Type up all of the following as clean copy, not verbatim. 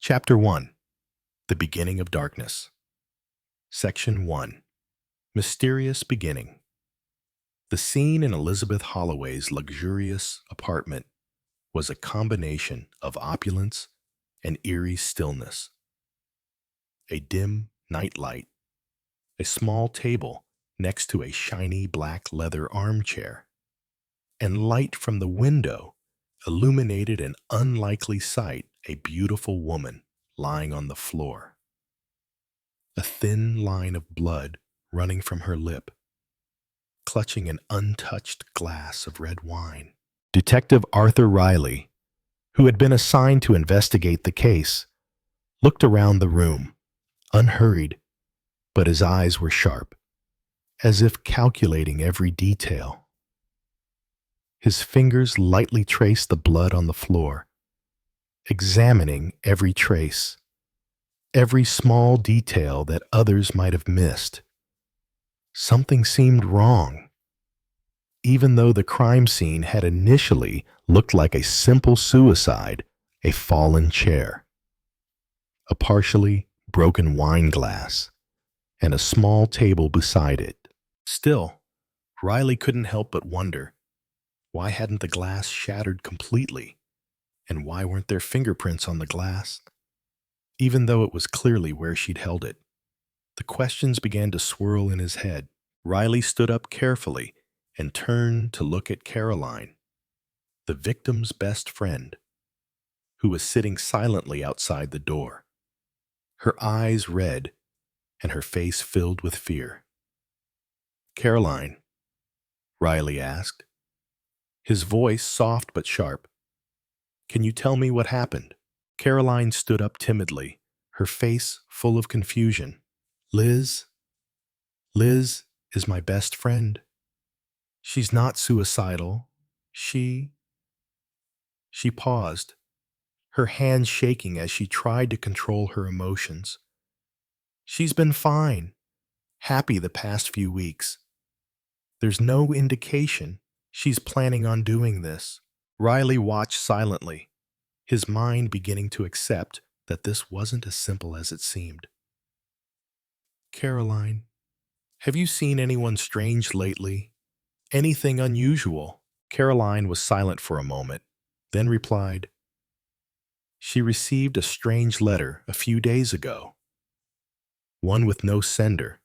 Chapter 1. The Beginning of Darkness. Section 1. Mysterious Beginning. The scene in Elizabeth Holloway's luxurious apartment was a combination of opulence and eerie stillness. A dim nightlight, a small table next to a shiny black leather armchair, and light from the window illuminated an unlikely sight: a beautiful woman lying on the floor, a thin line of blood running from her lip, clutching an untouched glass of red wine. Detective Arthur Riley, who had been assigned to investigate the case, looked around the room, unhurried, but his eyes were sharp, as if calculating every detail. His fingers lightly traced the blood on the floor, examining every trace, every small detail that others might have missed. Something seemed wrong. Even though the crime scene had initially looked like a simple suicide: a fallen chair, a partially broken wine glass, and a small table beside it. Still, Riley couldn't help but wonder, why hadn't the glass shattered completely? And why weren't there fingerprints on the glass, even though it was clearly where she'd held it? The questions began to swirl in his head. Riley stood up carefully and turned to look at Caroline, the victim's best friend, who was sitting silently outside the door, her eyes red and her face filled with fear. "Caroline," Riley asked, his voice soft but sharp, "can you tell me what happened?" Caroline stood up timidly, her face full of confusion. Liz is my best friend. She's not suicidal. She paused, her hands shaking as she tried to control her emotions. She's been fine, happy the past few weeks. There's no indication she's planning on doing this. Riley watched silently, his mind beginning to accept that this wasn't as simple as it seemed. "Caroline, have you seen anyone strange lately? Anything unusual?" Caroline was silent for a moment, then replied, "She received a strange letter a few days ago. One with no sender,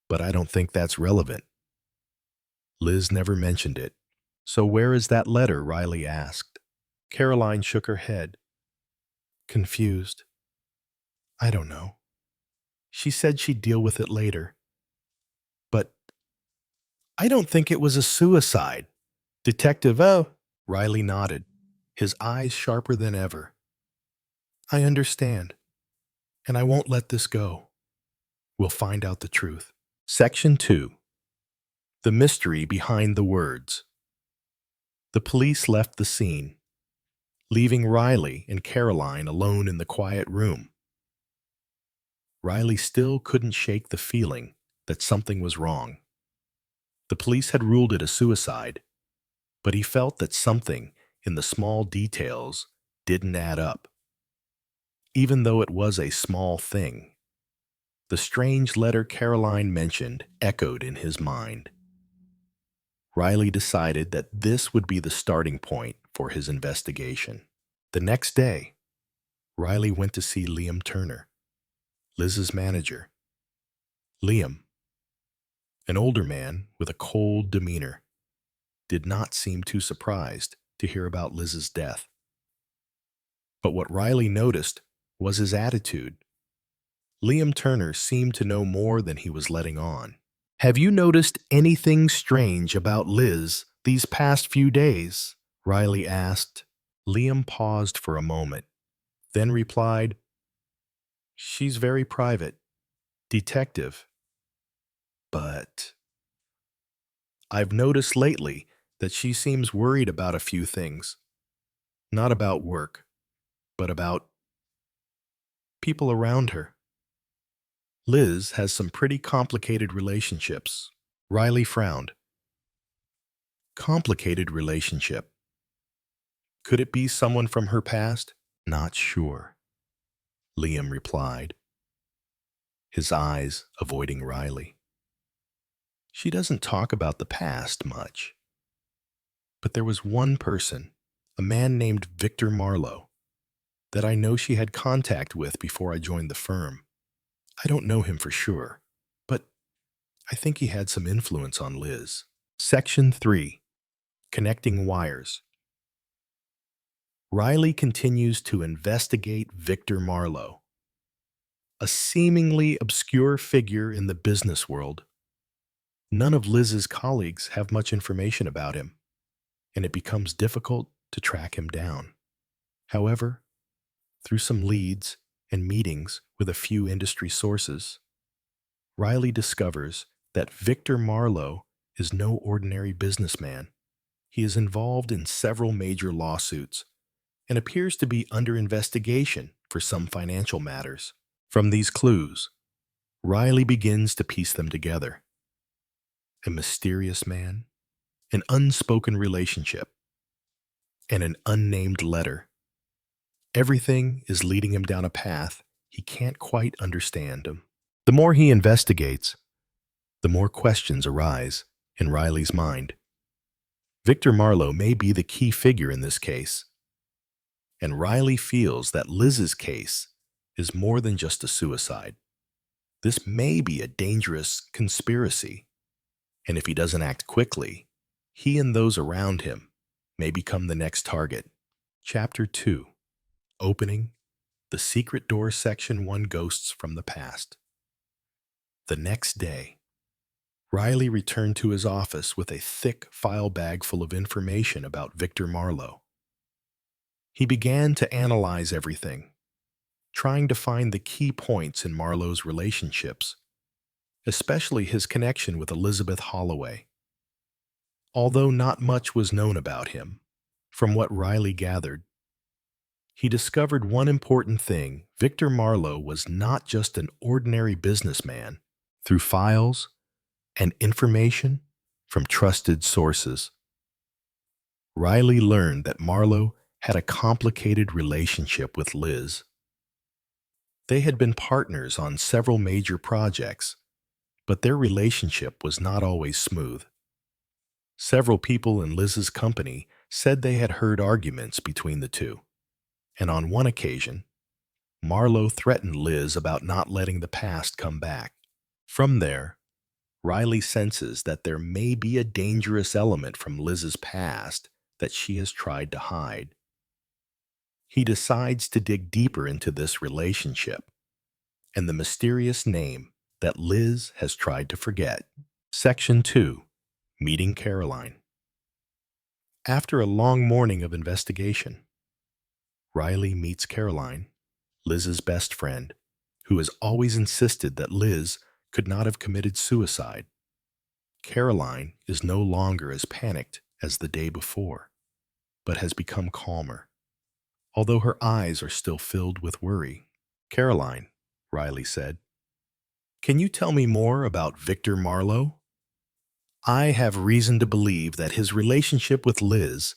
but I don't think that's relevant. Liz never mentioned it." "So where is that letter?" Riley asked. Caroline shook her head, confused. "I don't know. She said she'd deal with it later. But I don't think it was a suicide." "Detective Riley nodded, his eyes sharper than ever. "I understand, and I won't let this go. We'll find out the truth." Section 2. The Mystery Behind the Words. The police left the scene, leaving Riley and Caroline alone in the quiet room. Riley still couldn't shake the feeling that something was wrong. The police had ruled it a suicide, but he felt that something in the small details didn't add up. Even though it was a small thing, the strange letter Caroline mentioned echoed in his mind. Riley decided that this would be the starting point for his investigation. The next day, Riley went to see Liam Turner, Liz's manager. Liam, an older man with a cold demeanor, did not seem too surprised to hear about Liz's death. But what Riley noticed was his attitude. Liam Turner seemed to know more than he was letting on. "Have you noticed anything strange about Liz these past few days?" Riley asked. Liam paused for a moment, then replied, "She's very private, detective. But I've noticed lately that she seems worried about a few things. Not about work, but about people around her. Liz has some pretty complicated relationships." Riley frowned. Complicated relationship. Could it be someone from her past? Not sure. Liam replied, his eyes avoiding Riley. She doesn't talk about the past much. But there was one person, a man named Victor Marlowe, that I know she had contact with before I joined the firm. I don't know him for sure, but I think he had some influence on Liz. Section 3. Connecting Wires. Riley continues to investigate Victor Marlowe, a seemingly obscure figure in the business world. None of Liz's colleagues have much information about him, and it becomes difficult to track him down. However, through some leads and meetings with a few industry sources, Riley discovers that Victor Marlowe is no ordinary businessman. He is involved in several major lawsuits and appears to be under investigation for some financial matters. From these clues, Riley begins to piece them together. A mysterious man, an unspoken relationship, and an unnamed letter. Everything is leading him down a path he can't quite understand. The more he investigates, the more questions arise in Riley's mind. Victor Marlowe may be the key figure in this case, and Riley feels that Liz's case is more than just a suicide. This may be a dangerous conspiracy, and if he doesn't act quickly, he and those around him may become the next target. Chapter 2. Opening the Secret Door Section 1 Ghosts from the Past. The next day, Riley returned to his office with a thick file bag full of information about Victor Marlowe. He began to analyze everything, trying to find the key points in Marlowe's relationships, especially his connection with Elizabeth Holloway. Although not much was known about him, from what Riley gathered, he discovered one important thing: Victor Marlowe was not just an ordinary businessman. Through files and information from trusted sources, Riley learned that Marlowe had a complicated relationship with Liz. They had been partners on several major projects, but their relationship was not always smooth. Several people in Liz's company said they had heard arguments between the two, and on one occasion, Marlowe threatened Liz about not letting the past come back. From there, Riley senses that there may be a dangerous element from Liz's past that she has tried to hide. He decides to dig deeper into this relationship and the mysterious name that Liz has tried to forget. Section 2. Meeting Caroline. After a long morning of investigation, Riley meets Caroline, Liz's best friend, who has always insisted that Liz could not have committed suicide. Caroline is no longer as panicked as the day before, but has become calmer, although her eyes are still filled with worry. "Caroline," Riley said, "can you tell me more about Victor Marlowe? I have reason to believe that his relationship with Liz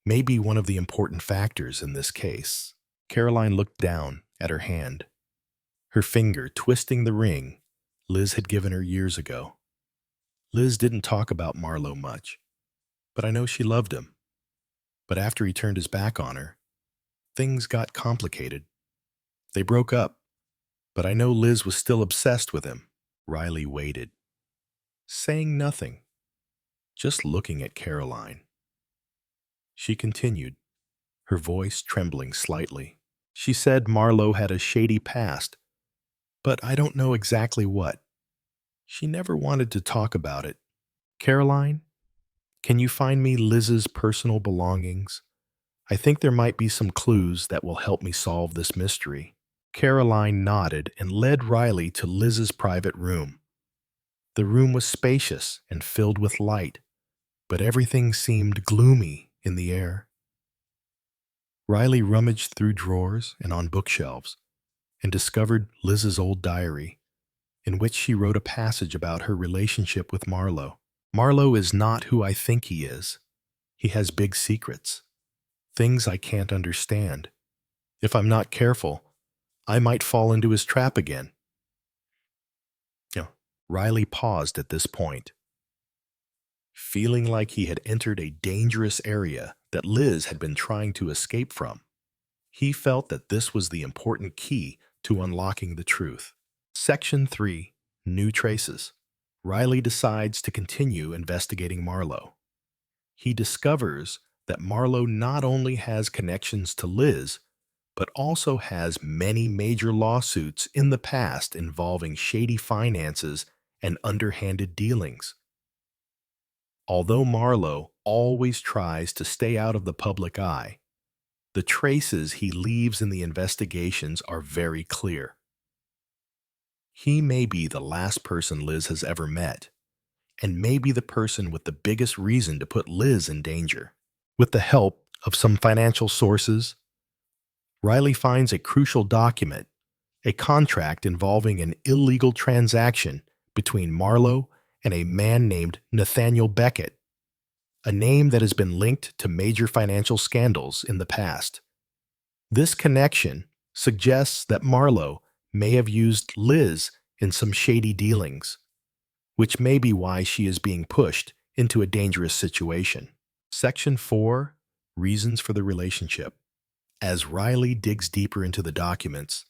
may be one of the important factors in this case." Caroline looked down at her hand, her finger twisting the ring Liz had given her years ago. Liz didn't talk about Marlowe much, but I know she loved him. But after he turned his back on her, things got complicated. They broke up, but I know Liz was still obsessed with him. Riley waited, saying nothing, just looking at Caroline. She continued, her voice trembling slightly. She said Marlowe had a shady past, but I don't know exactly what. She never wanted to talk about it. "Caroline, can you find me Liz's personal belongings? I think there might be some clues that will help me solve this mystery." Caroline nodded and led Riley to Liz's private room. The room was spacious and filled with light, but everything seemed gloomy in the air. Riley rummaged through drawers and on bookshelves and discovered Liz's old diary, in which she wrote a passage about her relationship with Marlowe. "Marlowe is not who I think he is. He has big secrets, things I can't understand. If I'm not careful, I might fall into his trap again. You know, Riley paused at this point, feeling like he had entered a dangerous area that Liz had been trying to escape from. He felt that this was the important key to unlocking the truth. Section 3. New Traces. Riley decides to continue investigating Marlowe. He discovers that Marlowe not only has connections to Liz, but also has many major lawsuits in the past involving shady finances and underhanded dealings. Although Marlowe always tries to stay out of the public eye, the traces he leaves in the investigations are very clear. He may be the last person Liz has ever met, and may be the person with the biggest reason to put Liz in danger. With the help of some financial sources, Riley finds a crucial document, a contract involving an illegal transaction between Marlowe and a man named Nathaniel Beckett, a name that has been linked to major financial scandals in the past. This connection suggests that Marlowe may have used Liz in some shady dealings, which may be why she is being pushed into a dangerous situation. Section 4. Reasons for the relationship. As Riley digs deeper into the documents,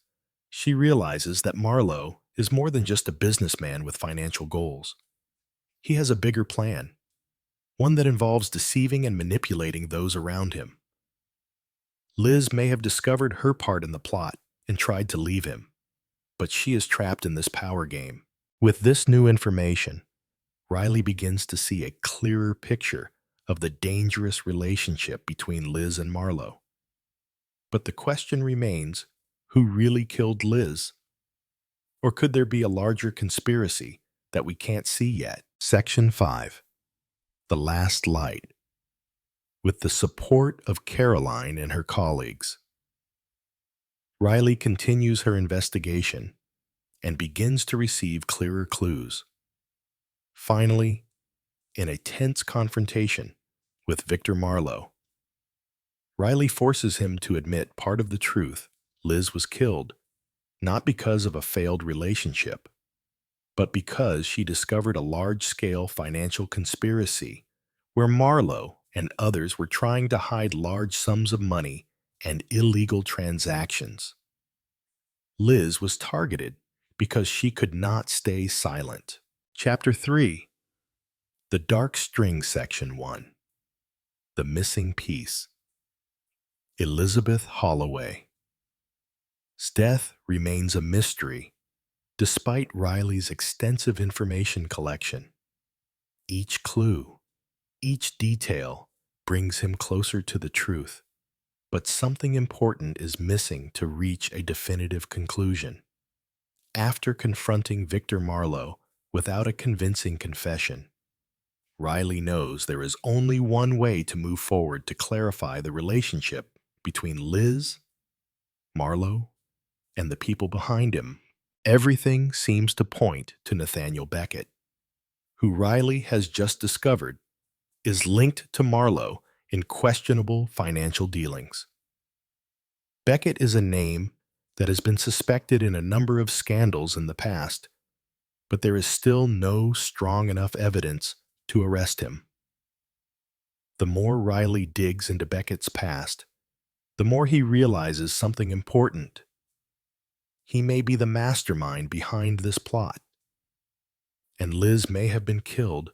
she realizes that Marlowe is more than just a businessman with financial goals. He has a bigger plan, one that involves deceiving and manipulating those around him. Liz may have discovered her part in the plot and tried to leave him, but she is trapped in this power game. With this new information, Riley begins to see a clearer picture of the dangerous relationship between Liz and Marlowe. But the question remains, who really killed Liz? Or could there be a larger conspiracy that we can't see yet? Section 5. The Last Light. With the support of Caroline and her colleagues, Riley continues her investigation and begins to receive clearer clues. Finally, in a tense confrontation with Victor Marlowe, Riley forces him to admit part of the truth. Liz was killed, not because of a failed relationship, but because she discovered a large-scale financial conspiracy where Marlowe and others were trying to hide large sums of money and illegal transactions. Liz was targeted because she could not stay silent. Chapter 3. The Dark String. Section 1. The Missing Piece. Elizabeth Holloway's death remains a mystery, despite Riley's extensive information collection. Each clue, each detail brings him closer to the truth, but something important is missing to reach a definitive conclusion. After confronting Victor Marlowe without a convincing confession, Riley knows there is only one way to move forward to clarify the relationship between Liz, Marlowe, and the people behind him. Everything seems to point to Nathaniel Beckett, who Riley has just discovered is linked to Marlowe in questionable financial dealings. Beckett is a name that has been suspected in a number of scandals in the past, but there is still no strong enough evidence to arrest him. The more Riley digs into Beckett's past, the more he realizes something important. He may be the mastermind behind this plot, and Liz may have been killed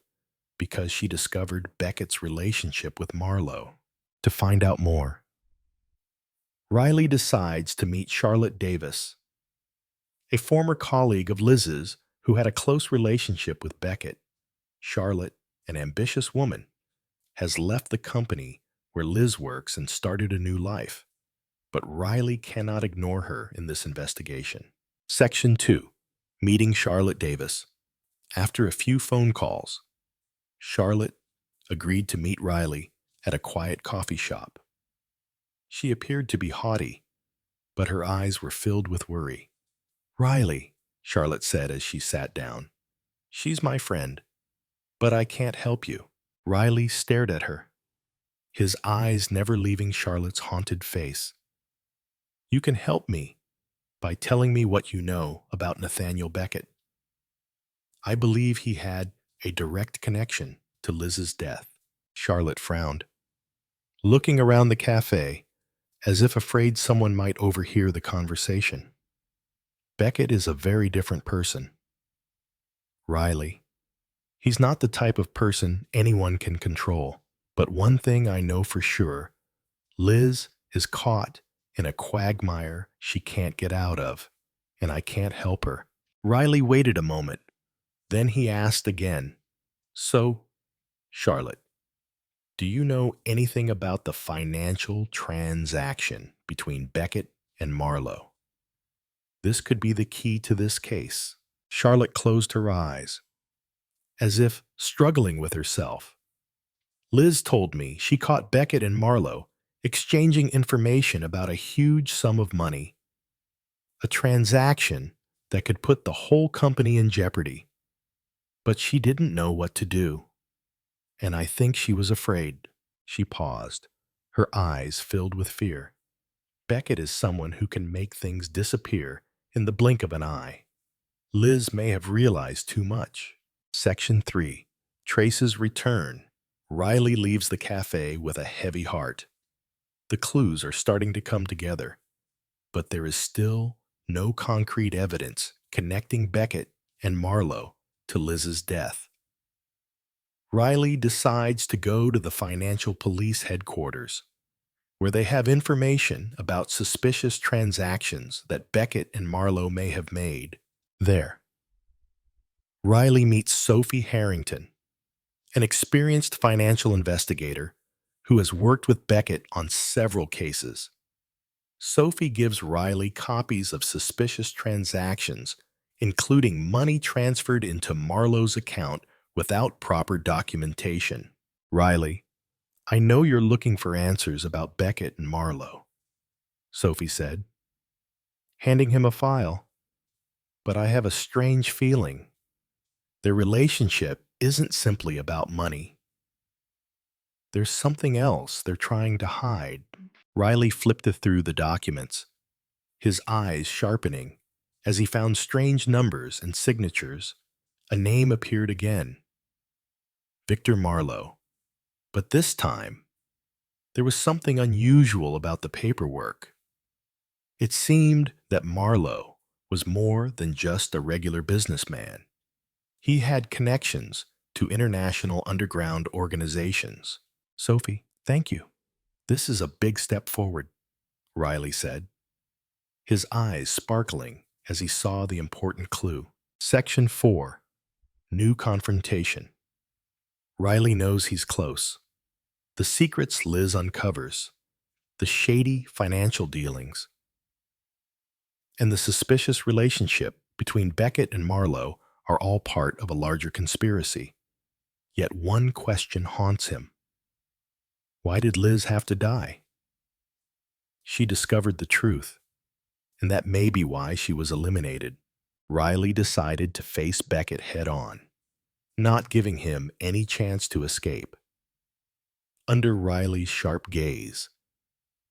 because she discovered Beckett's relationship with Marlowe. To find out more, Riley decides to meet Charlotte Davis, a former colleague of Liz's who had a close relationship with Beckett. Charlotte, an ambitious woman, has left the company where Liz works and started a new life, but Riley cannot ignore her in this investigation. Section 2. Meeting Charlotte Davis. After a few phone calls, Charlotte agreed to meet Riley at a quiet coffee shop. She appeared to be haughty, but her eyes were filled with worry. "Riley," Charlotte said as she sat down, "she's my friend, but I can't help you." Riley stared at her, his eyes never leaving Charlotte's haunted face. "You can help me, by telling me what you know about Nathaniel Beckett. I believe he had a direct connection to Liz's death. Charlotte frowned, looking around the cafe as if afraid someone might overhear the conversation. Beckett is a very different person. Riley, he's not the type of person anyone can control. But one thing I know for sure, Liz is caught in a quagmire she can't get out of, and I can't help her. Riley waited a moment. Then he asked again, "So, Charlotte, do you know anything about the financial transaction between Beckett and Marlowe? This could be the key to this case." Charlotte closed her eyes, as if struggling with herself. "Liz told me she caught Beckett and Marlowe exchanging information about a huge sum of money, a transaction that could put the whole company in jeopardy. But she didn't know what to do, and I think she was afraid." She paused, her eyes filled with fear. Beckett is someone who can make things disappear in the blink of an eye. Liz may have realized too much. Section 3. Trace's return. Riley leaves the cafe with a heavy heart. The clues are starting to come together, but there is still no concrete evidence connecting Beckett and Marlowe to Liz's death. Riley decides to go to the financial police headquarters, where they have information about suspicious transactions that Beckett and Marlowe may have made. There, Riley meets Sophie Harrington, an experienced financial investigator who has worked with Beckett on several cases. Sophie gives Riley copies of suspicious transactions, including money transferred into Marlowe's account without proper documentation. "Riley, I know you're looking for answers about Beckett and Marlowe," Sophie said, handing him a file. "But I have a strange feeling. Their relationship isn't simply about money. There's something else they're trying to hide." Riley flipped through the documents, his eyes sharpening as he found strange numbers and signatures. A name appeared again: Victor Marlowe. But this time, there was something unusual about the paperwork. It seemed that Marlowe was more than just a regular businessman. He had connections to international underground organizations. "Sophie, thank you. This is a big step forward," Riley said, his eyes sparkling as he saw the important clue. Section 4. New confrontation. Riley knows he's close. The secrets Liz uncovers, the shady financial dealings, and the suspicious relationship between Beckett and Marlowe are all part of a larger conspiracy. Yet one question haunts him. Why did Liz have to die? She discovered the truth, and that may be why she was eliminated. Riley decided to face Beckett head-on, not giving him any chance to escape. Under Riley's sharp gaze,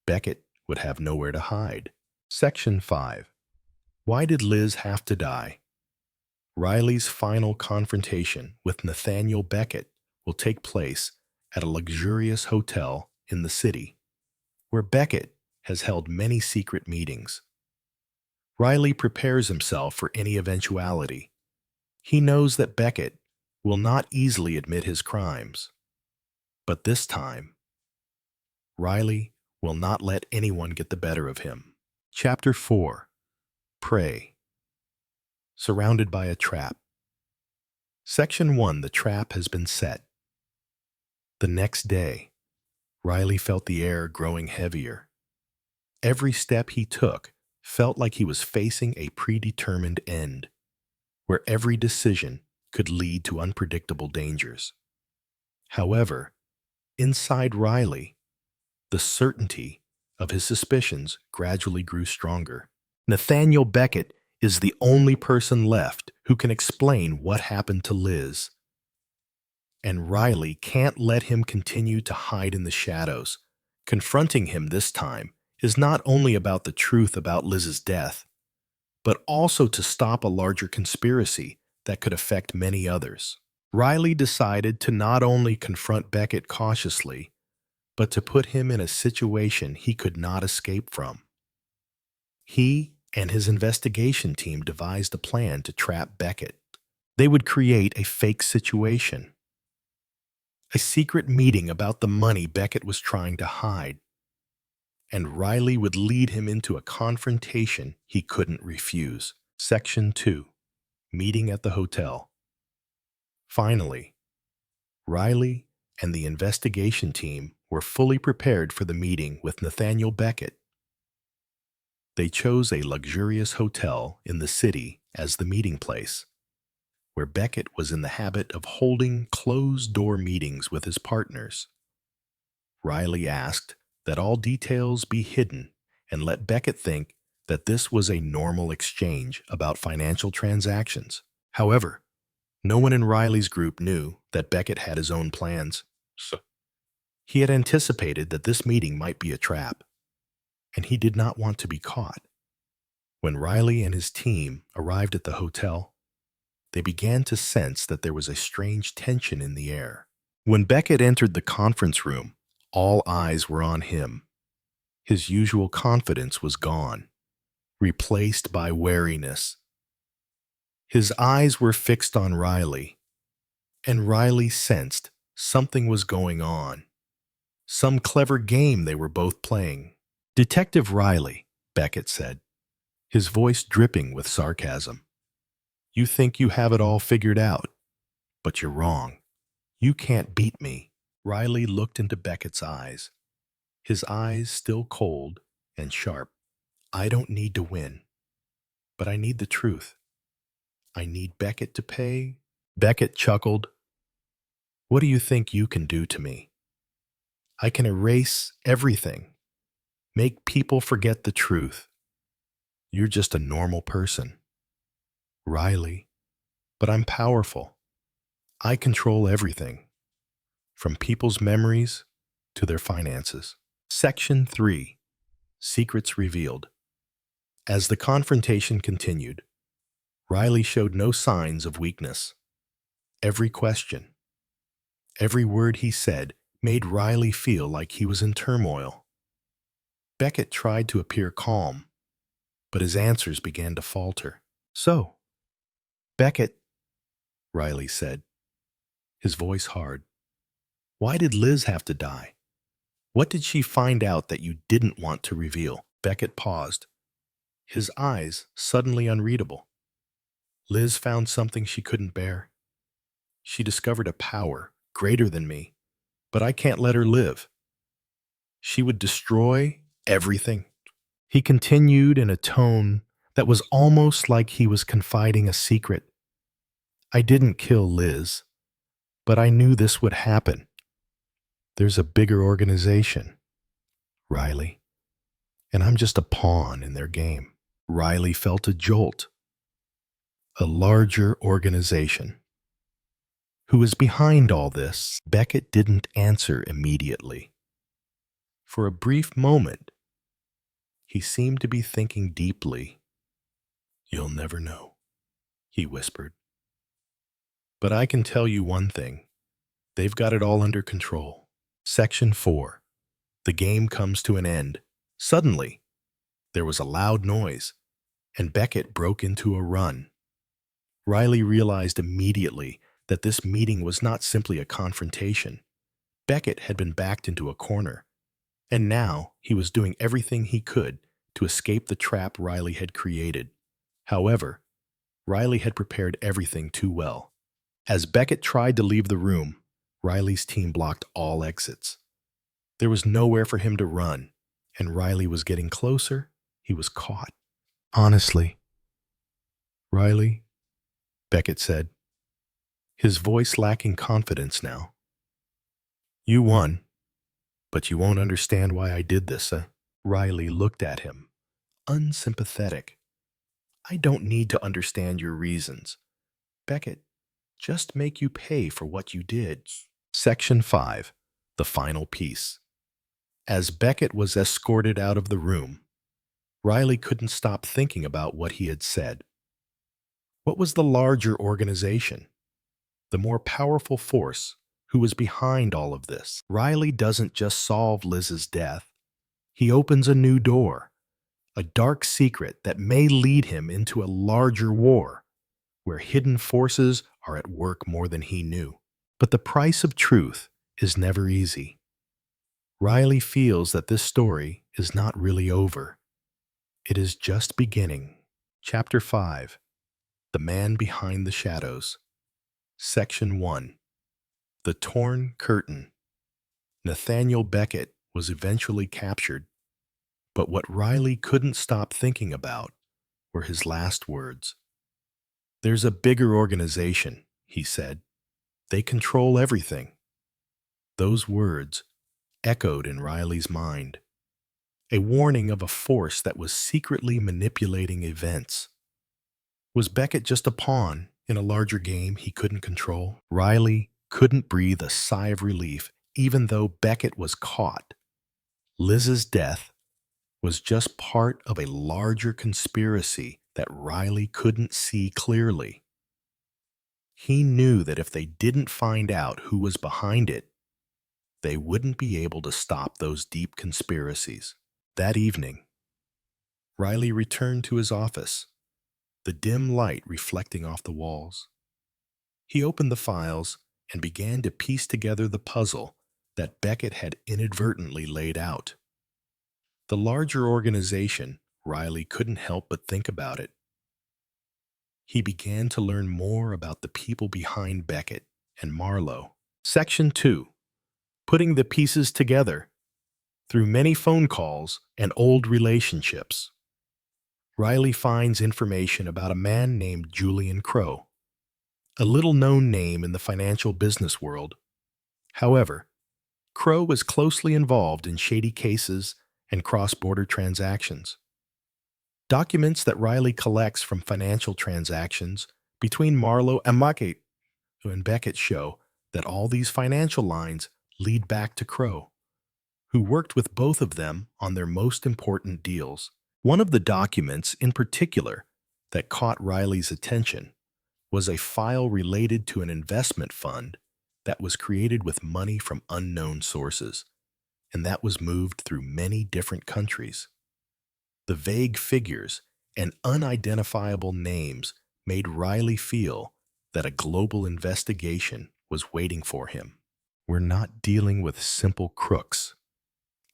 Beckett would have nowhere to hide. Section 5. Why did Liz have to die? Riley's final confrontation with Nathaniel Beckett will take place at a luxurious hotel in the city, where Beckett has held many secret meetings. Riley prepares himself for any eventuality. He knows that Beckett will not easily admit his crimes. But this time, Riley will not let anyone get the better of him. Chapter 4. Prey. Surrounded by a trap. Section 1. The trap has been set. The next day, Riley felt the air growing heavier. Every step he took felt like he was facing a predetermined end, where every decision could lead to unpredictable dangers. However, inside Riley, the certainty of his suspicions gradually grew stronger. Nathaniel Beckett is the only person left who can explain what happened to Liz. And Riley can't let him continue to hide in the shadows. Confronting him this time is not only about the truth about Liz's death, but also to stop a larger conspiracy that could affect many others. Riley decided to not only confront Beckett cautiously, but to put him in a situation he could not escape from. He and his investigation team devised a plan to trap Beckett. They would create a fake situation, a secret meeting about the money Beckett was trying to hide, and Riley would lead him into a confrontation he couldn't refuse. Section 2. Meeting at the hotel. Finally, Riley and the investigation team were fully prepared for the meeting with Nathaniel Beckett. They chose a luxurious hotel in the city as the meeting place, where Beckett was in the habit of holding closed-door meetings with his partners. Riley asked that all details be hidden and let Beckett think that this was a normal exchange about financial transactions. However, no one in Riley's group knew that Beckett had his own plans. So he had anticipated that this meeting might be a trap, and he did not want to be caught. When Riley and his team arrived at the hotel, they began to sense that there was a strange tension in the air. When Beckett entered the conference room, all eyes were on him. His usual confidence was gone, replaced by wariness. His eyes were fixed on Riley, and Riley sensed something was going on. Some clever game they were both playing. "Detective Riley," Beckett said, his voice dripping with sarcasm. "You think you have it all figured out, but you're wrong. You can't beat me." Riley looked into Beckett's eyes, his eyes still cold and sharp. "I don't need to win, but I need the truth. I need Beckett to pay." Beckett chuckled. "What do you think you can do to me? I can erase everything, make people forget the truth. You're just a normal person, Riley, but I'm powerful. I control everything, from people's memories to their finances." Section 3. Secrets Revealed. As the confrontation continued, Riley showed no signs of weakness. Every question, every word he said made Riley feel like he was in turmoil. Beckett tried to appear calm, but his answers began to falter. "So, Beckett," Riley said, his voice hard, "why did Liz have to die? What did she find out that you didn't want to reveal?" Beckett paused, his eyes suddenly unreadable. "Liz found something she couldn't bear. She discovered a power greater than me, but I can't let her live. She would destroy everything." He continued in a tone that was almost like he was confiding a secret. "I didn't kill Liz, but I knew this would happen. There's a bigger organization, Riley, and I'm just a pawn in their game." Riley felt a jolt. A larger organization. Who is behind all this? Beckett didn't answer immediately. For a brief moment, he seemed to be thinking deeply. "You'll never know," he whispered. "But I can tell you one thing. They've got it all under control." Section 4. The game comes to an end. Suddenly, there was a loud noise, and Beckett broke into a run. Riley realized immediately that this meeting was not simply a confrontation. Beckett had been backed into a corner, and now he was doing everything he could to escape the trap Riley had created. However, Riley had prepared everything too well. As Beckett tried to leave the room, Riley's team blocked all exits. There was nowhere for him to run, and Riley was getting closer. He was caught. "Honestly, Riley," Beckett said, his voice lacking confidence now, "you won, but you won't understand why I did this." Riley looked at him, unsympathetic. "I don't need to understand your reasons. Beckett, just make you pay for what you did." Section 5. The Final Piece. As Beckett was escorted out of the room, Riley couldn't stop thinking about what he had said. What was the larger organization, the more powerful force who was behind all of this? Riley doesn't just solve Liz's death. He opens a new door, a dark secret that may lead him into a larger war, where hidden forces are at work more than he knew. But the price of truth is never easy. Riley feels that this story is not really over. It is just beginning. Chapter 5. The Man Behind the Shadows. Section 1. The Torn Curtain. Nathaniel Beckett was eventually captured, but what Riley couldn't stop thinking about were his last words. "There's a bigger organization," he said. "They control everything." Those words echoed in Riley's mind, a warning of a force that was secretly manipulating events. Was Beckett just a pawn in a larger game he couldn't control? Riley couldn't breathe a sigh of relief, even though Beckett was caught. Liz's death was just part of a larger conspiracy that Riley couldn't see clearly. He knew that if they didn't find out who was behind it, they wouldn't be able to stop those deep conspiracies. That evening, Riley returned to his office, the dim light reflecting off the walls. He opened the files and began to piece together the puzzle that Beckett had inadvertently laid out. The larger organization, Riley couldn't help but think about it. He began to learn more about the people behind Beckett and Marlowe. Section 2. Putting the pieces together. Through many phone calls and old relationships, Riley finds information about a man named Julian Crowe, a little-known name in the financial business world. However, Crowe was closely involved in shady cases and cross-border transactions. Documents that Riley collects from financial transactions between Marlowe and Beckett show that all these financial lines lead back to Crowe, who worked with both of them on their most important deals. One of the documents in particular that caught Riley's attention was a file related to an investment fund that was created with money from unknown sources, and that was moved through many different countries. The vague figures and unidentifiable names made Riley feel that a global investigation was waiting for him. "We're not dealing with simple crooks,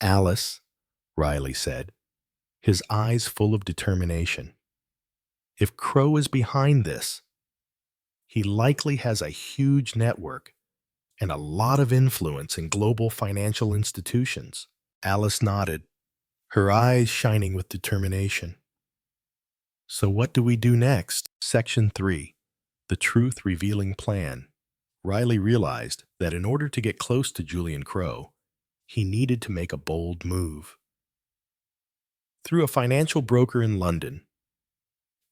Alice," Riley said, his eyes full of determination. "If Crowe is behind this, he likely has a huge network and a lot of influence in global financial institutions." Alice nodded, her eyes shining with determination. "So what do we do next?" Section 3. The Truth-Revealing Plan. Riley realized that in order to get close to Julian Crowe, he needed to make a bold move. Through a financial broker in London,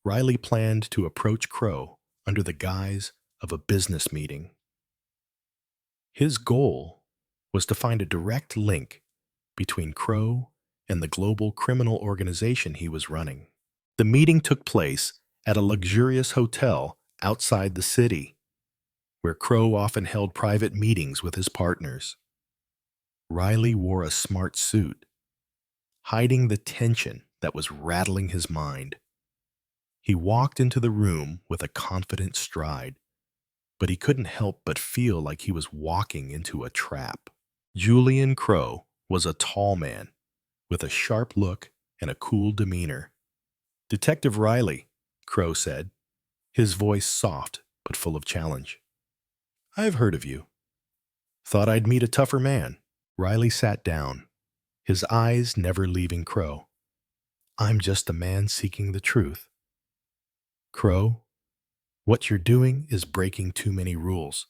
Riley planned to approach Crowe under the guise of a business meeting. His goal was to find a direct link between Crowe and the global criminal organization he was running. The meeting took place at a luxurious hotel outside the city, where Crowe often held private meetings with his partners. Riley wore a smart suit, hiding the tension that was rattling his mind. He walked into the room with a confident stride, but he couldn't help but feel like he was walking into a trap. Julian Crowe was a tall man with a sharp look and a cool demeanor. "Detective Riley," Crowe said, his voice soft but full of challenge. "I've heard of you. Thought I'd meet a tougher man." Riley sat down, his eyes never leaving Crowe. "I'm just a man seeking the truth." "Crowe, what you're doing is breaking too many rules,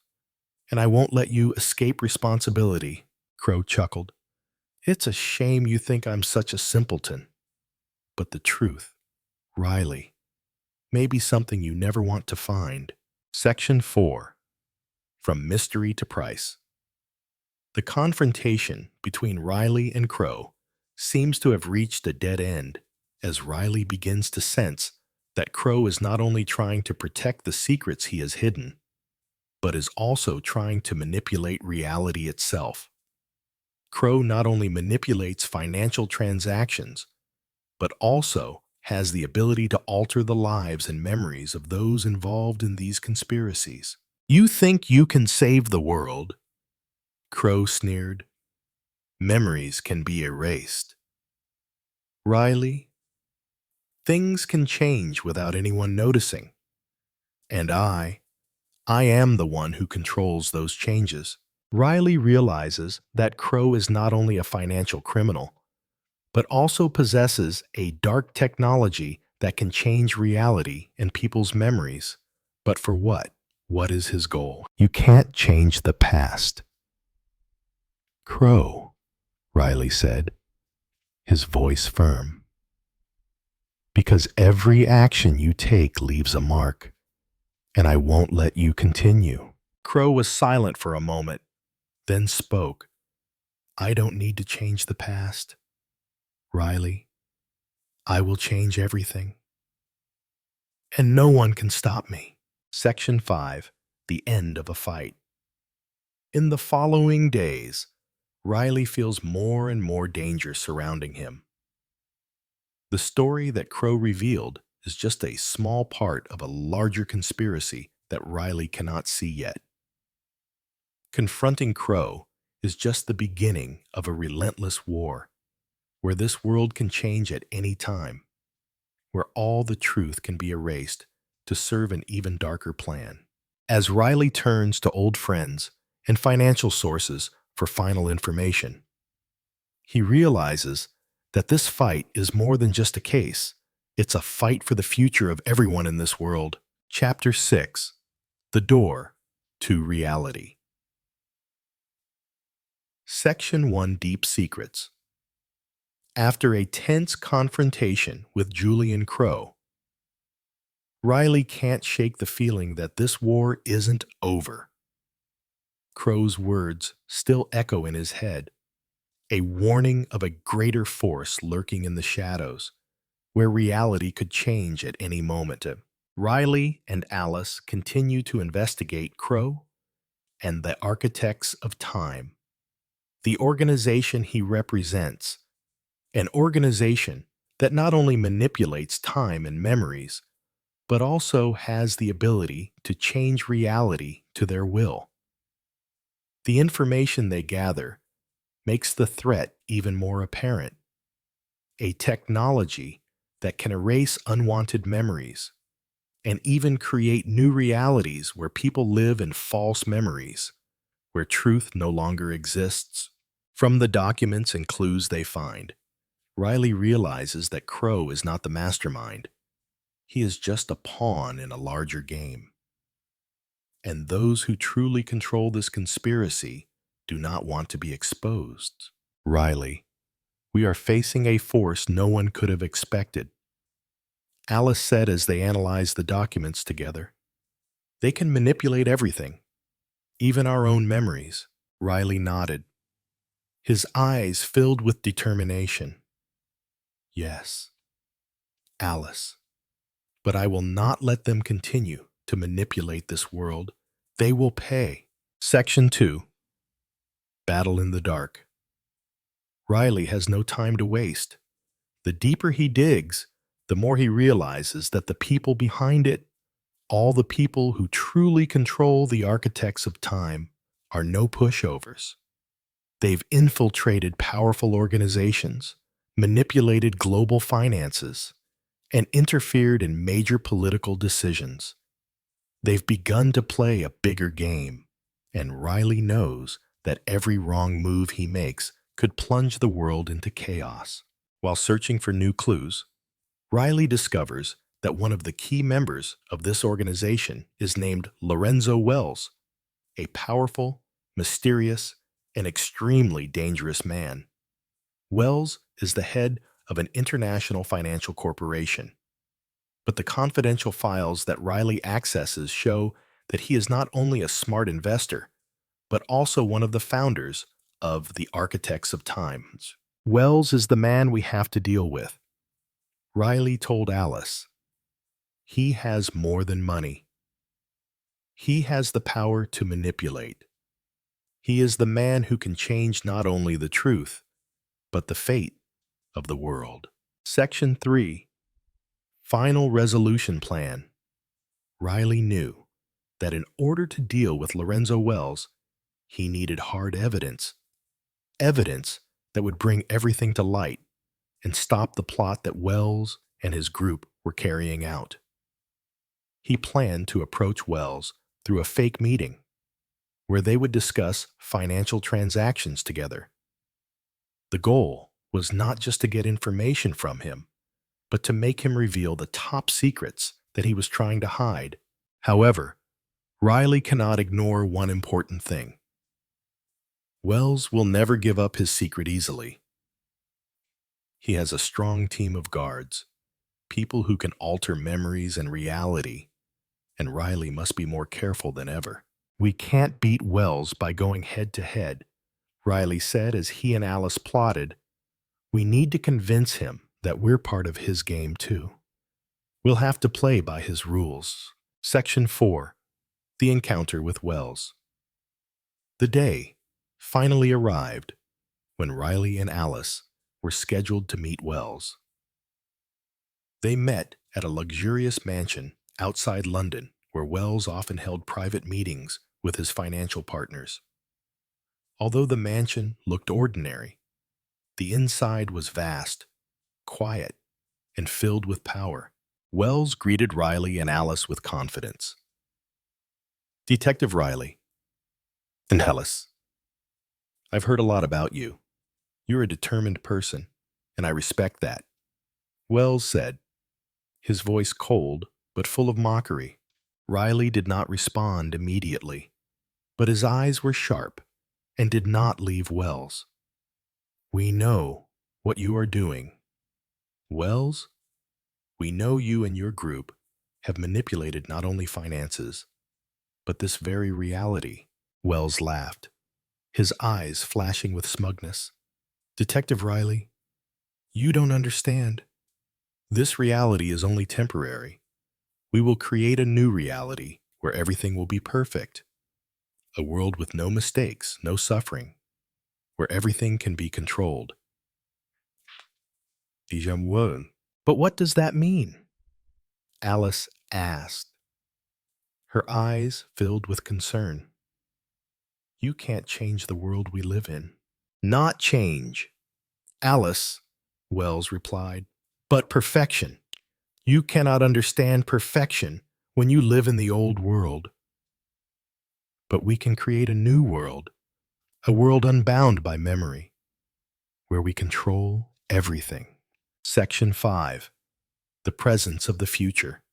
and I won't let you escape responsibility," Crowe chuckled. "It's a shame you think I'm such a simpleton. But the truth, Riley, may be something you never want to find." Section 4. From Mystery to Price. The confrontation between Riley and Crowe seems to have reached a dead end as Riley begins to sense that Crow is not only trying to protect the secrets he has hidden, but is also trying to manipulate reality itself. Crow not only manipulates financial transactions, but also has the ability to alter the lives and memories of those involved in these conspiracies. "You think you can save the world?" Crow sneered. "Memories can be erased." "Riley, things can change without anyone noticing. And I am the one who controls those changes." Riley realizes that Crow is not only a financial criminal, but also possesses a dark technology that can change reality and people's memories. But for what? What is his goal? "You can't change the past." "Crow," Riley said, his voice firm, "because every action you take leaves a mark, and I won't let you continue." Crow was silent for a moment, then spoke. "I don't need to change the past, Riley. I will change everything. And no one can stop me." Section 5. The End of a Fight. In the following days, Riley feels more and more danger surrounding him. The story that Crow revealed is just a small part of a larger conspiracy that Riley cannot see yet. Confronting Crow is just the beginning of a relentless war, where this world can change at any time, where all the truth can be erased to serve an even darker plan. As Riley turns to old friends and financial sources for final information, he realizes that this fight is more than just a case. It's a fight for the future of everyone in this world. Chapter 6. The Door to Reality. Section 1. Deep Secrets. After a tense confrontation with Julian Crow, Riley can't shake the feeling that this war isn't over. Crow's words still echo in his head, a warning of a greater force lurking in the shadows, where reality could change at any moment. Riley and Alice continue to investigate Crow and the Architects of Time, the organization he represents, an organization that not only manipulates time and memories, but also has the ability to change reality to their will. The information they gather makes the threat even more apparent. A technology that can erase unwanted memories and even create new realities where people live in false memories, where truth no longer exists. From the documents and clues they find, Riley realizes that Crow is not the mastermind. He is just a pawn in a larger game. And those who truly control this conspiracy do not want to be exposed. "Riley, we are facing a force no one could have expected," Alice said as they analyzed the documents together. "They can manipulate everything, even our own memories." Riley nodded, his eyes filled with determination. "Yes, Alice, but I will not let them continue to manipulate this world. They will pay." Section 2. Battle in the Dark. Riley has no time to waste. The deeper he digs, the more he realizes that the people behind it, all the people who truly control the Architects of Time, are no pushovers. They've infiltrated powerful organizations, manipulated global finances, and interfered in major political decisions. They've begun to play a bigger game, and Riley knows that every wrong move he makes could plunge the world into chaos. While searching for new clues, Riley discovers that one of the key members of this organization is named Lorenzo Wells, a powerful, mysterious, and extremely dangerous man. Wells is the head of an international financial corporation, but the confidential files that Riley accesses show that he is not only a smart investor, but also one of the founders of the Architects of Time. Wells is the man we have to deal with. Riley told Alice, "He has more than money. He has the power to manipulate. He is the man who can change not only the truth, but the fate of the world." Section 3. Final Resolution Plan. Riley knew that in order to deal with Lorenzo Wells, he needed hard evidence. Evidence that would bring everything to light and stop the plot that Wells and his group were carrying out. He planned to approach Wells through a fake meeting where they would discuss financial transactions together. The goal was not just to get information from him, but to make him reveal the top secrets that he was trying to hide. However, Riley cannot ignore one important thing. Wells will never give up his secret easily. He has a strong team of guards, people who can alter memories and reality, and Riley must be more careful than ever. "We can't beat Wells by going head to head," Riley said as he and Alice plotted. "We need to convince him that we're part of his game too. We'll have to play by his rules." Section 4. The Encounter with Wells. The day finally arrived when Riley and Alice were scheduled to meet Wells. They met at a luxurious mansion outside London where Wells often held private meetings with his financial partners. Although the mansion looked ordinary, the inside was vast, quiet, and filled with power. Wells greeted Riley and Alice with confidence. "Detective Riley and Alice, I've heard a lot about you. You're a determined person, and I respect that," Wells said, his voice cold but full of mockery. Riley did not respond immediately, but his eyes were sharp and did not leave Wells. "We know what you are doing. Wells, we know you and your group have manipulated not only finances, but this very reality." Wells laughed, his eyes flashing with smugness. "Detective Riley, you don't understand. This reality is only temporary. We will create a new reality where everything will be perfect. A world with no mistakes, no suffering, where everything can be controlled." "But what does that mean?" Alice asked, her eyes filled with concern. "You can't change the world we live in." "Not change, Alice," Wells replied, "but perfection. You cannot understand perfection when you live in the old world. But we can create a new world, a world unbound by memory, where we control everything." Section 5. The Presence of the Future.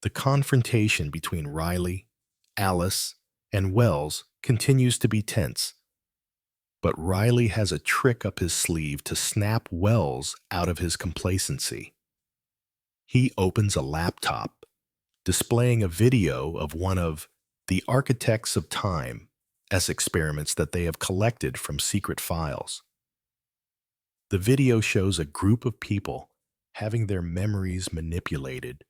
The confrontation between Riley, Alice, and Wells continues to be tense. But Riley has a trick up his sleeve to snap Wells out of his complacency. He opens a laptop, displaying a video of one of the Architects of Time as experiments that they have collected from secret files. The video shows a group of people having their memories manipulated,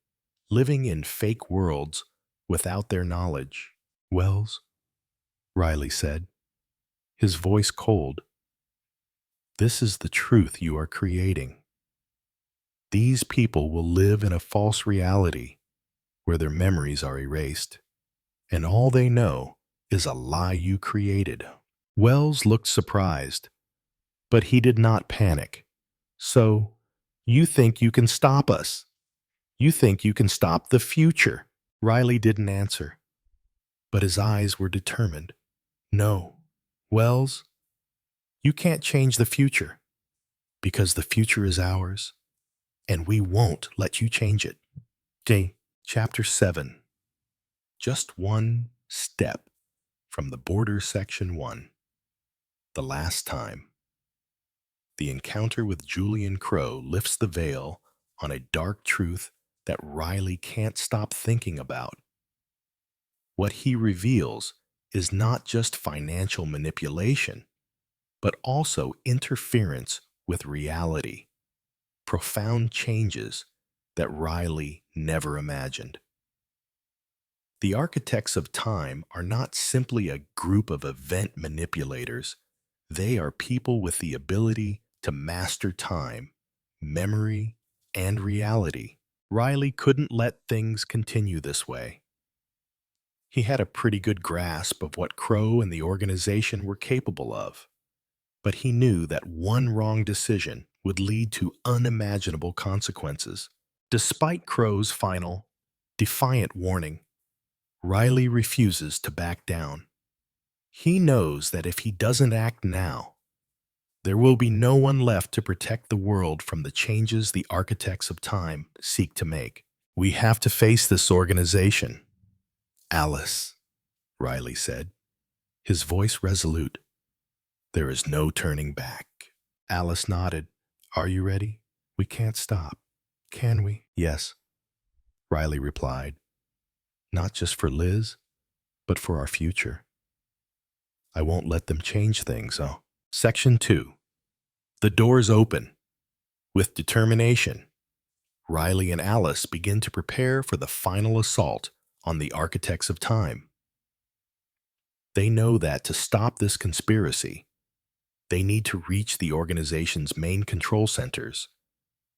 living in fake worlds without their knowledge. "Wells," Riley said, his voice cold, "this is the truth you are creating. These people will live in a false reality where their memories are erased, and all they know is a lie you created." Wells looked surprised, but he did not panic. "So, you think you can stop us? You think you can stop the future?" Riley didn't answer, but his eyes were determined. "No, Wells, you can't change the future, because the future is ours, and we won't let you change it." Chapter 7. Just one step from the border. Section 1. The Last Time. The encounter with Julian Crowe lifts the veil on a dark truth that Riley can't stop thinking about. What he reveals is not just financial manipulation, but also interference with reality. profound changes that Riley never imagined. The architects of time are not simply a group of event manipulators. They are people with the ability to master time, memory, and reality. Riley couldn't let things continue this way. He had a pretty good grasp of what Crow and the organization were capable of, but he knew that one wrong decision would lead to unimaginable consequences. Despite Crow's final, defiant warning, Riley refuses to back down. He knows that if he doesn't act now, there will be no one left to protect the world from the changes the architects of time seek to make. "We have to face this organization, Alice," Riley said, his voice resolute. "There is no turning back." Alice nodded. "Are you ready? We can't stop, can we?" "Yes," Riley replied. "Not just for Liz, but for our future. I won't let them change things, oh." Section 2. The doors open. With determination, Riley and Alice begin to prepare for the final assault on the architects of time. They know that to stop this conspiracy, they need to reach the organization's main control centers,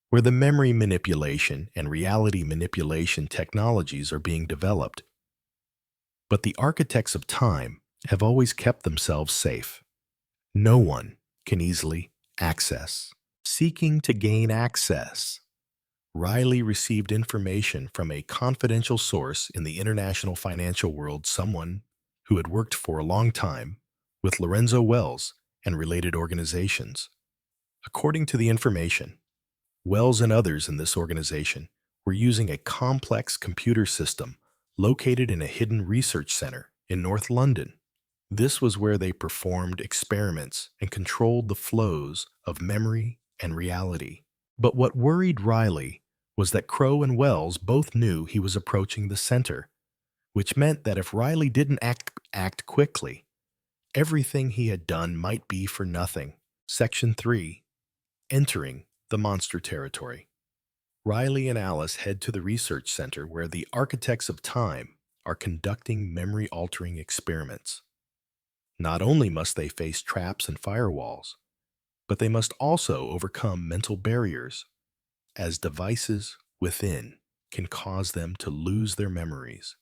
where the memory manipulation and reality manipulation technologies are being developed. But the architects of time have always kept themselves safe. No one can easily access. Seeking to gain access, Riley received information from a confidential source in the international financial world, someone who had worked for a long time with Lorenzo Wells and related organizations. According to the information, Wells and others in this organization were using a complex computer system located in a hidden research center in North London. This was where they performed experiments and controlled the flows of memory and reality. But what worried Riley was that Crow and Wells both knew he was approaching the center, which meant that if Riley didn't act quickly, everything he had done might be for nothing. Section 3. Entering the monster territory. Riley and Alice head to the research center where the architects of time are conducting memory-altering experiments. Not only must they face traps and firewalls, but they must also overcome mental barriers, as devices within can cause them to lose their memories,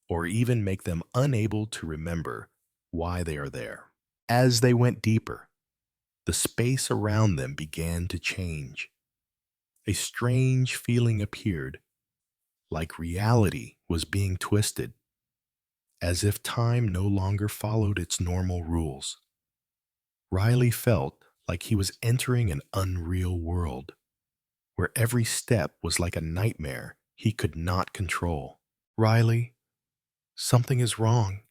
or even make them unable to remember why they are there. As they went deeper, the space around them began to change. A strange feeling appeared, like reality was being twisted, as if time no longer followed its normal rules. Riley felt like he was entering an unreal world, where every step was like a nightmare he could not control. "Riley, something is wrong,"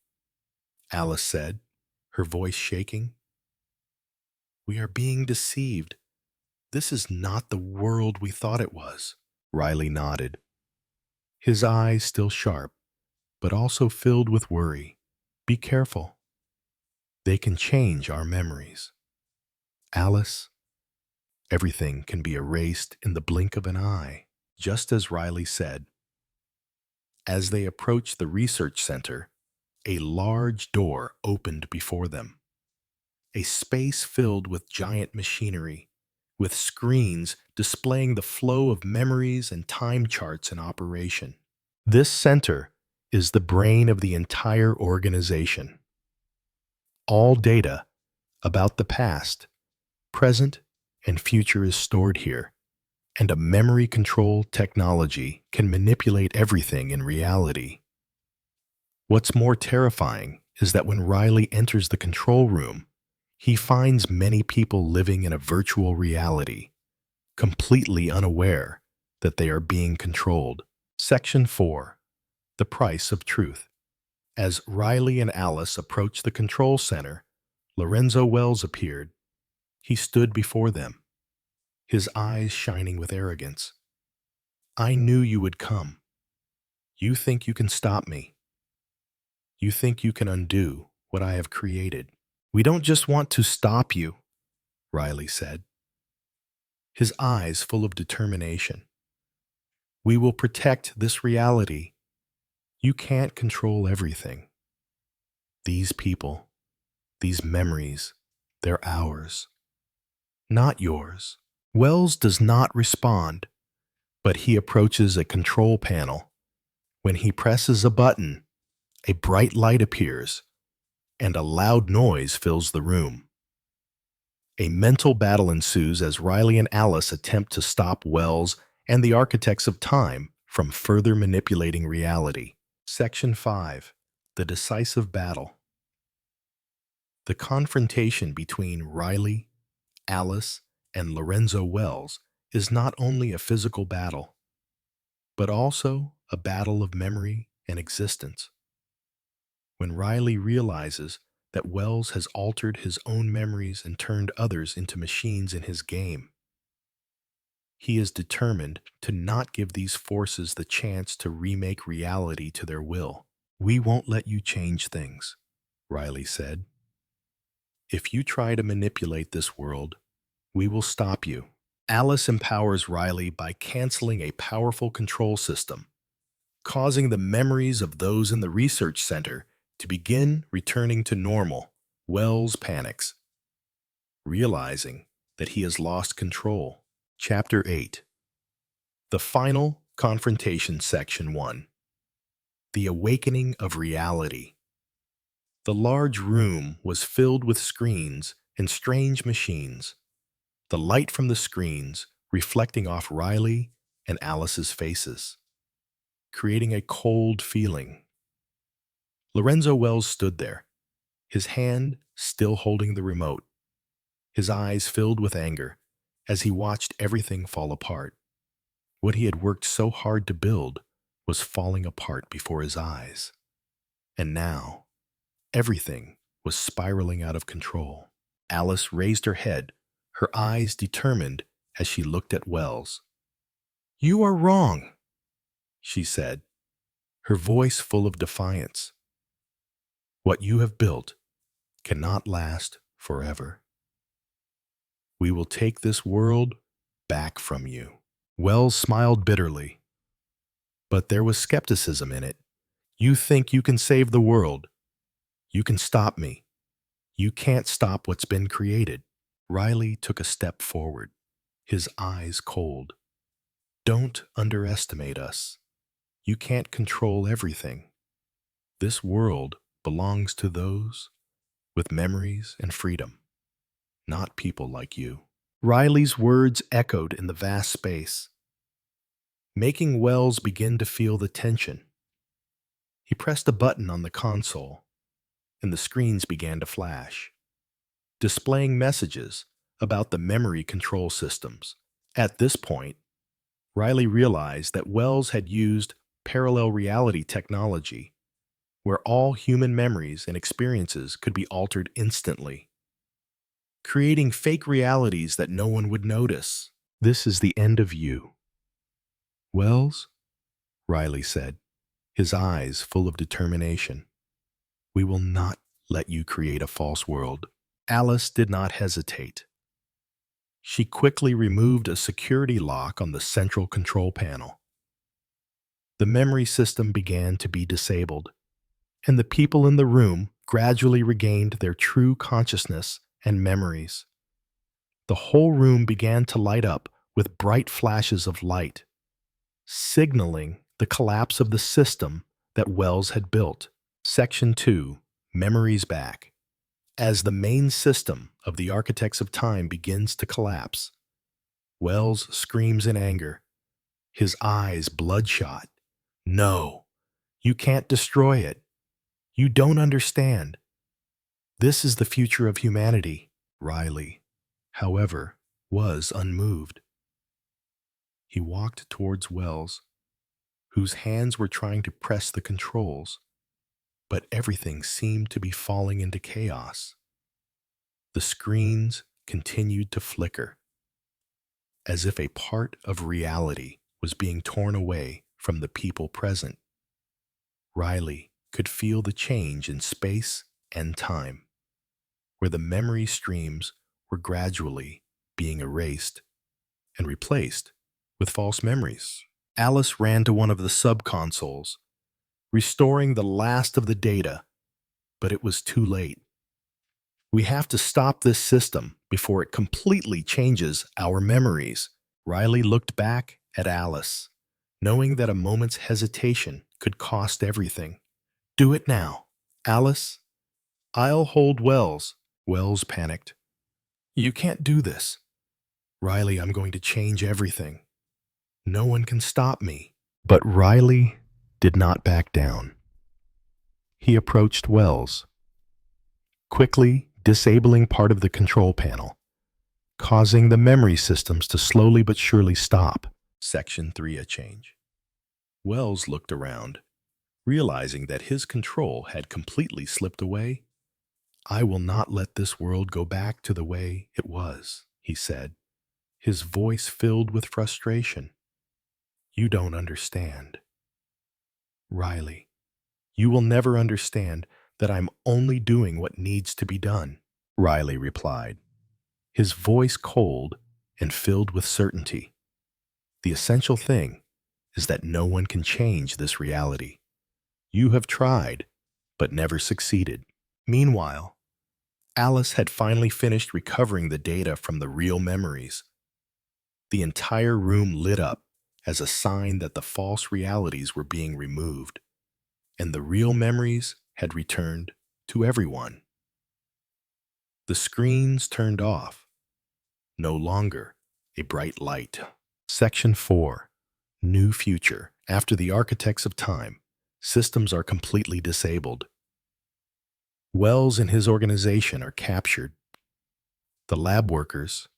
Alice said, her voice shaking. "We are being deceived. This is not the world we thought it was." Riley nodded, his eyes still sharp, but also filled with worry. "Be careful. They can change our memories. Alice, everything can be erased in the blink of an eye." Just as Riley said. As they approached the research center, a large door opened before them. A space filled with giant machinery, with screens displaying the flow of memories and time charts in operation. This center is the brain of the entire organization. All data about the past, present, and future is stored here, and a memory control technology can manipulate everything in reality. What's more terrifying is that when Riley enters the control room, he finds many people living in a virtual reality, completely unaware that they are being controlled. Section 4. The Price of Truth. As Riley and Alice approached the control center, Lorenzo Wells appeared. He stood before them, his eyes shining with arrogance. "I knew you would come. You think you can stop me. You think you can undo what I have created." "We don't just want to stop you," Riley said. his eyes full of determination. We will protect this reality. You can't control everything. These people, these memories, they're ours, not yours. Wells does not respond, but he approaches a control panel. When he presses a button, a bright light appears, and a loud noise fills the room. A mental battle ensues as Riley and Alice attempt to stop Wells and the architects of time from further manipulating reality. Section 5. The Decisive Battle. The confrontation between Riley, Alice, and Lorenzo Wells is not only a physical battle, but also a battle of memory and existence. When Riley realizes that Wells has altered his own memories and turned others into machines in his game, he is determined to not give these forces the chance to remake reality to their will. "We won't let you change things," Riley said. "If you try to manipulate this world, we will stop you." Alice empowers Riley by canceling a powerful control system, causing the memories of those in the research center to begin returning to normal. Wells panics, realizing that he has lost control. Chapter 8. The Final Confrontation. Section 1. The Awakening of Reality. The large room was filled with screens and strange machines, the light from the screens reflecting off Riley and Alice's faces, creating a cold feeling. Lorenzo Wells stood there, his hand still holding the remote, his eyes filled with anger as he watched everything fall apart. What he had worked so hard to build was falling apart before his eyes. And now, everything was spiraling out of control. Alice raised her head, her eyes determined as she looked at Wells. "You are wrong," she said, her voice full of defiance. "What you have built cannot last forever. We will take this world back from you." Wells smiled bitterly, but there was skepticism in it. "You think you can save the world? You can stop me. You can't stop what's been created." Riley took a step forward, his eyes cold. "Don't underestimate us. You can't control everything. This world belongs to those with memories and freedom, not people like you." Riley's words echoed in the vast space, making Wells begin to feel the tension. He pressed a button on the console, and the screens began to flash, displaying messages about the memory control systems. At this point, Riley realized that Wells had used parallel reality technology, where all human memories and experiences could be altered instantly, creating fake realities that no one would notice. "This is the end of you, Wells," Riley said, his eyes full of determination. "We will not let you create a false world." Alice did not hesitate. She quickly removed a security lock on the central control panel. The memory system began to be disabled, and the people in the room gradually regained their true consciousness and memories. The whole room began to light up with bright flashes of light, signaling the collapse of the system that Wells had built. Section 2. Memories Back. As the main system of the Architects of Time begins to collapse, Wells screams in anger, his eyes bloodshot. "No, you can't destroy it. You don't understand. This is the future of humanity." Riley, however, was unmoved. He walked towards Wells, whose hands were trying to press the controls, but everything seemed to be falling into chaos. The screens continued to flicker, as if a part of reality was being torn away from the people present. Riley could feel the change in space and time, where the memory streams were gradually being erased. and replaced with false memories. Alice ran to one of the sub-consoles, restoring the last of the data, but it was too late. We have to stop this system before it completely changes our memories. Riley looked back at Alice, knowing that a moment's hesitation could cost everything. Do it now. Alice, I'll hold Wells. Wells panicked. You can't do this. Riley, I'm going to change everything. No one can stop me. But Riley did not back down. He approached Wells, quickly disabling part of the control panel, causing the memory systems to slowly but surely stop. Section 3, a change. Wells looked around, realizing that his control had completely slipped away. I will not let this world go back to the way it was, he said, his voice filled with frustration. You don't understand. Riley, you will never understand that I'm only doing what needs to be done, Riley replied, his voice cold and filled with certainty. The essential thing is that no one can change this reality. You have tried, but never succeeded. Meanwhile, Alice had finally finished recovering the data from the real memories. The entire room lit up as a sign that the false realities were being removed, and the real memories had returned to everyone. The screens turned off. No longer a bright light. Section 4. New future. After the architects of time, systems are completely disabled. Wells and his organization are captured. The lab workers,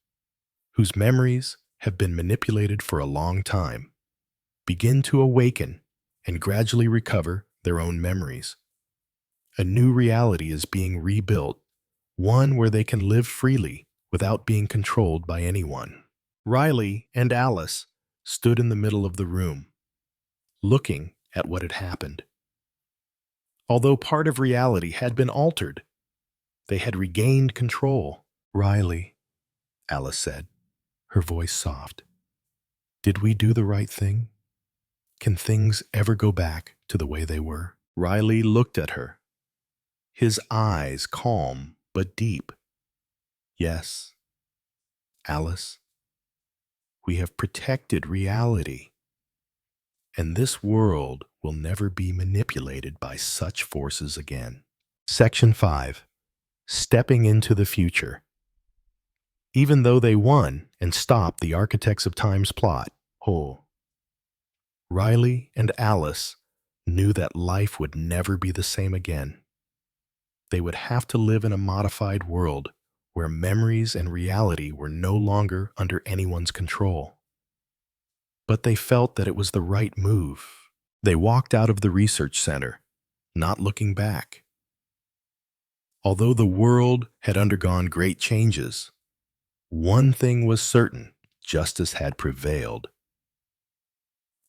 whose memories have been manipulated for a long time, begin to awaken and gradually recover their own memories. A new reality is being rebuilt, one where they can live freely without being controlled by anyone. Riley and Alice stood in the middle of the room, looking at what had happened. Although part of reality had been altered, they had regained control. Riley, Alice said, her voice soft. Did we do the right thing? Can things ever go back to the way they were? Riley looked at her, his eyes calm but deep. Yes, Alice, we have protected reality, and this world will never be manipulated by such forces again. Section 5. Stepping into the future. Even though they won and stopped the Architects of Time's plot, Riley and Alice knew that life would never be the same again. They would have to live in a modified world where memories and reality were no longer under anyone's control. But they felt that it was the right move. They walked out of the research center, not looking back. Although the world had undergone great changes, one thing was certain: justice had prevailed.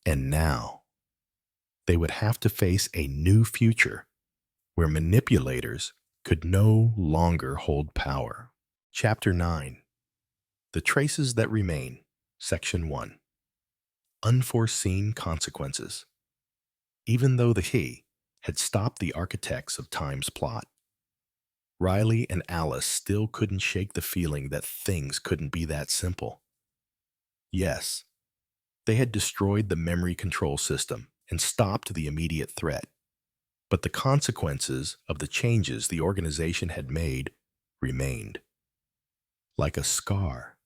And now, they would have to face a new future where manipulators could no longer hold power. Chapter 9. The Traces That Remain. Section 1. Unforeseen Consequences. Even though he had stopped the Architects of Time's plot, Riley and Alice still couldn't shake the feeling that things couldn't be that simple. Yes, they had destroyed the memory control system and stopped the immediate threat, but the consequences of the changes the organization had made remained, like a scar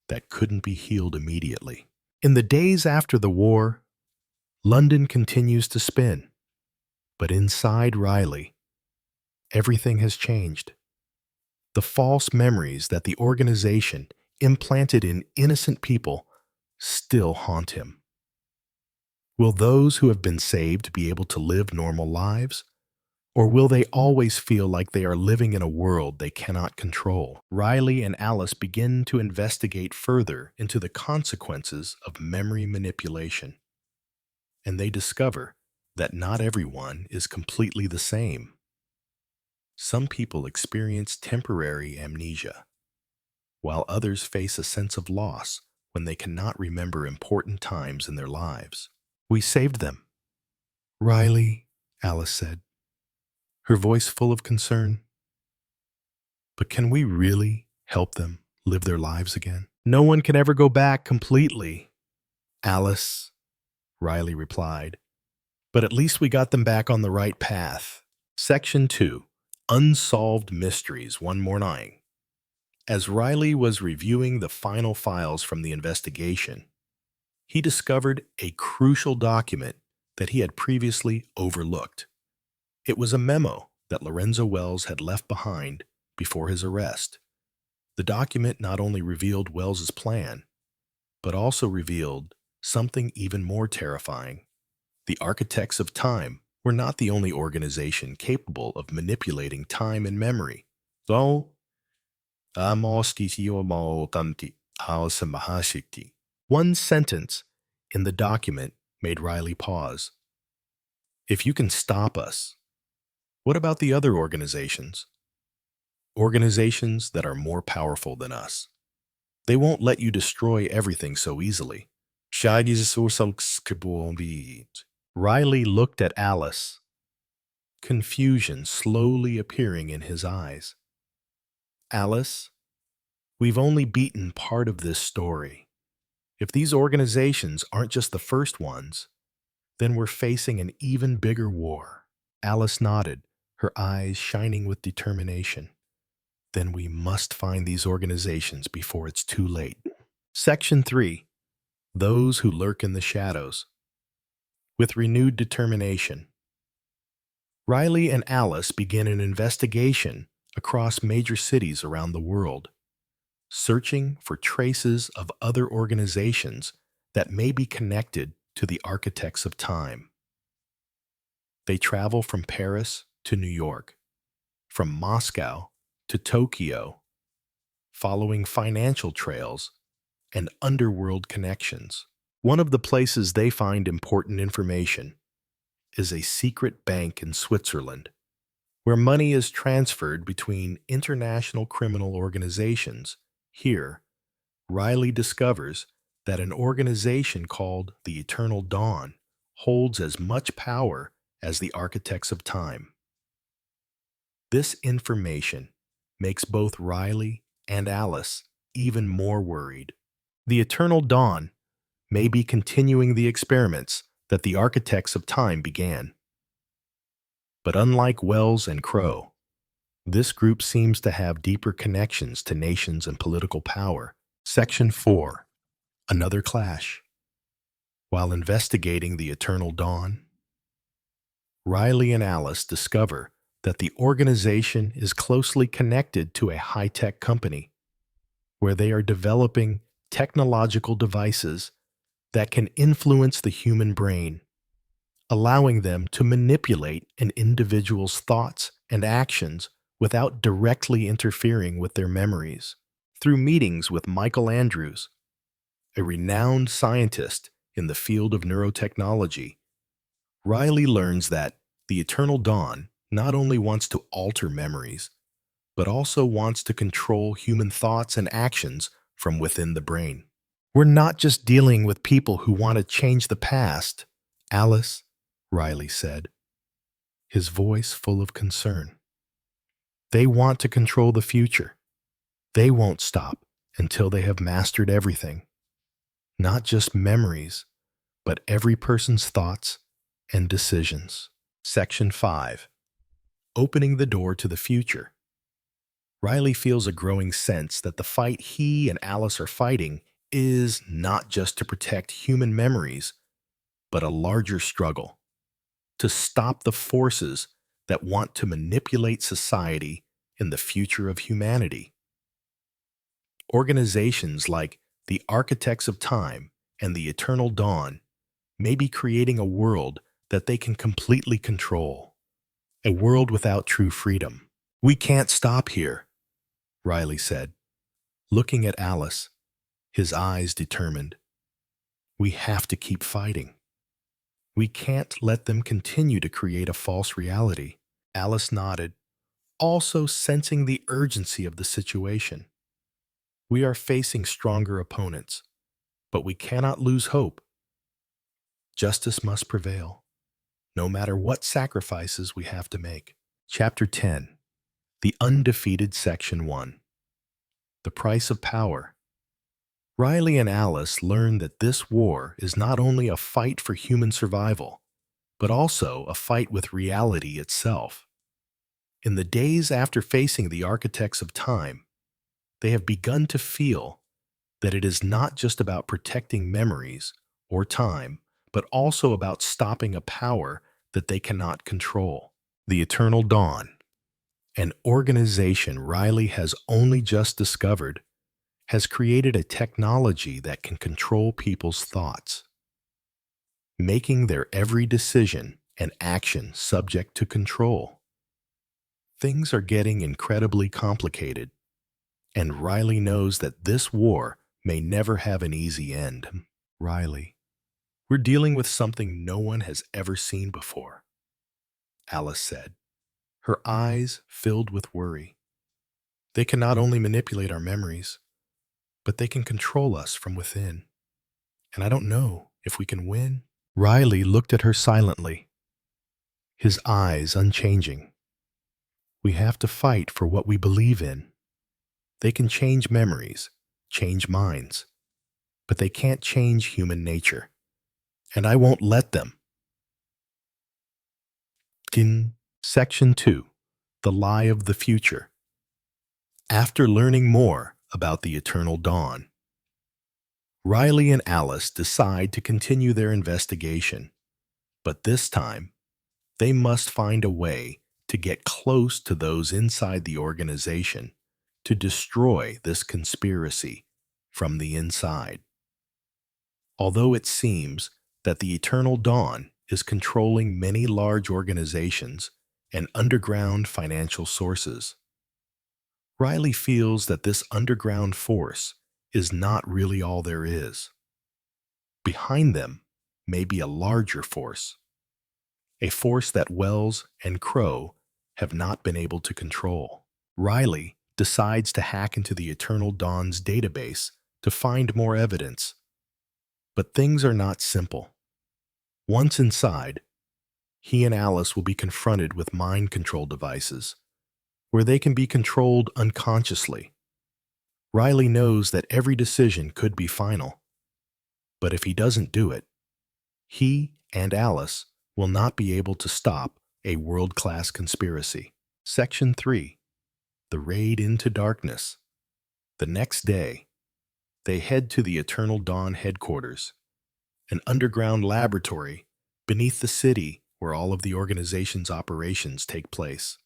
that couldn't be healed immediately. In the days after the war, London continues to spin, but inside Riley, everything has changed. The false memories that the organization implanted in innocent people still haunt him. Will those who have been saved be able to live normal lives? Or will they always feel like they are living in a world they cannot control? Riley and Alice begin to investigate further into the consequences of memory manipulation, and they discover that not everyone is completely the same. Some people experience temporary amnesia, while others face a sense of loss when they cannot remember important times in their lives. We saved them. Riley, Alice said, her voice full of concern. But can we really help them live their lives again? No one can ever go back completely, Alice, Riley replied. But at least we got them back on the right path. Section 2. Unsolved Mysteries One More Night. As Riley was reviewing the final files from the investigation, he discovered a crucial document that he had previously overlooked. It was a memo that Lorenzo Wells had left behind before his arrest. The document not only revealed Wells's plan, but also revealed something even more terrifying. The Architects of Time were not the only organization capable of manipulating time and memory. One sentence in the document made Riley pause. If you can stop us, what about the other organizations? Organizations that are more powerful than us. They won't let you destroy everything so easily. Riley looked at Alice, confusion slowly appearing in his eyes. Alice, we've only beaten part of this story. If these organizations aren't just the first ones, then we're facing an even bigger war. Alice nodded, her eyes shining with determination. Then we must find these organizations before it's too late. Section 3. Those who lurk in the shadows. With renewed determination, Riley and Alice begin an investigation across major cities around the world, searching for traces of other organizations that may be connected to the Architects of Time. They travel from Paris to New York, from Moscow to Tokyo, following financial trails and underworld connections. One of the places they find important information is a secret bank in Switzerland, where money is transferred between international criminal organizations. Here, Riley discovers that an organization called the Eternal Dawn holds as much power as the Architects of Time. This information makes both Riley and Alice even more worried. The Eternal Dawn may be continuing the experiments that the Architects of Time began. But unlike Wells and Crow, this group seems to have deeper connections to nations and political power. Section 4. Another clash. While investigating the Eternal Dawn, Riley and Alice discover that the organization is closely connected to a high-tech company, where they are developing technological devices that can influence the human brain, allowing them to manipulate an individual's thoughts and actions without directly interfering with their memories. Through meetings with Michael Andrews, a renowned scientist in the field of neurotechnology, Riley learns that the Eternal Dawn not only wants to alter memories, but also wants to control human thoughts and actions from within the brain. We're not just dealing with people who want to change the past, Alice, Riley said, his voice full of concern. They want to control the future. They won't stop until they have mastered everything. Not just memories, but every person's thoughts and decisions. Section 5. Opening the door to the future. Riley feels a growing sense that the fight he and Alice are fighting is not just to protect human memories, but a larger struggle to stop the forces that want to manipulate society in the future of humanity. Organizations like the Architects of Time and the Eternal Dawn may be creating a world that they can completely control, a world without true freedom. We can't stop here, Riley said, looking at Alice, his eyes determined. We have to keep fighting. We can't let them continue to create a false reality. Alice nodded, also sensing the urgency of the situation. We are facing stronger opponents, But we cannot lose hope. Justice must prevail, no matter what sacrifices we have to make. Chapter 10. The Undefeated Section 1. The Price of Power. Riley and Alice learn that this war is not only a fight for human survival, but also a fight with reality itself. In the days after facing the architects of time, they have begun to feel that it is not just about protecting memories or time, but also about stopping a power that they cannot control. The Eternal Dawn, an organization Riley has only just discovered, has created a technology that can control people's thoughts, making their every decision and action subject to control. Things are getting incredibly complicated, and Riley knows that this war may never have an easy end. Riley, we're dealing with something no one has ever seen before, Alice said, her eyes filled with worry. They can not only manipulate our memories, but they can control us from within. And I don't know if we can win. Riley looked at her silently, his eyes unchanging. We have to fight for what we believe in. They can change memories, change minds, but they can't change human nature. And I won't let them. In Section 2, The Lie of the Future. After learning more about the Eternal Dawn, Riley and Alice decide to continue their investigation, but this time, they must find a way to get close to those inside the organization to destroy this conspiracy from the inside. Although it seems that the Eternal Dawn is controlling many large organizations and underground financial sources, Riley feels that this underground force is not really all there is. Behind them may be a larger force, a force that Wells and Crow have not been able to control. Riley decides to hack into the Eternal Dawn's database to find more evidence. But things are not simple. Once inside, he and Alice will be confronted with mind control devices, where they can be controlled unconsciously. Riley knows that every decision could be final, but if he doesn't do it, he and Alice will not be able to stop a world-class conspiracy. Section 3. The Raid into Darkness. The next day, they head to the Eternal Dawn headquarters, an underground laboratory beneath the city where all of the organization's operations take place.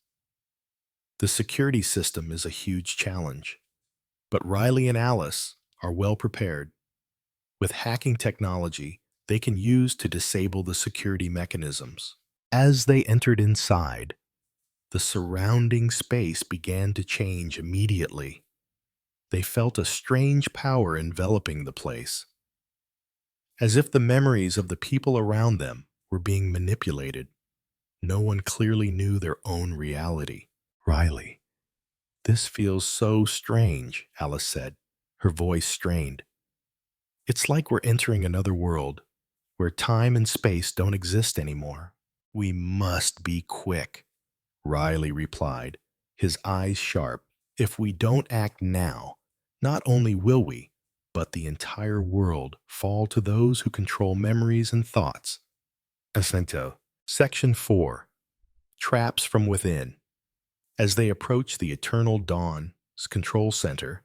The security system is a huge challenge, but Riley and Alice are well prepared. With hacking technology, they can use to disable the security mechanisms. As they entered inside, the surrounding space began to change immediately. They felt a strange power enveloping the place, as if the memories of the people around them were being manipulated. No one clearly knew their own reality. Riley, this feels so strange, Alice said, her voice strained. It's like we're entering another world, where time and space don't exist anymore. We must be quick, Riley replied, his eyes sharp. If we don't act now, not only will we, but the entire world fall to those who control memories and thoughts. Ascento. Section 4. Traps from Within. As they approach the Eternal Dawn's control center,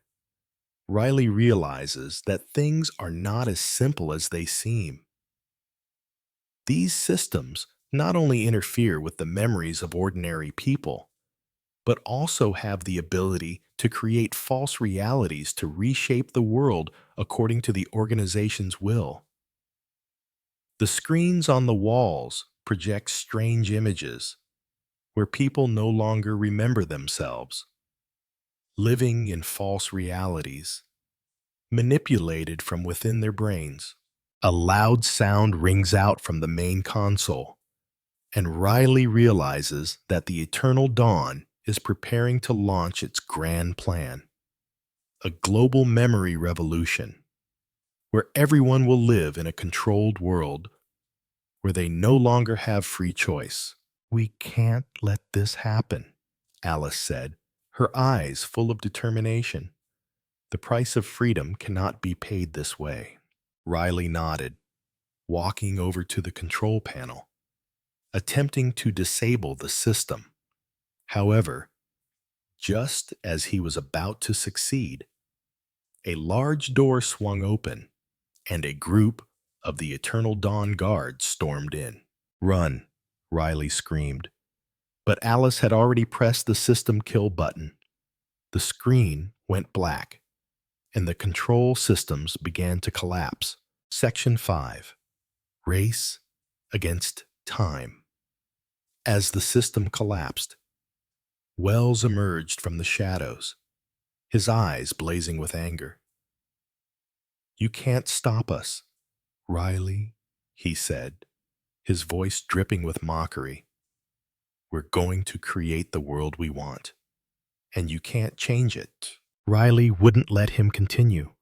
Riley realizes that things are not as simple as they seem. These systems not only interfere with the memories of ordinary people, but also have the ability to create false realities to reshape the world according to the organization's will. The screens on the walls project strange images, where people no longer remember themselves, living in false realities, manipulated from within their brains. A loud sound rings out from the main console, and Riley realizes that the Eternal Dawn is preparing to launch its grand plan, a global memory revolution. where everyone will live in a controlled world where they no longer have free choice. We can't let this happen, Alice said, her eyes full of determination. The price of freedom cannot be paid this way. Riley nodded, walking over to the control panel, attempting to disable the system. However, just as he was about to succeed, a large door swung open, and a group of the Eternal Dawn guards stormed in. "Run," Riley screamed. But Alice had already pressed the system kill button. The screen went black, and the control systems began to collapse. Section 5. Race against time. As the system collapsed, Wells emerged from the shadows, his eyes blazing with anger. "You can't stop us, Riley," he said, his voice dripping with mockery. "We're going to create the world we want, and you can't change it." Riley wouldn't let him continue,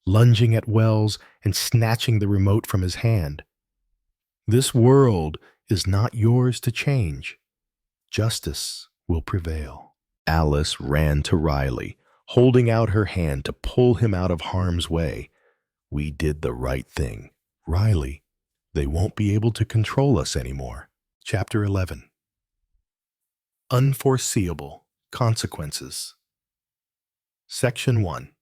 lunging at Wells and snatching the remote from his hand. "This world is not yours to change. Justice will prevail." Alice ran to Riley, holding out her hand to pull him out of harm's way. "We did the right thing, Riley. They won't be able to control us anymore." Chapter 11. Unforeseeable Consequences. Section 1.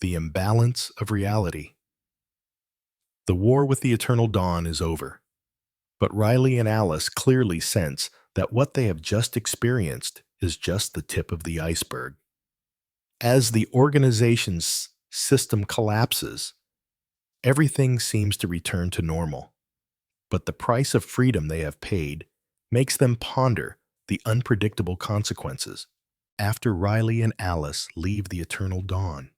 The Imbalance of Reality. The war with the Eternal Dawn is over, but Riley and Alice clearly sense that what they have just experienced is just the tip of the iceberg. As the organization's system collapses, everything seems to return to normal, but the price of freedom they have paid makes them ponder the unpredictable consequences after Riley and Alice leave the Eternal Dawn.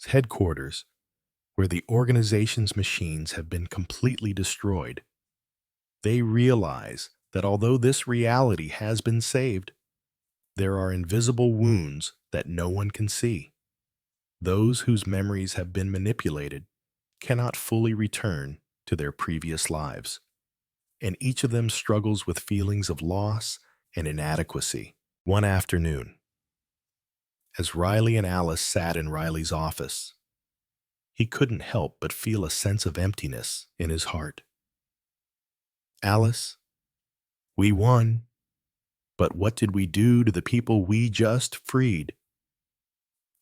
Headquarters, where the organization's machines have been completely destroyed. They realize that although this reality has been saved, there are invisible wounds that no one can see. Those whose memories have been manipulated cannot fully return to their previous lives, and each of them struggles with feelings of loss and inadequacy. One afternoon, as Riley and Alice sat in Riley's office, he couldn't help but feel a sense of emptiness in his heart. "Alice, we won, but what did we do to the people we just freed?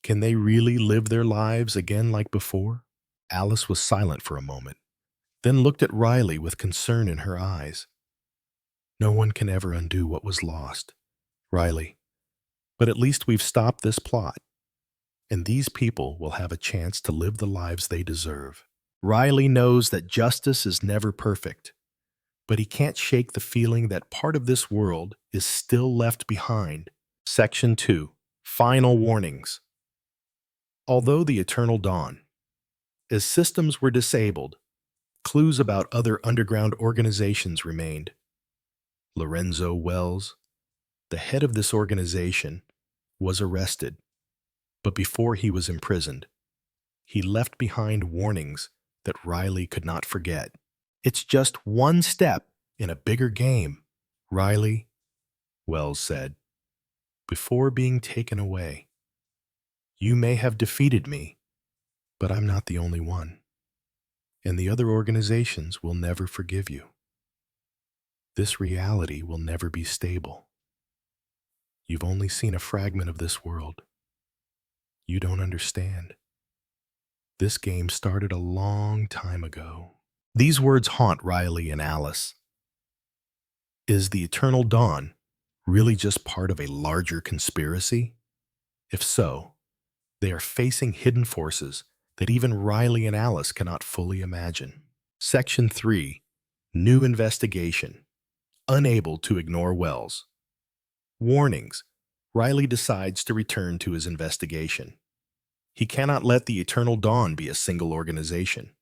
Can they really live their lives again like before?" Alice was silent for a moment, then looked at Riley with concern in her eyes. "No one can ever undo what was lost, Riley, but at least we've stopped this plot, and these people will have a chance to live the lives they deserve." Riley knows that justice is never perfect, but he can't shake the feeling that part of this world is still left behind. Section 2. Final Warnings. Although the Eternal Dawn, as systems were disabled, clues about other underground organizations remained. Lorenzo Wells, the head of this organization, was arrested, but before he was imprisoned, he left behind warnings that Riley could not forget. "It's just one step in a bigger game, Riley," Wells said, before being taken away. "You may have defeated me, but I'm not the only one, and the other organizations will never forgive you. This reality will never be stable. You've only seen a fragment of this world. You don't understand. This game started a long time ago." These words haunt Riley and Alice. Is the Eternal Dawn really just part of a larger conspiracy? If so, they are facing hidden forces that even Riley and Alice cannot fully imagine. Section 3. New Investigation. Unable to ignore Wells. Warnings. Riley decides to return to his investigation. He cannot let the Eternal Dawn be a single organization,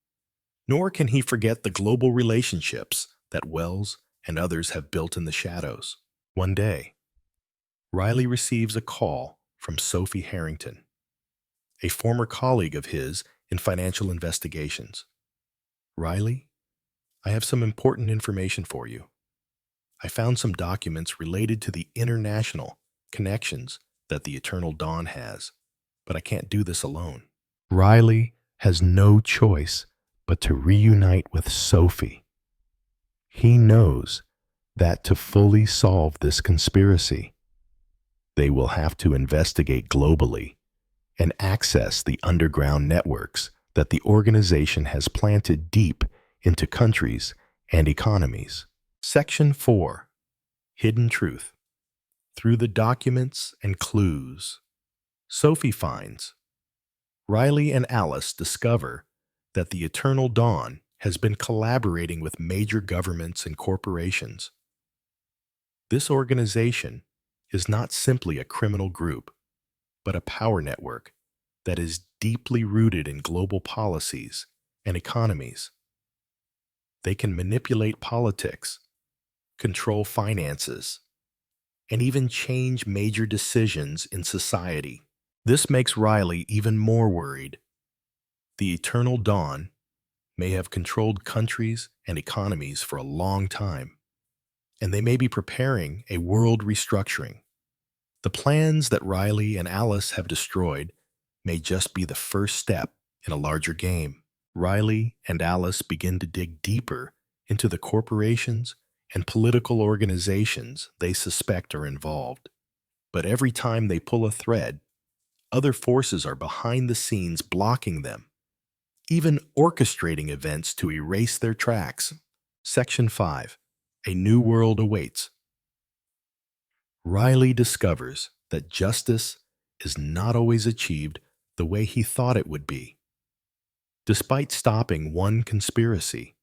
nor can he forget the global relationships that Wells and others have built in the shadows. One day, Riley receives a call from Sophie Harrington. a former colleague of his in financial investigations. Riley, I have some important information for you. I found some documents related to the international connections that the Eternal Dawn has, but I can't do this alone. Riley has no choice but to reunite with Sophie. He knows that to fully solve this conspiracy, they will have to investigate globally and access the underground networks that the organization has planted deep into countries and economies. Section 4. Hidden Truth. Through the documents and clues, Sophie finds Riley and Alice discover that the Eternal Dawn has been collaborating with major governments and corporations. This organization is not simply a criminal group, but a power network that is deeply rooted in global policies and economies. They can manipulate politics, control finances, and even change major decisions in society. This makes Riley even more worried. The Eternal Dawn may have controlled countries and economies for a long time, and they may be preparing a world restructuring. The plans that Riley and Alice have destroyed may just be the first step in a larger game. Riley and Alice begin to dig deeper into the corporations and political organizations they suspect are involved. But every time they pull a thread, other forces are behind the scenes blocking them, even orchestrating events to erase their tracks. Section 5. A New World Awaits. Riley discovers that justice is not always achieved the way he thought it would be. Despite stopping one conspiracy,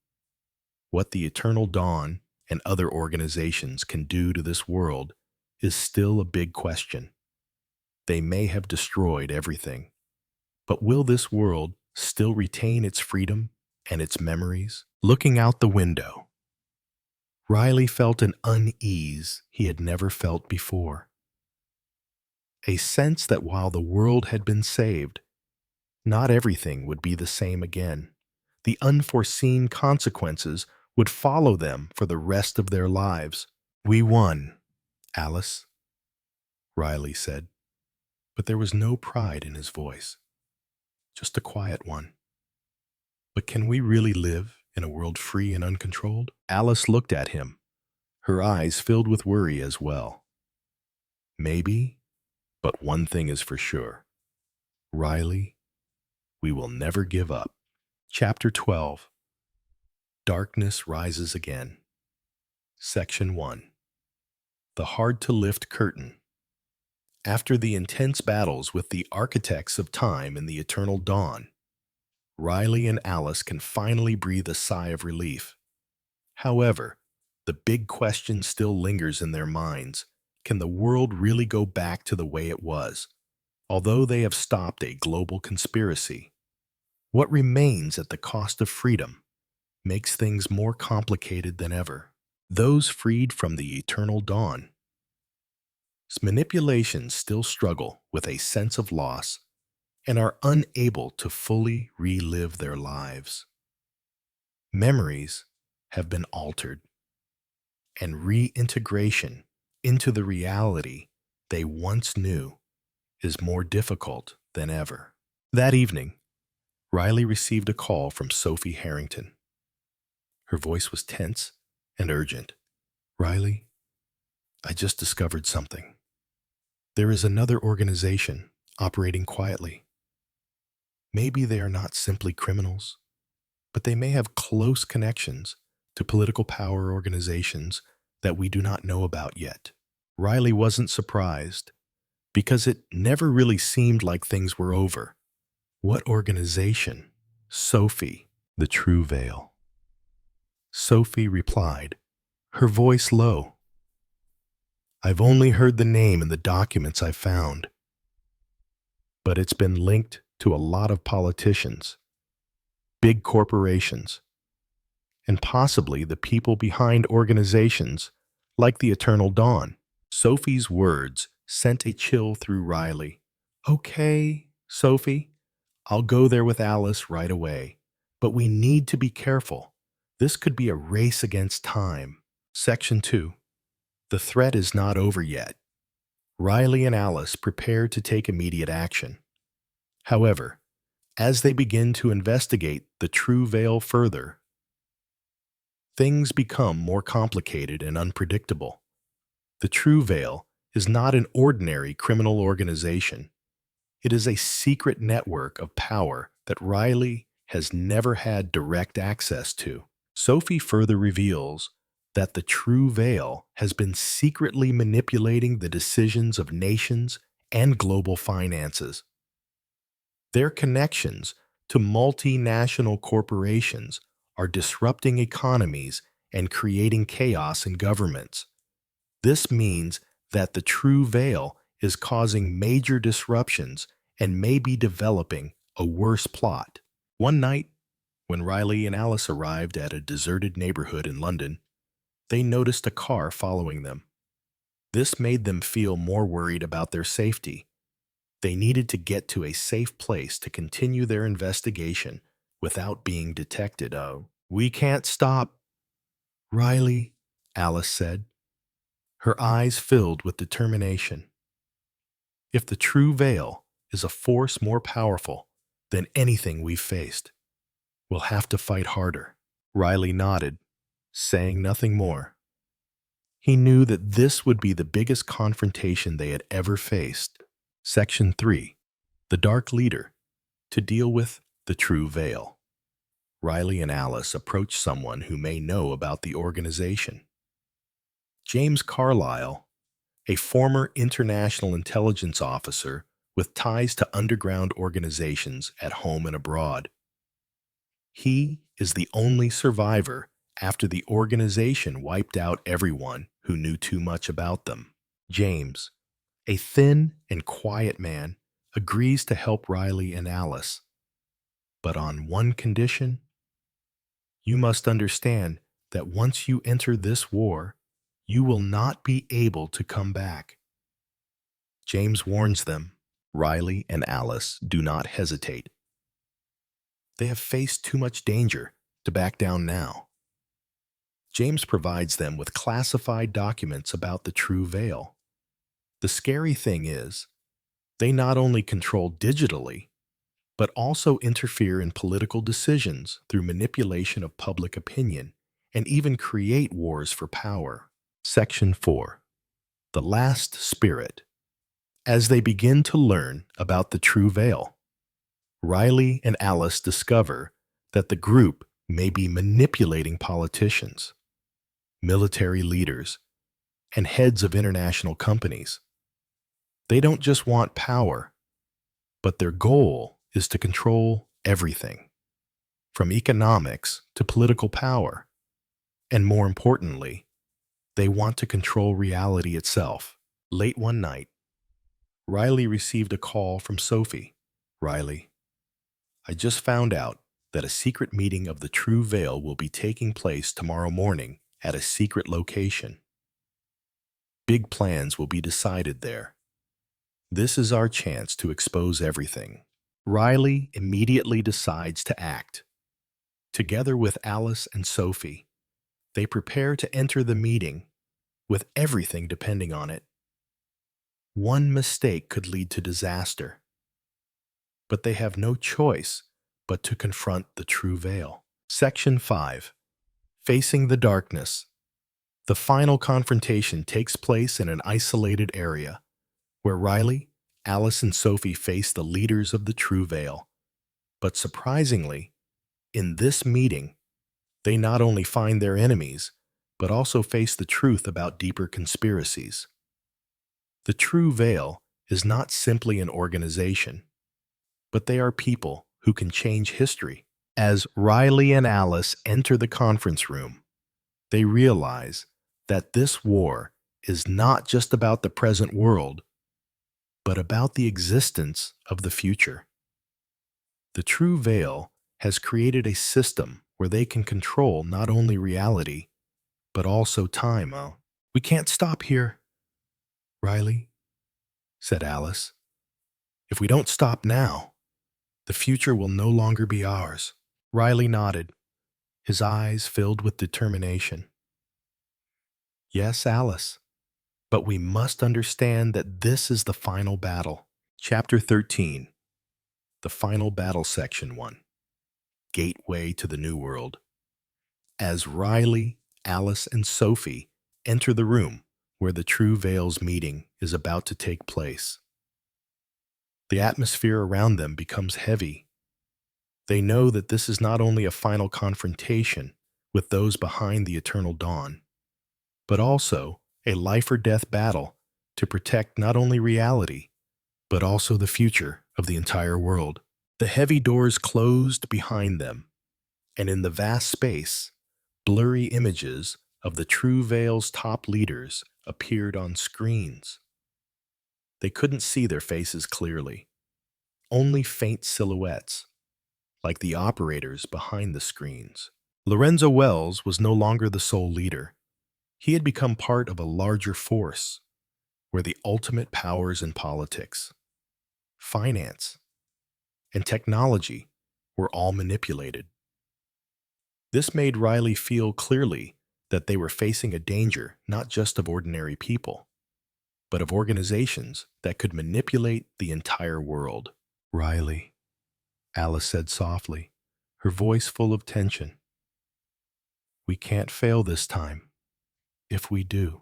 what the Eternal Dawn and other organizations can do to this world is still a big question. They may have destroyed everything, but will this world still retain its freedom and its memories? Looking out the window, Riley felt an unease he had never felt before. A sense that while the world had been saved, not everything would be the same again. The unforeseen consequences would follow them for the rest of their lives. "We won, Alice," Riley said, but there was no pride in his voice, just a quiet one. "But can we really live in a world free and uncontrolled?" Alice looked at him, her eyes filled with worry as well. "Maybe, but one thing is for sure. Riley, we will never give up." Chapter 12. Darkness Rises Again. Section 1. The Hard-to-Lift Curtain. After the intense battles with the architects of time and the Eternal Dawn, Riley and Alice can finally breathe a sigh of relief. However, the big question still lingers in their minds. Can the world really go back to the way it was, although they have stopped a global conspiracy? What remains at the cost of freedom makes things more complicated than ever. Those freed from the Eternal Dawn's manipulations still struggle with a sense of loss and are unable to fully relive their lives. Memories have been altered, and reintegration into the reality they once knew is more difficult than ever. That evening, Riley received a call from Sophie Harrington. Her voice was tense and urgent. "Riley, I just discovered something. There is another organization operating quietly. Maybe they are not simply criminals, but they may have close connections to political power organizations that we do not know about yet." Riley wasn't surprised, because it never really seemed like things were over. What organization? Sophie, the true veil. Sophie replied, her voice low. "I've only heard the name in the documents I found, but it's been linked to a lot of politicians, big corporations, and possibly the people behind organizations like the Eternal Dawn." Sophie's words sent a chill through Riley. "Okay, Sophie, I'll go there with Alice right away. But we need to be careful. This could be a race against time. Section 2. The threat is not over yet. Riley and Alice prepare to take immediate action. However, as they begin to investigate the true veil further, things become more complicated and unpredictable. The true veil is not an ordinary criminal organization. It is a secret network of power that Riley has never had direct access to. Sophie further reveals that the true veil has been secretly manipulating the decisions of nations and global finances. Their connections to multinational corporations are disrupting economies and creating chaos in governments. This means that the true veil is causing major disruptions and may be developing a worse plot. One night, when Riley and Alice arrived at a deserted neighborhood in London, they noticed a car following them. This made them feel more worried about their safety. They needed to get to a safe place to continue their investigation without being detected. Oh, we can't stop, Riley, Alice said, her eyes filled with determination. If the true veil is a force more powerful than anything we've faced, we'll have to fight harder. Riley nodded, saying nothing more. He knew that this would be the biggest confrontation they had ever faced. Section 3. The Dark Leader. To deal with the true veil. Riley and Alice approach someone who may know about the organization. James Carlyle, a former international intelligence officer with ties to underground organizations at home and abroad. He is the only survivor after the organization wiped out everyone who knew too much about them. James, a thin and quiet man, agrees to help Riley and Alice. But on one condition: you must understand that once you enter this war, you will not be able to come back. James warns them. Riley and Alice do not hesitate. They have faced too much danger to back down now. James provides them with classified documents about the true veil. The scary thing is, they not only control digitally, but also interfere in political decisions through manipulation of public opinion and even create wars for power. Section 4. The Last Spirit. As they begin to learn about the true veil, Riley and Alice discover that the group may be manipulating politicians, military leaders, and heads of international companies. They don't just want power, but their goal is to control everything, from economics to political power. And more importantly, they want to control reality itself. Late one night, Riley received a call from Sophie. Riley, I just found out that a secret meeting of the True Veil will be taking place tomorrow morning at a secret location. Big plans will be decided there. This is our chance to expose everything. Riley immediately decides to act. Together with Alice and Sophie, they prepare to enter the meeting, with everything depending on it. One mistake could lead to disaster, but they have no choice but to confront the true veil. Section 5. Facing the Darkness. The final confrontation takes place in an isolated area, where Riley, Alice, and Sophie face the leaders of the true veil. But surprisingly, in this meeting, they not only find their enemies, but also face the truth about deeper conspiracies. The true veil is not simply an organization, but they are people who can change history. As Riley and Alice enter the conference room, they realize that this war is not just about the present world, but about the existence of the future. The true veil has created a system where they can control not only reality, but also time. Oh, we can't stop here, Riley, said Alice. If we don't stop now, the future will no longer be ours. Riley nodded, his eyes filled with determination. Yes, Alice, but we must understand that this is the final battle. Chapter 13, the final battle, Section 1, Gateway to the New World. As Riley, Alice, and Sophie enter the room where the True Veil's meeting is about to take place, the atmosphere around them becomes heavy. They know that this is not only a final confrontation with those behind the Eternal Dawn, but also a life-or-death battle to protect not only reality, but also the future of the entire world. The heavy doors closed behind them, and in the vast space, blurry images of the True Veil's top leaders appeared on screens. They couldn't see their faces clearly, only faint silhouettes, like the operators behind the screens. Lorenzo Wells was no longer the sole leader. He had become part of a larger force, where the ultimate powers in politics, finance, and technology were all manipulated. This made Riley feel clearly that they were facing a danger not just of ordinary people, but of organizations that could manipulate the entire world. Riley, Alice said softly, her voice full of tension. We can't fail this time. If we do,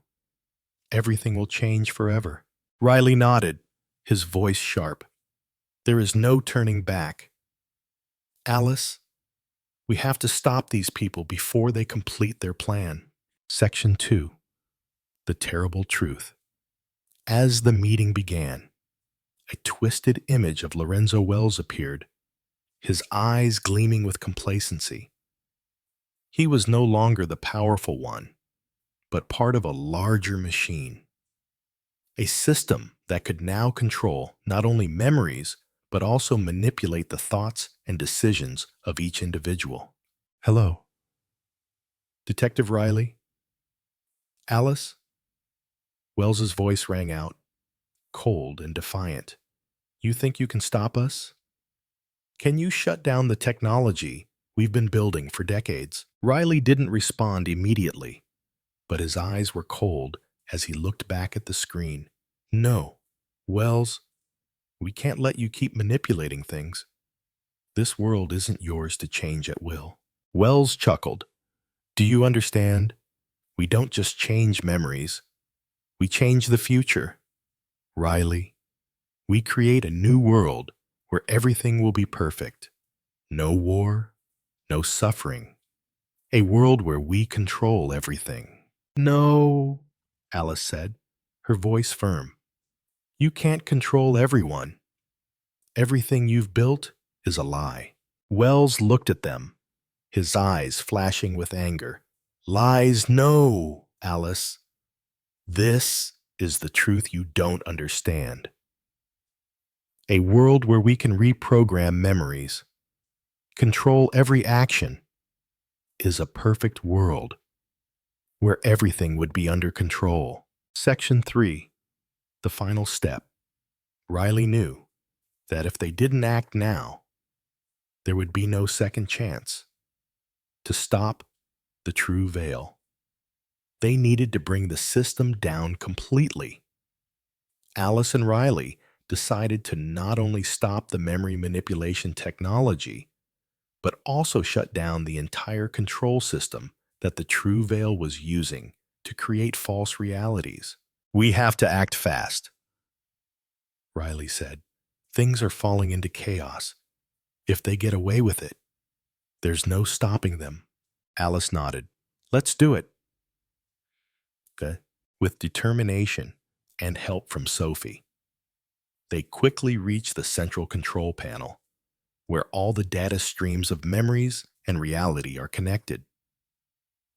everything will change forever. Riley nodded, his voice sharp. There is no turning back. Alice, we have to stop these people before they complete their plan. Section 2, the terrible truth. As the meeting began, a twisted image of Lorenzo Wells appeared, his eyes gleaming with complacency. He was no longer the powerful one, but part of a larger machine. A system that could now control not only memories, but also manipulate the thoughts and decisions of each individual. Hello. Detective Riley? Alice? Wells's voice rang out, cold and defiant. You think you can stop us? Can you shut down the technology we've been building for decades? Riley didn't respond immediately, but his eyes were cold as he looked back at the screen. No, Wells, we can't let you keep manipulating things. This world isn't yours to change at will. Wells chuckled. Do you understand? We don't just change memories. We change the future. Riley, we create a new world where everything will be perfect. No war, no suffering. A world where we control everything. No, Alice said, her voice firm. You can't control everyone. Everything you've built is a lie. Wells looked at them, his eyes flashing with anger. Lies, no, Alice. This is the truth you don't understand. A world where we can reprogram memories, control every action, is a perfect world where everything would be under control. Section 3, the final step. Riley knew that if they didn't act now, there would be no second chance to stop the True Veil. They needed to bring the system down completely. Alice and Riley decided to not only stop the memory manipulation technology, but also shut down the entire control system that the True Veil was using to create false realities. We have to act fast, Riley said. Things are falling into chaos. If they get away with it, there's no stopping them. Alice nodded. Let's do it. Okay. With determination and help from Sophie, they quickly reached the central control panel, where all the data streams of memories and reality are connected.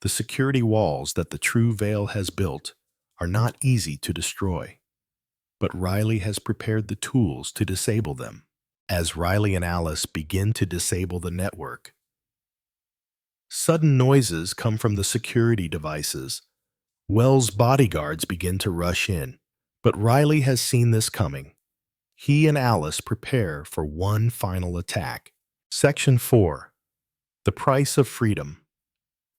The security walls that the True Veil has built are not easy to destroy, but Riley has prepared the tools to disable them. As Riley and Alice begin to disable the network, sudden noises come from the security devices. Wells' bodyguards begin to rush in, but Riley has seen this coming. He and Alice prepare for one final attack. Section 4. The Price of Freedom.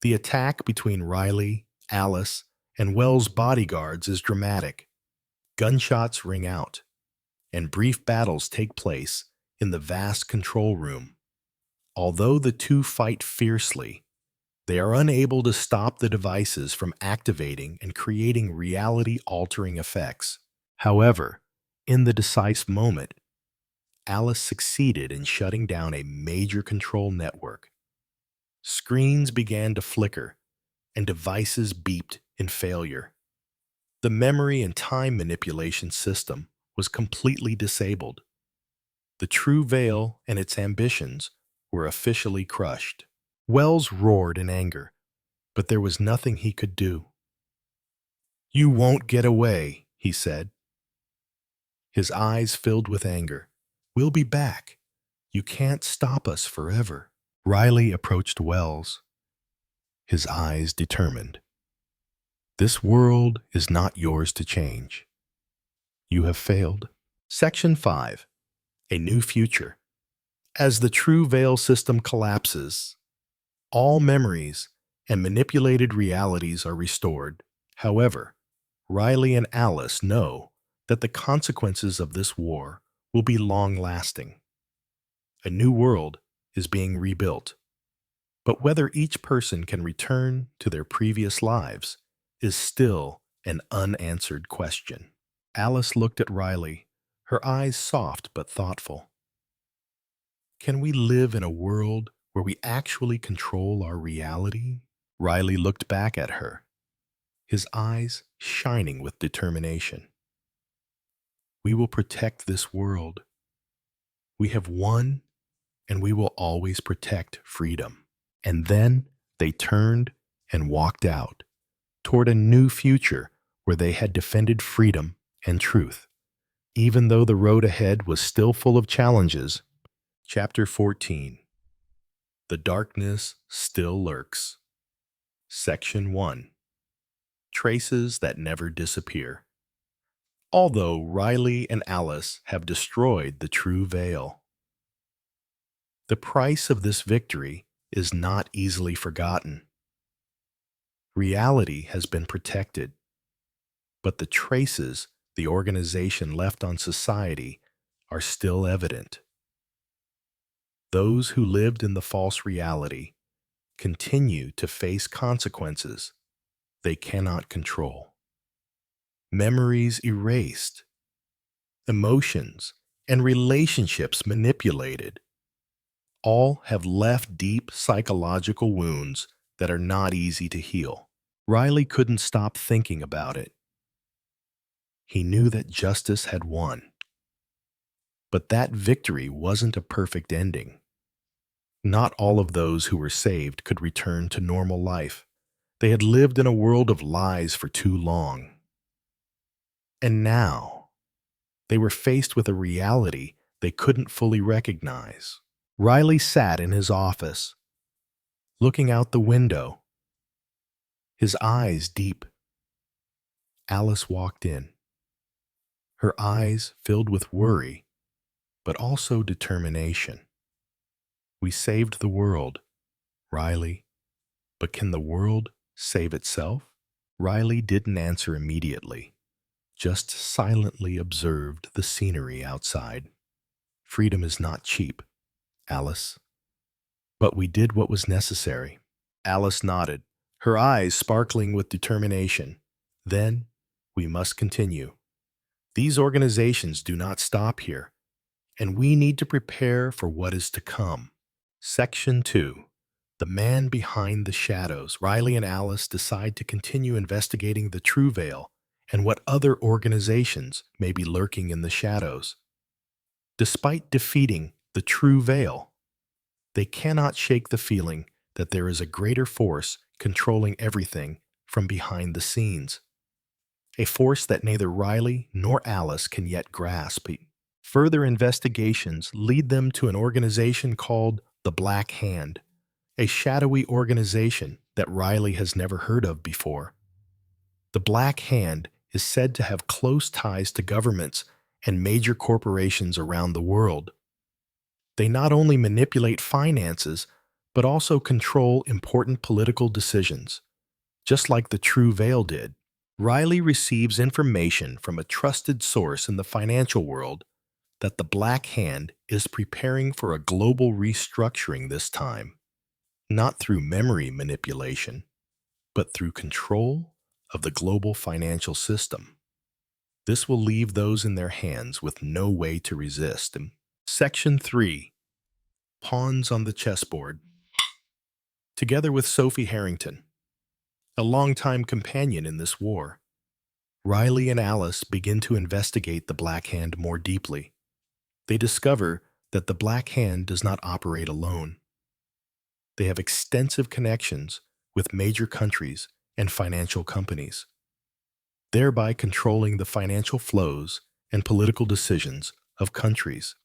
The attack between Riley, Alice, and Wells' bodyguards is dramatic. Gunshots ring out, and brief battles take place in the vast control room. Although the two fight fiercely, they are unable to stop the devices from activating and creating reality-altering effects. However, in the decisive moment, Alice succeeded in shutting down a major control network. Screens began to flicker, and devices beeped in failure. The memory and time manipulation system was completely disabled. The true veil and its ambitions were officially crushed. Wells roared in anger, but there was nothing he could do. "You won't get away," he said. His eyes filled with anger. "We'll be back. You can't stop us forever." Riley approached Wells, his eyes determined. "This world is not yours to change. You have failed." Section 5. A New Future. As the true veil system collapses, all memories and manipulated realities are restored. However, Riley and Alice know that the consequences of this war will be long-lasting. A new world is being rebuilt. But whether each person can return to their previous lives is still an unanswered question. Alice looked at Riley, her eyes soft but thoughtful. "Can we live in a world where we actually control our reality?" Riley looked back at her, his eyes shining with determination. "We will protect this world. We have won, and we will always protect freedom." And then they turned and walked out toward a new future where they had defended freedom and truth, even though the road ahead was still full of challenges. Chapter 14. The Darkness Still Lurks. Section 1. Traces that never disappear. Although Riley and Alice have destroyed the true veil, the price of this victory is not easily forgotten. Reality has been protected, but the traces the organization left on society are still evident. Those who lived in the false reality continue to face consequences they cannot control. Memories erased, emotions and relationships manipulated, all have left deep psychological wounds that are not easy to heal. Riley couldn't stop thinking about it. He knew that justice had won. But that victory wasn't a perfect ending. Not all of those who were saved could return to normal life. They had lived in a world of lies for too long. And now, they were faced with a reality they couldn't fully recognize. Riley sat in his office, looking out the window, his eyes deep. Alice walked in, her eyes filled with worry, but also determination. "We saved the world, Riley, but can the world save itself?" Riley didn't answer immediately, just silently observed the scenery outside. "Freedom is not cheap, Alice, but we did what was necessary." Alice nodded, her eyes sparkling with determination. "Then we must continue. These organizations do not stop here, and we need to prepare for what is to come." Section 2. The Man Behind the Shadows. Riley and Alice decide to continue investigating the true veil and what other organizations may be lurking in the shadows. Despite defeating the true veil, they cannot shake the feeling that there is a greater force controlling everything from behind the scenes. A force that neither Riley nor Alice can yet grasp. Further investigations lead them to an organization called the Black Hand, a shadowy organization that Riley has never heard of before. The Black Hand is said to have close ties to governments and major corporations around the world. They not only manipulate finances, but also control important political decisions, just like the True Veil did. Riley receives information from a trusted source in the financial world that the Black Hand is preparing for a global restructuring this time, not through memory manipulation, but through control of the global financial system. This will leave those in their hands with no way to resist. Section 3. Pawns on the chessboard. Together with Sophie Harrington, a longtime companion in this war, Riley and Alice begin to investigate the Black Hand more deeply. They discover that the Black Hand does not operate alone. They have extensive connections with major countries and financial companies, thereby controlling the financial flows and political decisions of countries.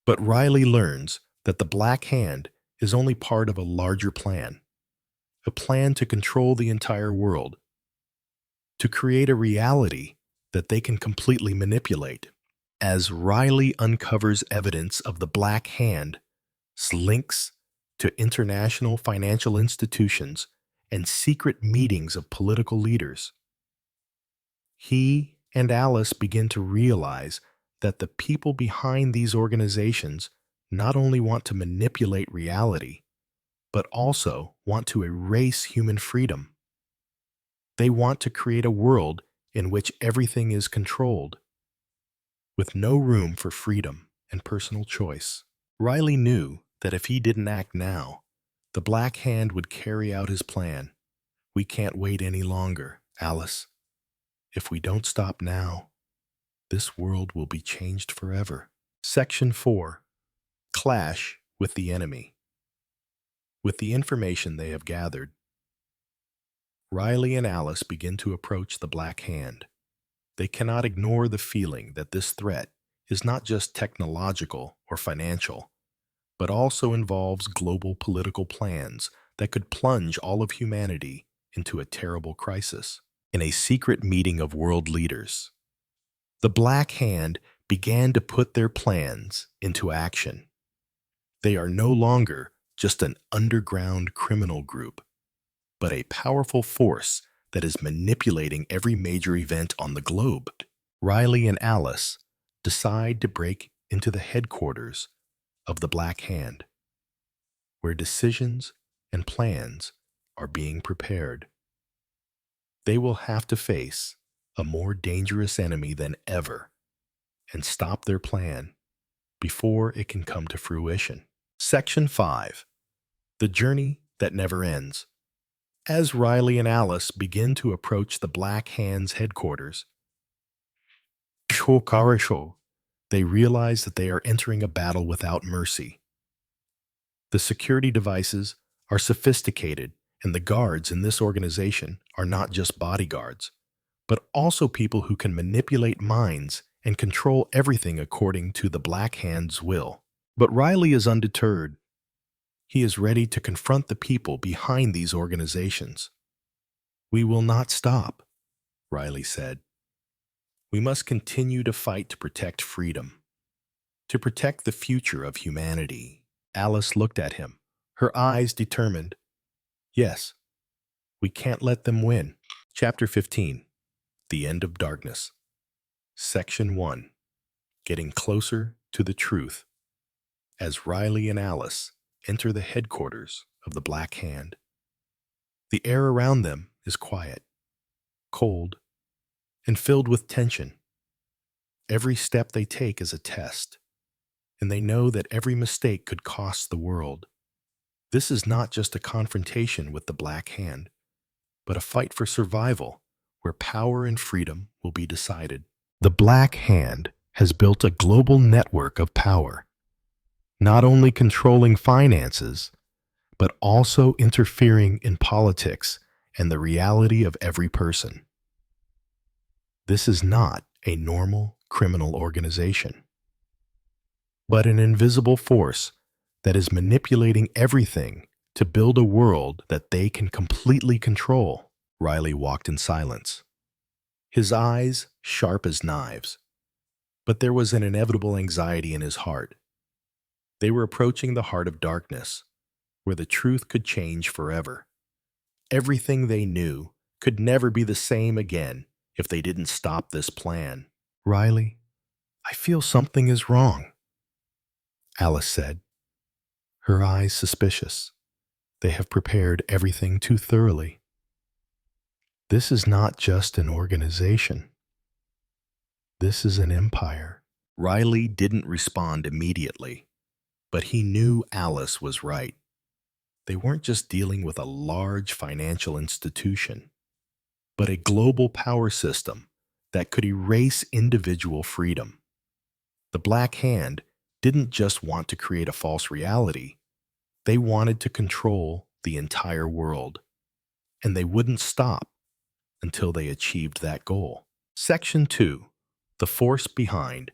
But Riley learns that the Black Hand is only part of a larger plan, a plan to control the entire world, to create a reality that they can completely manipulate. As Riley uncovers evidence of the Black Hand's links to international financial institutions and secret meetings of political leaders, he and Alice begin to realize that the people behind these organizations not only want to manipulate reality, but also want to erase human freedom. They want to create a world in which everything is controlled, with no room for freedom and personal choice. Riley knew that if he didn't act now, the Black Hand would carry out his plan. We can't wait any longer, Alice. If we don't stop now, this world will be changed forever. Section 4. Clash with the enemy. With the information they have gathered, Riley and Alice begin to approach the Black Hand. They cannot ignore the feeling that this threat is not just technological or financial, but also involves global political plans that could plunge all of humanity into a terrible crisis. In a secret meeting of world leaders, the Black Hand began to put their plans into action. They are no longer just an underground criminal group, but a powerful force that is manipulating every major event on the globe. Riley and Alice decide to break into the headquarters of the Black Hand, where decisions and plans are being prepared. They will have to face a more dangerous enemy than ever and stop their plan before it can come to fruition. Section 5. The Journey That Never Ends. As Riley and Alice begin to approach the Black Hand's headquarters, they realize that they are entering a battle without mercy. The security devices are sophisticated, and the guards in this organization are not just bodyguards, but also people who can manipulate minds and control everything according to the Black Hand's will. But Riley is undeterred. He is ready to confront the people behind these organizations. "We will not stop," Riley said. "We must continue to fight to protect freedom, to protect the future of humanity." Alice looked at him, her eyes determined. "Yes, we can't let them win." Chapter 15. The End of Darkness. Section 1. Getting Closer to the Truth. As Riley and Alice enter the headquarters of the Black Hand, the air around them is quiet, cold, and filled with tension. Every step they take is a test, and they know that every mistake could cost the world. This is not just a confrontation with the Black Hand, but a fight for survival where power and freedom will be decided. The Black Hand has built a global network of power, not only controlling finances, but also interfering in politics and the reality of every person. This is not a normal criminal organization, but an invisible force that is manipulating everything to build a world that they can completely control. Riley walked in silence, his eyes sharp as knives. But there was an inevitable anxiety in his heart. They were approaching the heart of darkness, where the truth could change forever. Everything they knew could never be the same again if they didn't stop this plan. "Riley, I feel something is wrong," Alice said, her eyes suspicious. "They have prepared everything too thoroughly. This is not just an organization. This is an empire." Riley didn't respond immediately, but he knew Alice was right. They weren't just dealing with a large financial institution, but a global power system that could erase individual freedom. The Black Hand didn't just want to create a false reality. They wanted to control the entire world, and they wouldn't stop until they achieved that goal. Section 2. The Force Behind.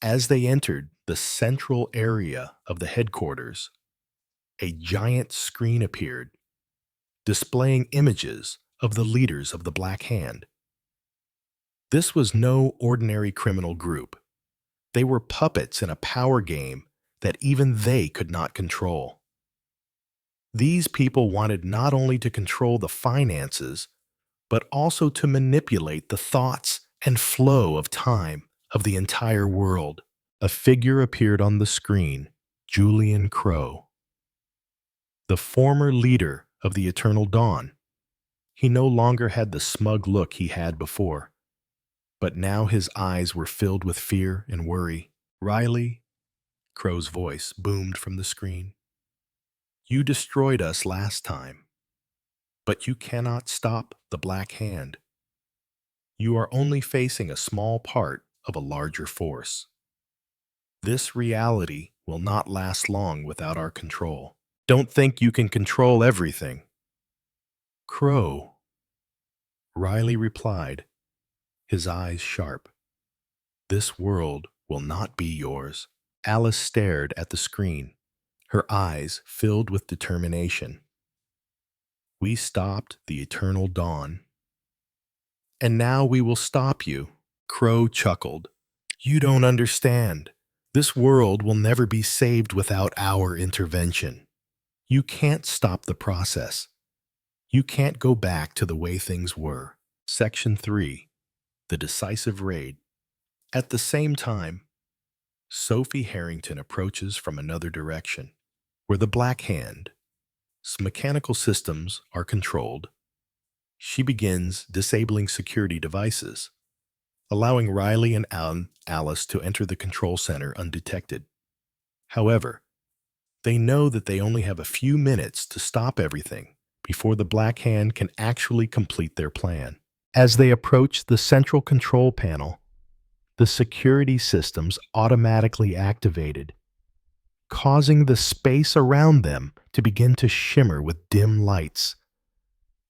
As they entered the central area of the headquarters, a giant screen appeared, displaying images of the leaders of the Black Hand. This was no ordinary criminal group. They were puppets in a power game that even they could not control. These people wanted not only to control the finances, but also to manipulate the thoughts and flow of time of the entire world. A figure appeared on the screen, Julian Crow, the former leader of the Eternal Dawn. He no longer had the smug look he had before, but now his eyes were filled with fear and worry. "Riley," Crow's voice boomed from the screen, "you destroyed us last time, but you cannot stop the Black Hand. You are only facing a small part of a larger force. This reality will not last long without our control. Don't think you can control everything." "Crow," Riley replied, his eyes sharp, "this world will not be yours." Alice stared at the screen, her eyes filled with determination. "We stopped the Eternal Dawn, and now we will stop you." Crow chuckled. "You don't understand. This world will never be saved without our intervention. You can't stop the process. You can't go back to the way things were." Section 3. The Decisive Raid. At the same time, Sophie Harrington approaches from another direction, where the Black Hand's mechanical systems are controlled. She begins disabling security devices, allowing Riley and Alice to enter the control center undetected. However, they know that they only have a few minutes to stop everything before the Black Hand can actually complete their plan. As they approach the central control panel, the security systems automatically activated, causing the space around them to begin to shimmer with dim lights.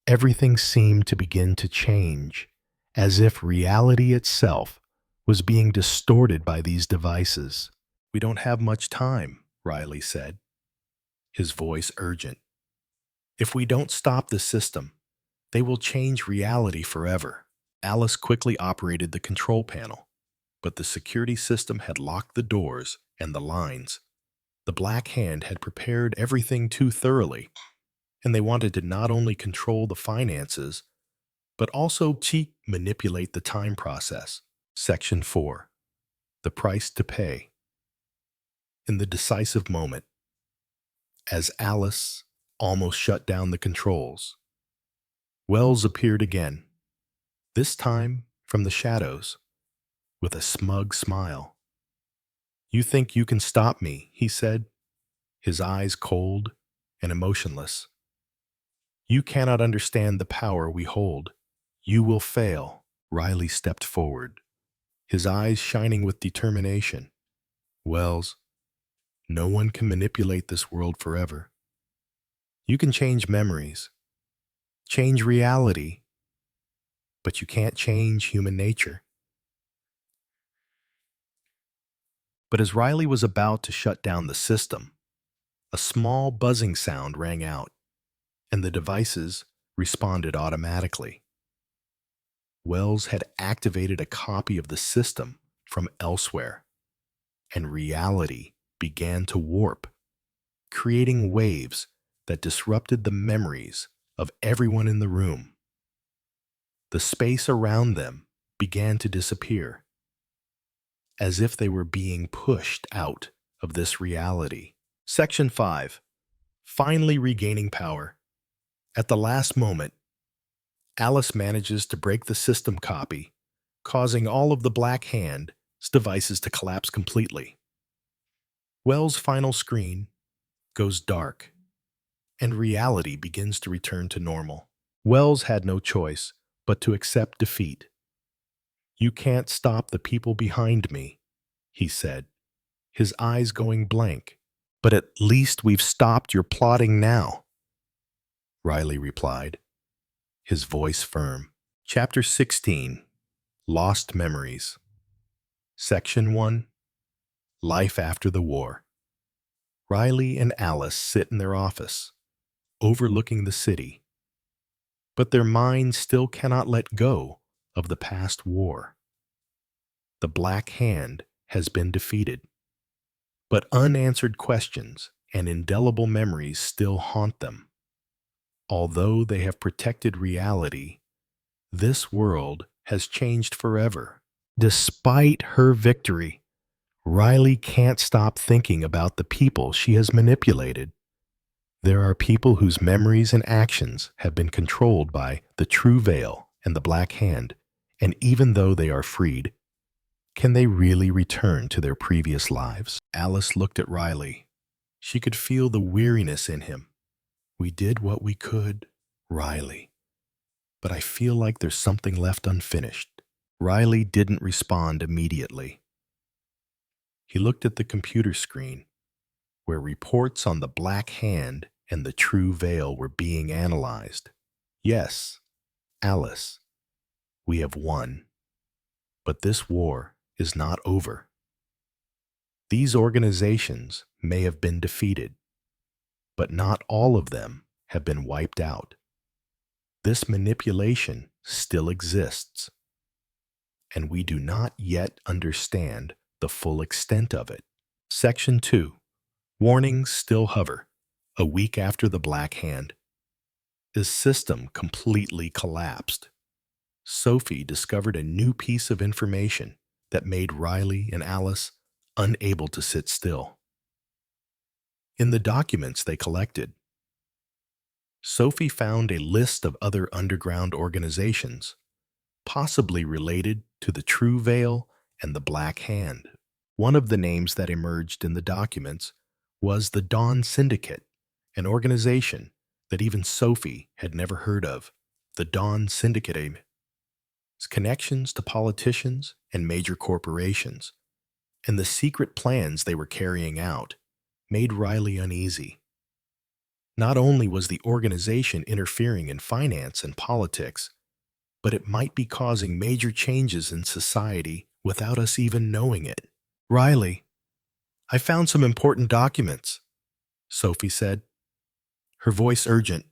Everything seemed to begin to change, as if reality itself was being distorted by these devices. "We don't have much time," Riley said, his voice urgent. "If we don't stop the system, they will change reality forever." Alice quickly operated the control panel, but the security system had locked the doors and the lines. The Black Hand had prepared everything too thoroughly, and they wanted to not only control the finances, but also manipulate the time process. Section 4. The Price to Pay. In the decisive moment, as Alice almost shut down the controls, Wells appeared again, this time from the shadows, with a smug smile. "You think you can stop me," he said, his eyes cold and emotionless. "You cannot understand the power we hold. You will fail." Riley stepped forward, his eyes shining with determination. "Wells, no one can manipulate this world forever. You can change memories, change reality, but you can't change human nature." But as Riley was about to shut down the system, a small buzzing sound rang out, and the devices responded automatically. Wells had activated a copy of the system from elsewhere, and reality began to warp, creating waves that disrupted the memories of everyone in the room. The space around them began to disappear, as if they were being pushed out of this reality. Section 5. Finally regaining power. At the last moment, Alice manages to break the system copy, causing all of the Black Hand's devices to collapse completely. Wells' final screen goes dark, and reality begins to return to normal. Wells had no choice but to accept defeat. "You can't stop the people behind me," he said, his eyes going blank. "But at least we've stopped your plotting now," Riley replied, his voice firm. Chapter 16. Lost Memories. Section 1. Life After the War. Riley and Alice sit in their office, overlooking the city, but their minds still cannot let go of the past war. The Black Hand has been defeated, but unanswered questions and indelible memories still haunt them. Although they have protected reality, this world has changed forever. Despite her victory, Riley can't stop thinking about the people she has manipulated. There are people whose memories and actions have been controlled by the True Veil and the Black Hand, and even though they are freed, can they really return to their previous lives? Alice looked at Riley. She could feel the weariness in him. "We did what we could, Riley, but I feel like there's something left unfinished." Riley didn't respond immediately. He looked at the computer screen, where reports on the Black Hand and the True Veil were being analyzed. "Yes, Alice, we have won. But this war is not over. These organizations may have been defeated, but not all of them have been wiped out. This manipulation still exists, and we do not yet understand the full extent of it." Section 2. Warnings still hover. A week after the Black Hand's system completely collapsed, Sophie discovered a new piece of information that made Riley and Alice unable to sit still. In the documents they collected, Sophie found a list of other underground organizations, possibly related to the True Veil and the Black Hand. One of the names that emerged in the documents was the Dawn Syndicate, an organization that even Sophie had never heard of. The Dawn Syndicate connections to politicians and major corporations, and the secret plans they were carrying out, made Riley uneasy. Not only was the organization interfering in finance and politics, but it might be causing major changes in society without us even knowing it. "Riley, I found some important documents," Sophie said, her voice urgent.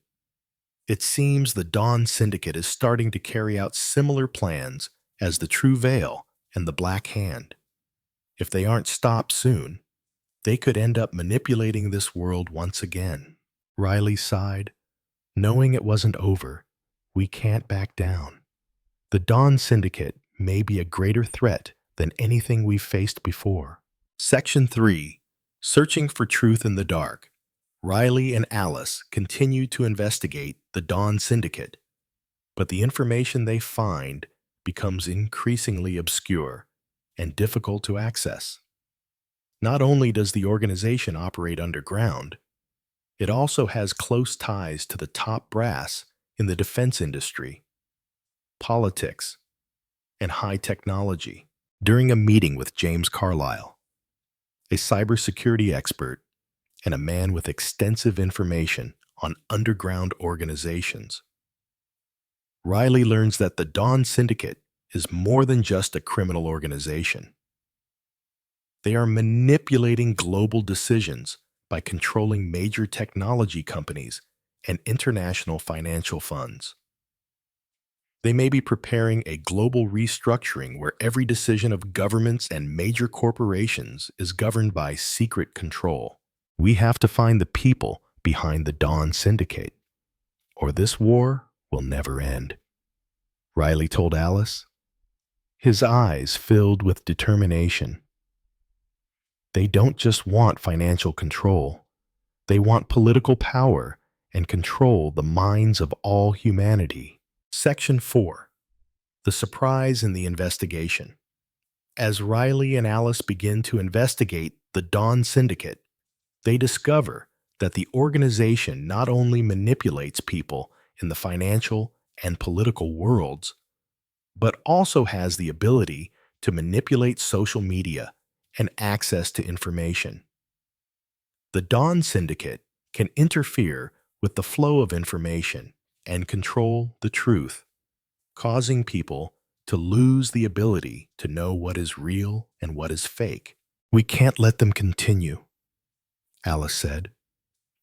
"It seems the Dawn Syndicate is starting to carry out similar plans as the True Veil and the Black Hand. If they aren't stopped soon, they could end up manipulating this world once again." Riley sighed, knowing it wasn't over. "We can't back down. The Dawn Syndicate may be a greater threat than anything we've faced before." Section 3. Searching for Truth in the Dark. Riley and Alice continue to investigate the Dawn Syndicate, but the information they find becomes increasingly obscure and difficult to access. Not only does the organization operate underground, it also has close ties to the top brass in the defense industry, politics, and high technology. During a meeting with James Carlyle, a cybersecurity expert and a man with extensive information on underground organizations, Riley learns that the Dawn Syndicate is more than just a criminal organization. They are manipulating global decisions by controlling major technology companies and international financial funds. They may be preparing a global restructuring where every decision of governments and major corporations is governed by secret control. We have to find the people behind the Dawn Syndicate, or this war will never end, Riley told Alice. His eyes filled with determination. They don't just want financial control. They want political power and control the minds of all humanity. Section 4. The surprise in the investigation. As Riley and Alice begin to investigate the Dawn Syndicate, they discover that the organization not only manipulates people in the financial and political worlds, but also has the ability to manipulate social media and access to information. The Dawn Syndicate can interfere with the flow of information and control the truth, causing people to lose the ability to know what is real and what is fake. We can't let them continue, Alice said,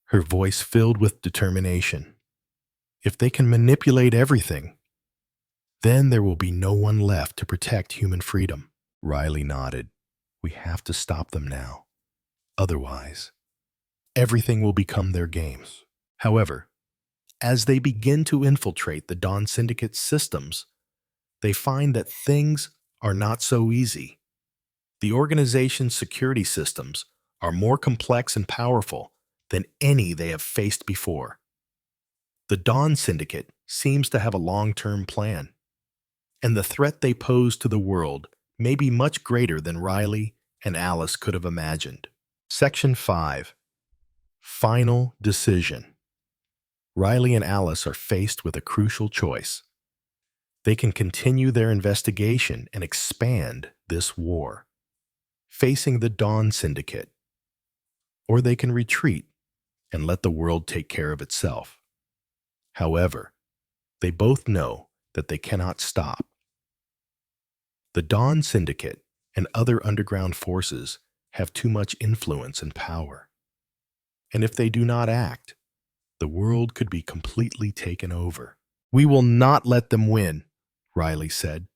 her voice filled with determination. If they can manipulate everything, then there will be no one left to protect human freedom. Riley nodded. We have to stop them now. Otherwise, everything will become their games. However, as they begin to infiltrate the Dawn Syndicate's systems, they find that things are not so easy. The organization's security systems are more complex and powerful than any they have faced before. The Dawn Syndicate seems to have a long-term plan, and the threat they pose to the world may be much greater than Riley and Alice could have imagined. Section 5. Final decision. Riley and Alice are faced with a crucial choice. They can continue their investigation and expand this war, facing the Dawn Syndicate, or they can retreat and let the world take care of itself. However, they both know that they cannot stop. The Dawn Syndicate and other underground forces have too much influence and power, and if they do not act, the world could be completely taken over. We will not let them win, Riley said,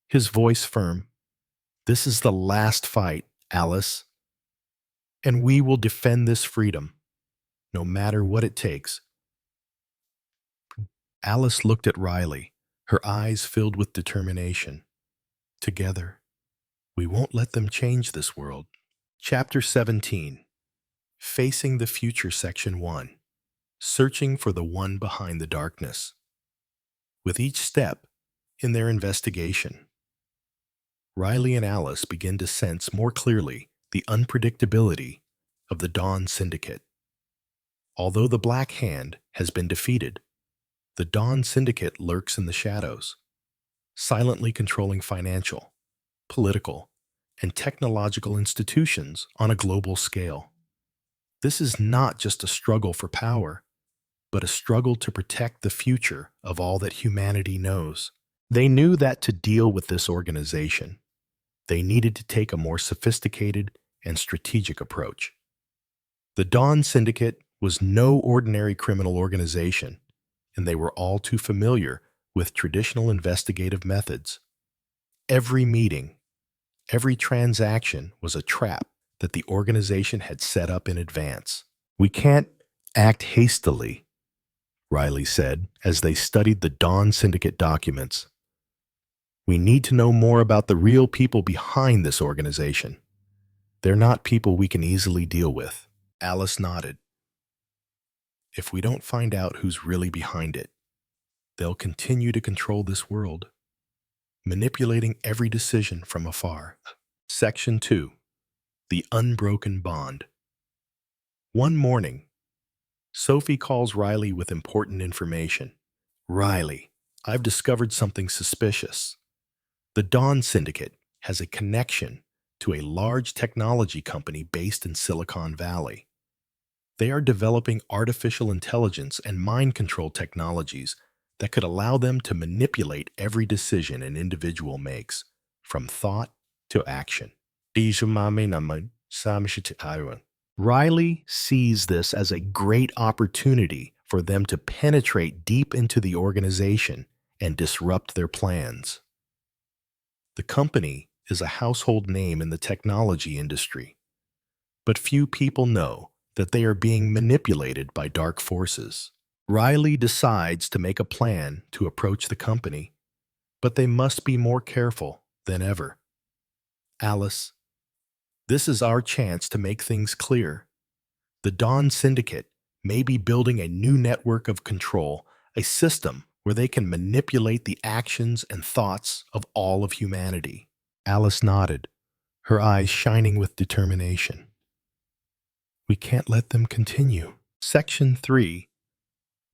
his voice firm. This is the last fight, Alice, and we will defend this freedom, no matter what it takes. Alice looked at Riley, her eyes filled with determination. Together, we won't let them change this world. Chapter 17. Facing the Future, Section 1. Searching for the one behind the darkness. With each step in their investigation, Riley and Alice begin to sense more clearly the unpredictability of the Dawn Syndicate. Although the Black Hand has been defeated, the Dawn Syndicate lurks in the shadows, silently controlling financial, political, and technological institutions on a global scale. This is not just a struggle for power, but a struggle to protect the future of all that humanity knows. They knew that to deal with this organization, they needed to take a more sophisticated and strategic approach. The Dawn Syndicate was no ordinary criminal organization, and they were all too familiar with traditional investigative methods. Every meeting, every transaction was a trap that the organization had set up in advance. We can't act hastily, Riley said as they studied the Dawn Syndicate documents. We need to know more about the real people behind this organization. They're not people we can easily deal with. Alice nodded. If we don't find out who's really behind it, they'll continue to control this world, manipulating every decision from afar. Section 2. The Unbroken Bond. One morning, Sophie calls Riley with important information. Riley, I've discovered something suspicious. The Dawn Syndicate has a connection to a large technology company based in Silicon Valley. They are developing artificial intelligence and mind control technologies that could allow them to manipulate every decision an individual makes, from thought to action. Riley sees this as a great opportunity for them to penetrate deep into the organization and disrupt their plans. The company is a household name in the technology industry, but few people know that they are being manipulated by dark forces. Riley decides to make a plan to approach the company, but they must be more careful than ever. Alice, this is our chance to make things clear. The Dawn Syndicate may be building a new network of control, a system where they can manipulate the actions and thoughts of all of humanity. Alice nodded, her eyes shining with determination. We can't let them continue. Section 3.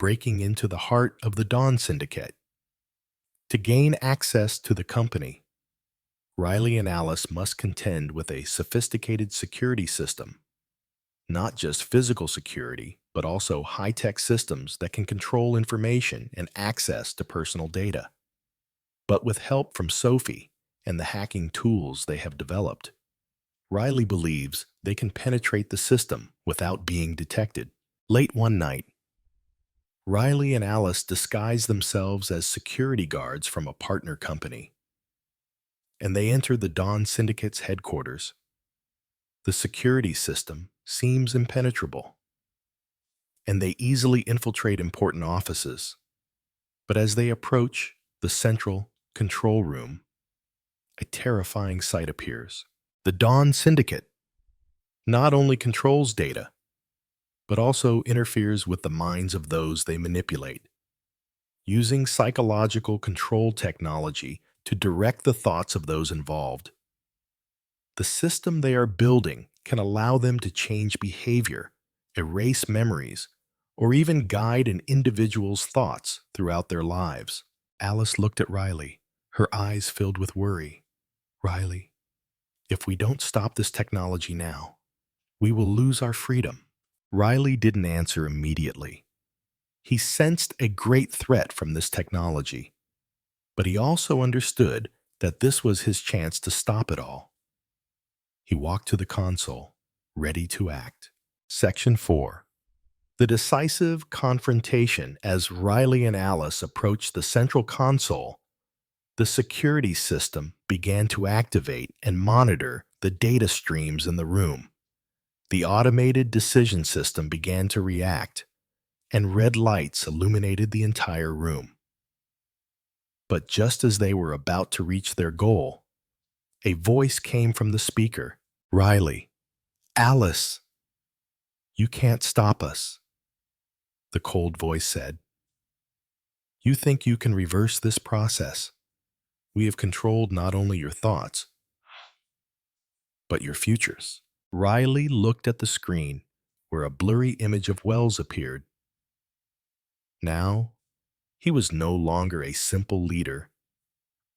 Breaking into the heart of the Dawn Syndicate. To gain access to the company, Riley and Alice must contend with a sophisticated security system. Not just physical security, but also high-tech systems that can control information and access to personal data. But with help from Sophie and the hacking tools they have developed, Riley believes they can penetrate the system without being detected. Late one night, Riley and Alice disguise themselves as security guards from a partner company, and they enter the Dawn Syndicate's headquarters. The security system seems impenetrable, and they easily infiltrate important offices. But as they approach the central control room, a terrifying sight appears. The Dawn Syndicate not only controls data, but also interferes with the minds of those they manipulate, using psychological control technology to direct the thoughts of those involved. The system they are building can allow them to change behavior, erase memories, or even guide an individual's thoughts throughout their lives. Alice looked at Riley, her eyes filled with worry. Riley, if we don't stop this technology now, we will lose our freedom. Riley didn't answer immediately. He sensed a great threat from this technology, but he also understood that this was his chance to stop it all. He walked to the console, ready to act. Section 4. The decisive confrontation. As Riley and Alice approached the central console, the security system began to activate and monitor the data streams in the room. The automated decision system began to react, and red lights illuminated the entire room. But just as they were about to reach their goal, a voice came from the speaker. Riley, Alice, you can't stop us, the cold voice said. You think you can reverse this process. We have controlled not only your thoughts, but your futures. Riley looked at the screen where a blurry image of Wells appeared. Now, he was no longer a simple leader,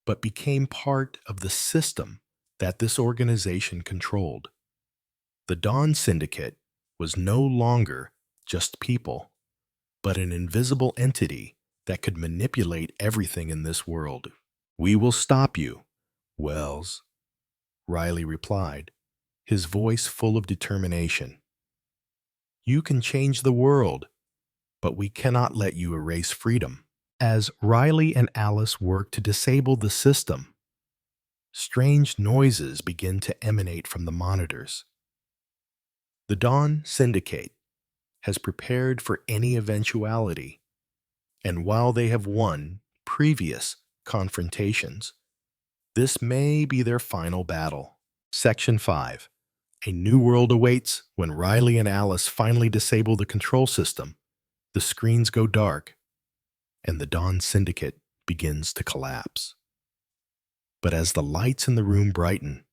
but became part of the system that this organization controlled. The Dawn Syndicate was no longer just people, but an invisible entity that could manipulate everything in this world. We will stop you, Wells, Riley replied, his voice full of determination. You can change the world, but we cannot let you erase freedom. As Riley and Alice worked to disable the system, strange noises began to emanate from the monitors. The Dawn Syndicate has prepared for any eventuality, and while they have won previous confrontations, this may be their final battle. Section 5. A new world awaits. When Riley and Alice finally disable the control system, the screens go dark, and the Dawn Syndicate begins to collapse. But as the lights in the room brighten,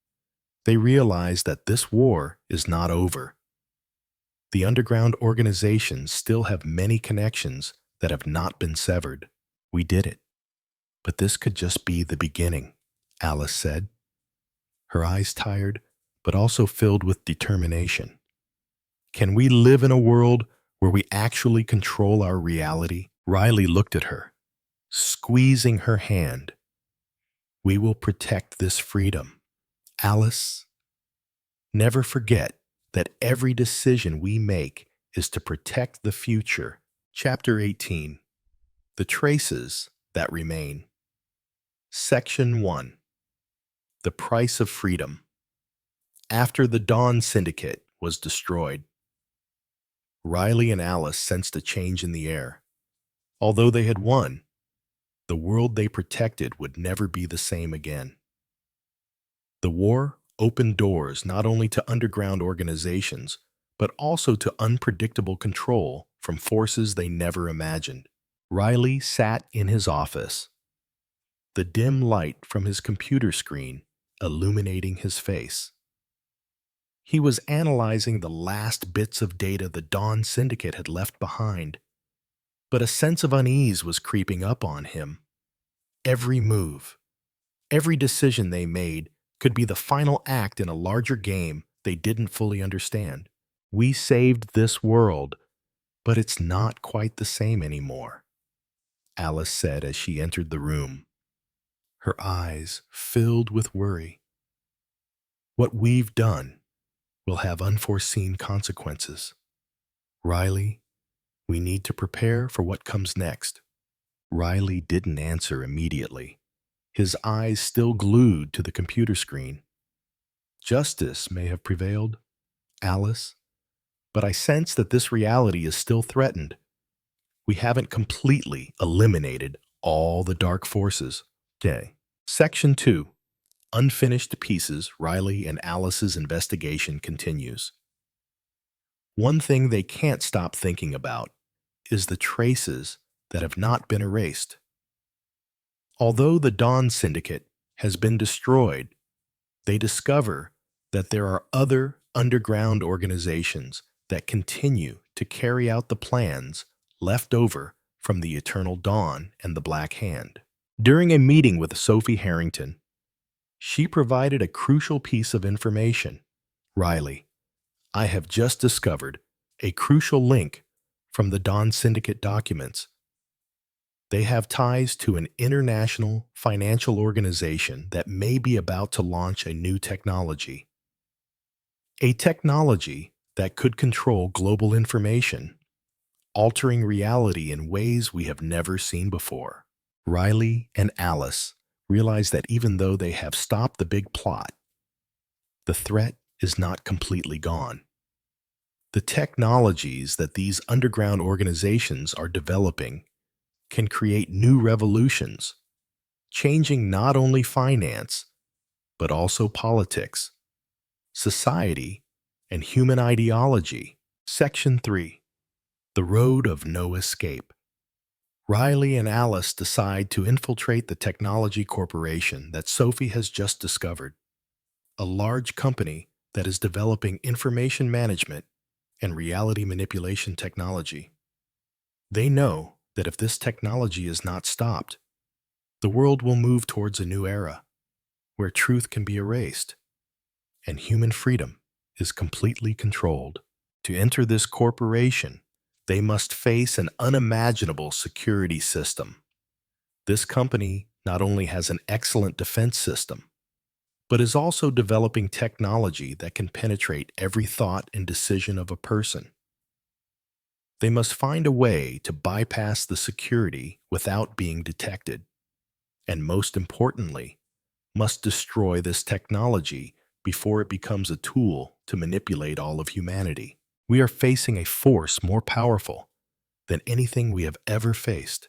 they realize that this war is not over. The underground organizations still have many connections that have not been severed. We did it. But this could just be the beginning, Alice said, her eyes tired, but also filled with determination. Can we live in a world where we actually control our reality? Riley looked at her, squeezing her hand. We will protect this freedom. Alice, never forget that every decision we make is to protect the future. Chapter 18. The traces that remain. Section 1. The Price of Freedom. After the Dawn Syndicate was destroyed, Riley and Alice sensed a change in the air. Although they had won, the world they protected would never be the same again. The war opened doors not only to underground organizations, but also to unpredictable control from forces they never imagined. Riley sat in his office, the dim light from his computer screen illuminating his face. He was analyzing the last bits of data the Dawn Syndicate had left behind, but a sense of unease was creeping up on him. Every move, every decision they made could be the final act in a larger game they didn't fully understand. We saved this world, but it's not quite the same anymore, Alice said as she entered the room, her eyes filled with worry. What we've done will have unforeseen consequences. Riley, we need to prepare for what comes next. Riley didn't answer immediately, his eyes still glued to the computer screen. Justice may have prevailed, Alice, but I sense that this reality is still threatened. We haven't completely eliminated all the dark forces. Okay. Section 2. Unfinished pieces. Riley and Alice's investigation continues. One thing they can't stop thinking about is the traces that have not been erased. Although the Dawn Syndicate has been destroyed, they discover that there are other underground organizations that continue to carry out the plans left over from the Eternal Dawn and the Black Hand. During a meeting with Sophie Harrington, she provided a crucial piece of information. Riley, I have just discovered a crucial link from the Dawn Syndicate documents. They have ties to an international financial organization that may be about to launch a new technology. A technology that could control global information, altering reality in ways we have never seen before. Riley and Alice realize that even though they have stopped the big plot, the threat is not completely gone. The technologies that these underground organizations are developing can create new revolutions, changing not only finance, but also politics, society, and human ideology. Section 3. The Road of No Escape. Riley and Alice decide to infiltrate the technology corporation that Sophie has just discovered, a large company that is developing information management and reality manipulation technology. They know that if this technology is not stopped, the world will move towards a new era where truth can be erased and human freedom is completely controlled. To enter this corporation, they must face an unimaginable security system. This company not only has an excellent defense system, but is also developing technology that can penetrate every thought and decision of a person. They must find a way to bypass the security without being detected, and most importantly, must destroy this technology before it becomes a tool to manipulate all of humanity. We are facing a force more powerful than anything we have ever faced,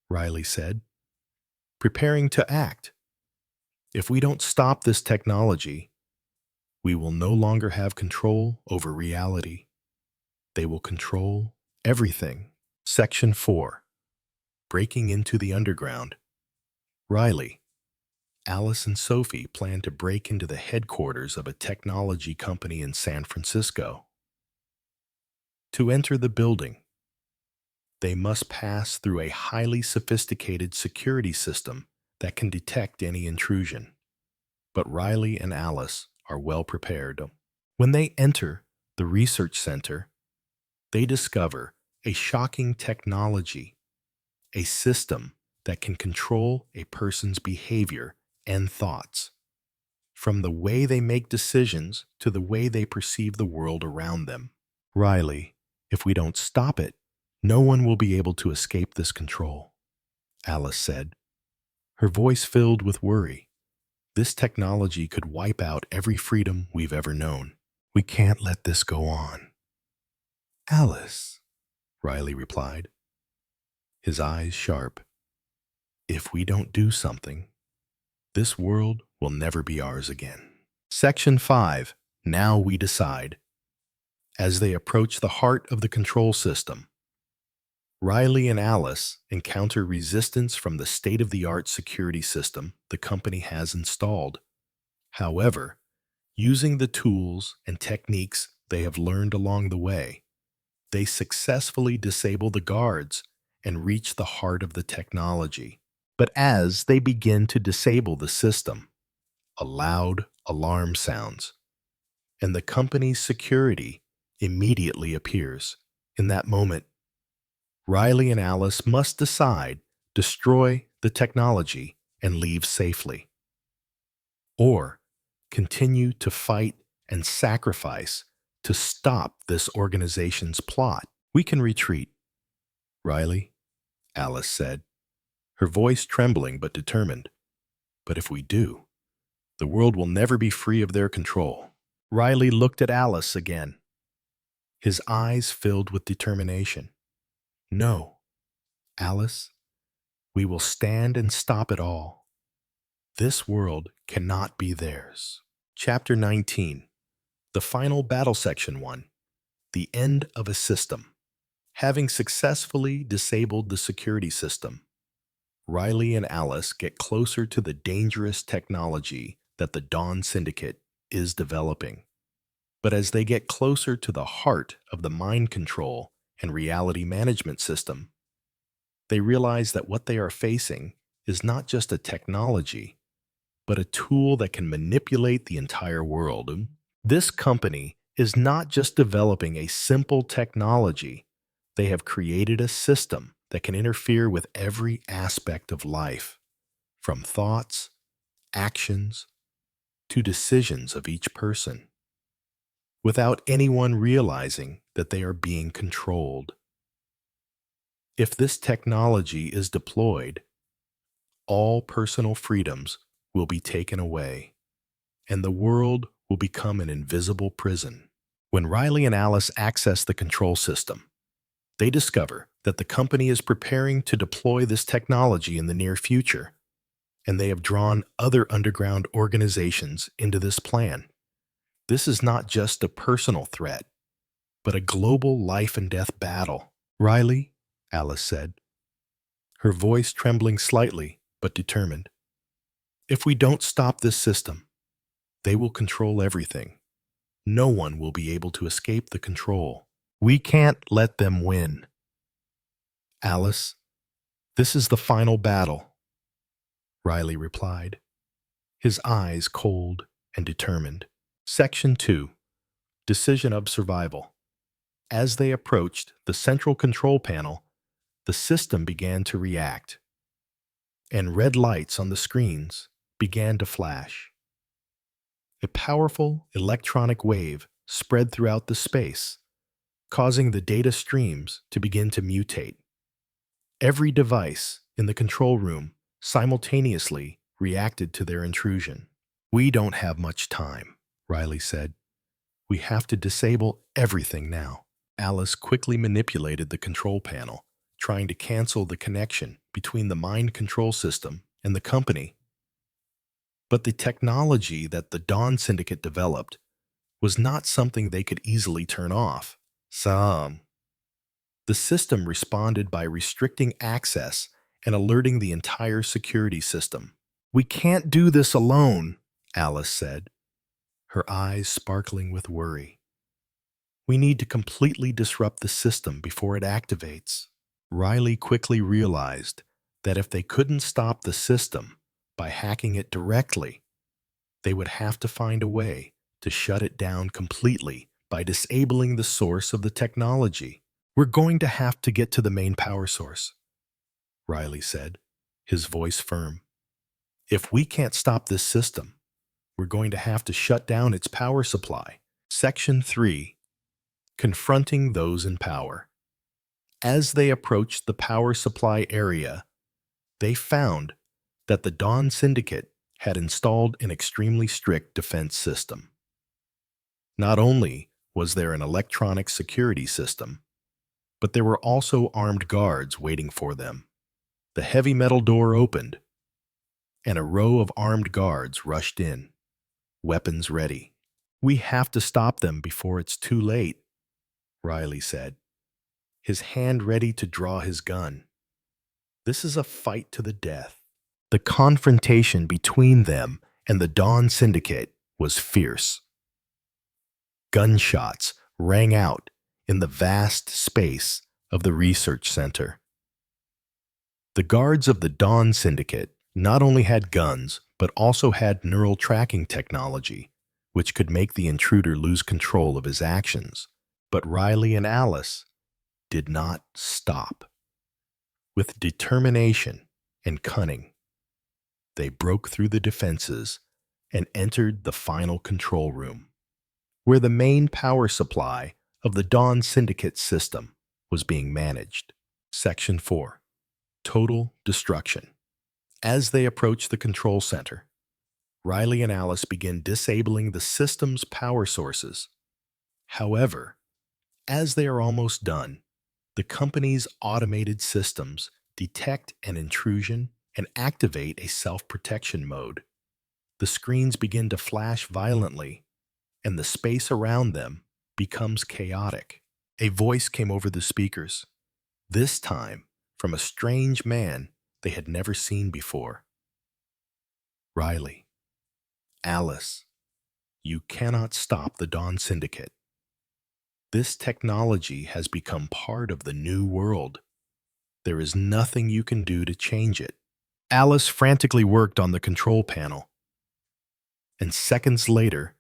Riley said, preparing to act. If we don't stop this technology, we will no longer have control over reality. They will control everything. Section 4. Breaking into the underground. Riley, Alice and Sophie plan to break into the headquarters of a technology company in San Francisco. To enter the building, they must pass through a highly sophisticated security system that can detect any intrusion. But Riley and Alice are well prepared. When they enter the research center, they discover a shocking technology, a system that can control a person's behavior and thoughts, from the way they make decisions to the way they perceive the world around them. Riley, if we don't stop it, no one will be able to escape this control. Alice said, her voice filled with worry. This technology could wipe out every freedom we've ever known. We can't let this go on. Alice, Riley replied, his eyes sharp. If we don't do something, this world will never be ours again. Section 5. Now we decide. As they approach the heart of the control system, Riley and Alice encounter resistance from the state-of-the-art security system the company has installed. However, using the tools and techniques they have learned along the way, they successfully disable the guards and reach the heart of the technology. But as they begin to disable the system, a loud alarm sounds, and the company's security immediately appears. In that moment, Riley and Alice must decide, destroy the technology and leave safely, or continue to fight and sacrifice to stop this organization's plot. We can retreat, Riley, Alice said, her voice trembling but determined. But if we do, the world will never be free of their control. Riley looked at Alice again, his eyes filled with determination. No, Alice, we will stand and stop it all. This world cannot be theirs. Chapter 19. The final battle section 1. The end of a system. Having successfully disabled the security system, Riley and Alice get closer to the dangerous technology that the Dawn Syndicate is developing. But as they get closer to the heart of the mind control and reality management system, they realize that what they are facing is not just a technology, but a tool that can manipulate the entire world. This company is not just developing a simple technology, they have created a system that can interfere with every aspect of life, from thoughts, actions, to decisions of each person, without anyone realizing that they are being controlled. If this technology is deployed, all personal freedoms will be taken away, and the world will become an invisible prison. When Riley and Alice access the control system, they discover that the company is preparing to deploy this technology in the near future, and they have drawn other underground organizations into this plan. This is not just a personal threat, but a global life and death battle. Riley, Alice said, her voice trembling slightly but determined. If we don't stop this system, they will control everything. No one will be able to escape the control. We can't let them win. Alice, this is the final battle, Riley replied, his eyes cold and determined. Section 2. Decision of Survival. As they approached the central control panel, the system began to react, and red lights on the screens began to flash. A powerful electronic wave spread throughout the space, causing the data streams to begin to mutate. Every device in the control room simultaneously reacted to their intrusion. We don't have much time, Riley said. We have to disable everything now. Alice quickly manipulated the control panel, trying to cancel the connection between the mind control system and the company. But the technology that the Dawn Syndicate developed was not something they could easily turn off. The system responded by restricting access and alerting the entire security system. We can't do this alone, Alice said, her eyes sparkling with worry. We need to completely disrupt the system before it activates. Riley quickly realized that if they couldn't stop the system by hacking it directly, they would have to find a way to shut it down completely by disabling the source of the technology. We're going to have to get to the main power source, Riley said, his voice firm. If we can't stop this system, we're going to have to shut down its power supply. Section 3. Confronting those in power. As they approached the power supply area, They found that the Dawn Syndicate had installed an extremely strict defense system. Not only was there an electronic security system, but there were also armed guards waiting for them. The heavy metal door opened, and a row of armed guards rushed in, weapons ready. "We have to stop them before it's too late," Riley said, his hand ready to draw his gun. This is a fight to the death. The confrontation between them and the Dawn Syndicate was fierce. Gunshots rang out in the vast space of the research center. The guards of the Dawn Syndicate not only had guns, but also had neural tracking technology, which could make the intruder lose control of his actions. But Riley and Alice did not stop. With determination and cunning, they broke through the defenses and entered the final control room, where the main power supply of the Dawn Syndicate system was being managed. Section 4. Total destruction. As they approached the control center, Riley and Alice began disabling the system's power sources. However, as they are almost done, the company's automated systems detect an intrusion and activate a self-protection mode. The screens begin to flash violently, and the space around them becomes chaotic. A voice came over the speakers, this time from a strange man they had never seen before. "Riley, Alice, you cannot stop the Dawn Syndicate. This technology has become part of the new world. There is nothing you can do to change it." Alice frantically worked on the control panel, and seconds later,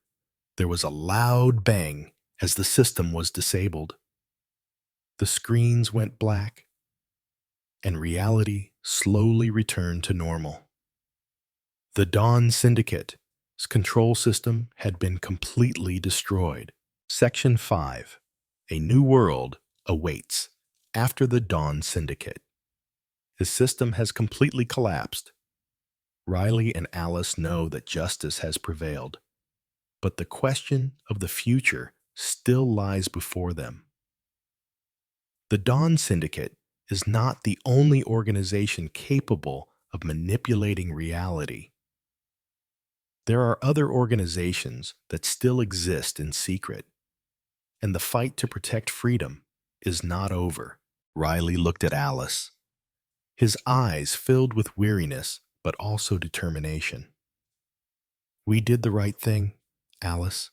there was a loud bang as the system was disabled. The screens went black, and reality slowly returned to normal. The Dawn Syndicate's control system had been completely destroyed. Section 5. A new world awaits after the Dawn Syndicate. The system has completely collapsed. Riley and Alice know that justice has prevailed, but the question of the future still lies before them. The Dawn Syndicate is not the only organization capable of manipulating reality. There are other organizations that still exist in secret, and the fight to protect freedom is not over. Riley looked at Alice, his eyes filled with weariness but also determination. "We did the right thing, Alice,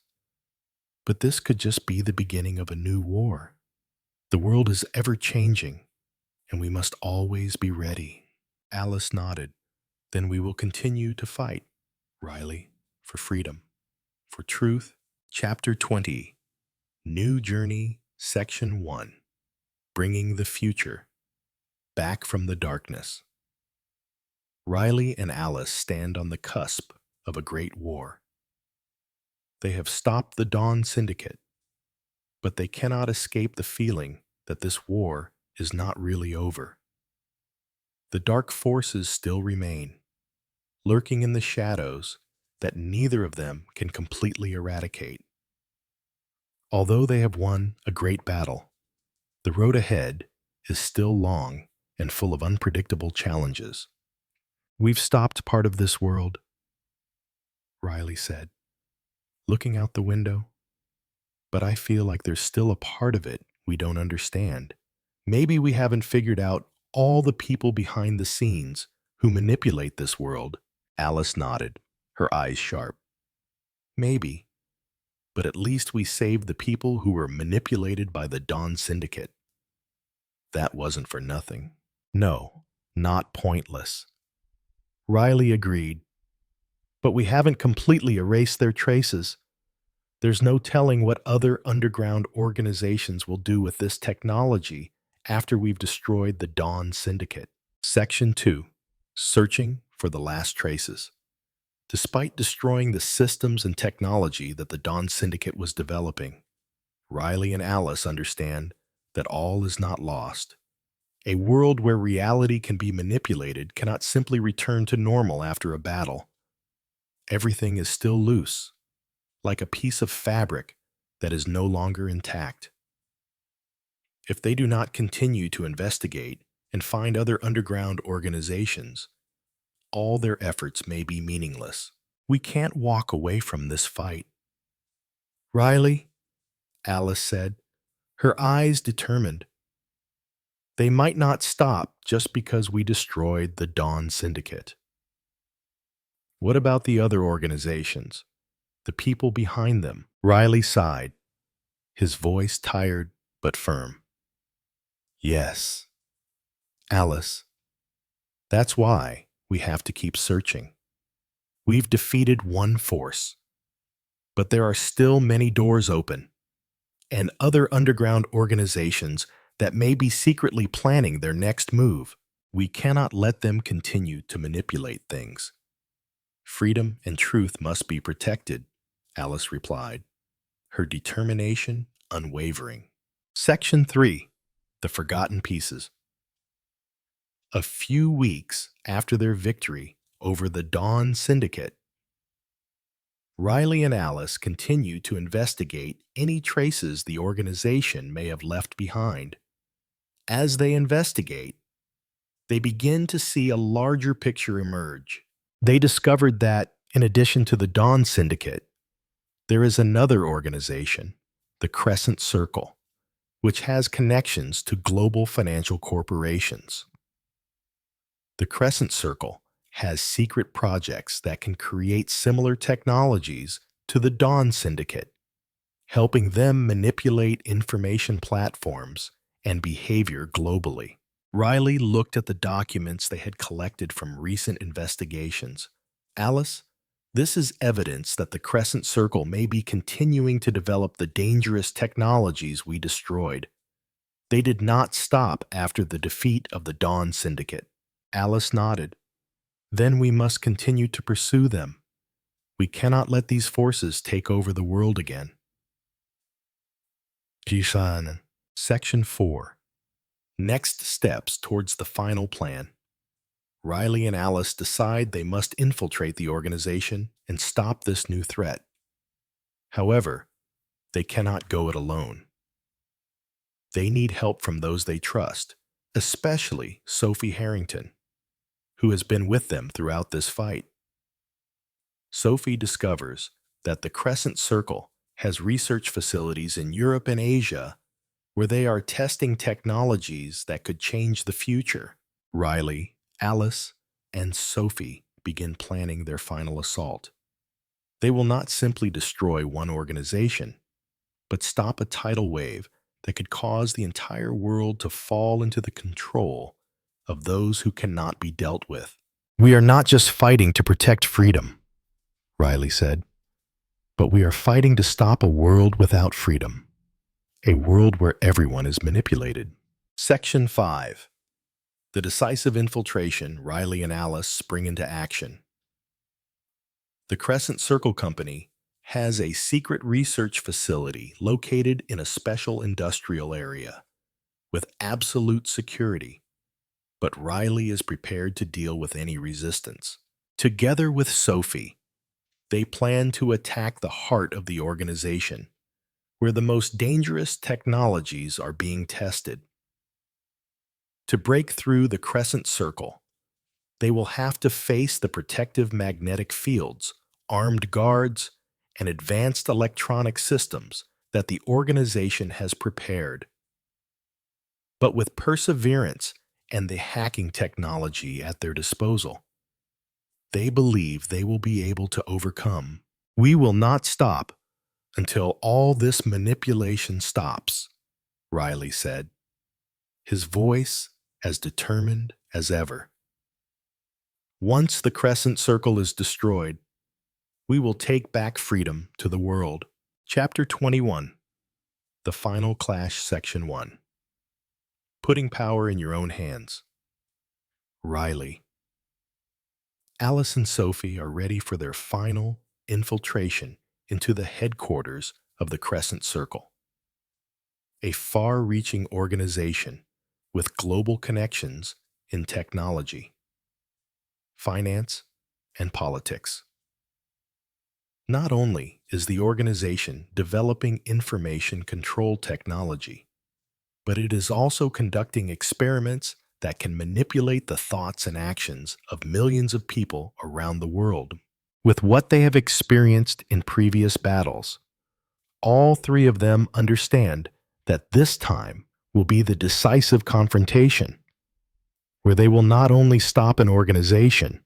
but this could just be the beginning of a new war. The world is ever-changing, and we must always be ready." Alice nodded. "Then we will continue to fight, Riley, for freedom, for truth." Chapter 20. New Journey, Section 1. Bringing the Future Back from the Darkness. Riley and Alice stand on the cusp of a great war. They have stopped the Dawn Syndicate, but they cannot escape the feeling that this war is not really over. The dark forces still remain, lurking in the shadows that neither of them can completely eradicate. Although they have won a great battle, the road ahead is still long and full of unpredictable challenges. "We've stopped part of this world," Riley said, looking out the window. "But I feel like there's still a part of it we don't understand. Maybe we haven't figured out all the people behind the scenes who manipulate this world." Alice nodded, her eyes sharp. "Maybe, but at least we saved the people who were manipulated by the Dawn Syndicate. That wasn't for nothing." "No, not pointless," Riley agreed. "But we haven't completely erased their traces. There's no telling what other underground organizations will do with this technology after we've destroyed the Dawn Syndicate." Section 2. Searching for the last traces. Despite destroying the systems and technology that the Dawn Syndicate was developing, Riley and Alice understand that all is not lost, A world where reality can be manipulated cannot simply return to normal after a battle. Everything is still loose, like a piece of fabric that is no longer intact. If they do not continue to investigate and find other underground organizations, all their efforts may be meaningless. We can't walk away from this fight. Riley, Alice said, her eyes determined. They might not stop just because we destroyed the Dawn Syndicate. What about the other organizations? The people behind them? Riley sighed, his voice tired but firm. Yes, Alice. That's why we have to keep searching. We've defeated one force, but there are still many doors open, and other underground organizations that may be secretly planning their next move. We cannot let them continue to manipulate things. Freedom and truth must be protected, Alice replied, her determination unwavering. Section 3. The Forgotten Pieces. A few weeks after their victory over the Dawn Syndicate, Riley and Alice continue to investigate any traces the organization may have left behind. As they investigate, they begin to see a larger picture emerge. They discovered that, in addition to the Dawn Syndicate, there is another organization, the Crescent Circle, which has connections to global financial corporations. The Crescent Circle has secret projects that can create similar technologies to the Dawn Syndicate, helping them manipulate information platforms and behavior globally. Riley looked at the documents they had collected from recent investigations. Alice, this is evidence that the Crescent Circle may be continuing to develop the dangerous technologies we destroyed. They did not stop after the defeat of the Dawn Syndicate. Alice nodded. Then we must continue to pursue them. We cannot let these forces take over the world again. Jisan. Section 4. Next steps towards the final plan. Riley and Alice decide they must infiltrate the organization and stop this new threat. However, they cannot go it alone. They need help from those they trust, especially Sophie Harrington, who has been with them throughout this fight. Sophie discovers that the Crescent Circle has research facilities in Europe and Asia where they are testing technologies that could change the future. Riley, Alice, and Sophie begin planning their final assault. They will not simply destroy one organization, but stop a tidal wave that could cause the entire world to fall into the control of those who cannot be dealt with. We are not just fighting to protect freedom, Riley said, but we are fighting to stop a world without freedom, a world where everyone is manipulated. Section 5. The decisive infiltration. Riley and Alice spring into action. The Crescent Circle Company has a secret research facility located in a special industrial area with absolute security, but Riley is prepared to deal with any resistance. Together with Sophie, they plan to attack the heart of the organization, where the most dangerous technologies are being tested. To break through the Crescent Circle, they will have to face the protective magnetic fields, armed guards, and advanced electronic systems that the organization has prepared. But with perseverance and the hacking technology at their disposal, they believe they will be able to overcome. We will not stop until all this manipulation stops, Riley said, his voice as determined as ever. Once the Crescent Circle is destroyed, we will take back freedom to the world. Chapter 21. The Final Clash. Section 1. Putting power in your own hands. Riley. Alice and Sophie are ready for their final infiltration into the headquarters of the Crescent Circle, a far-reaching organization with global connections in technology, finance, and politics. Not only is the organization developing information control technology, but it is also conducting experiments that can manipulate the thoughts and actions of millions of people around the world. With what they have experienced in previous battles, all three of them understand that this time will be the decisive confrontation, where they will not only stop an organization,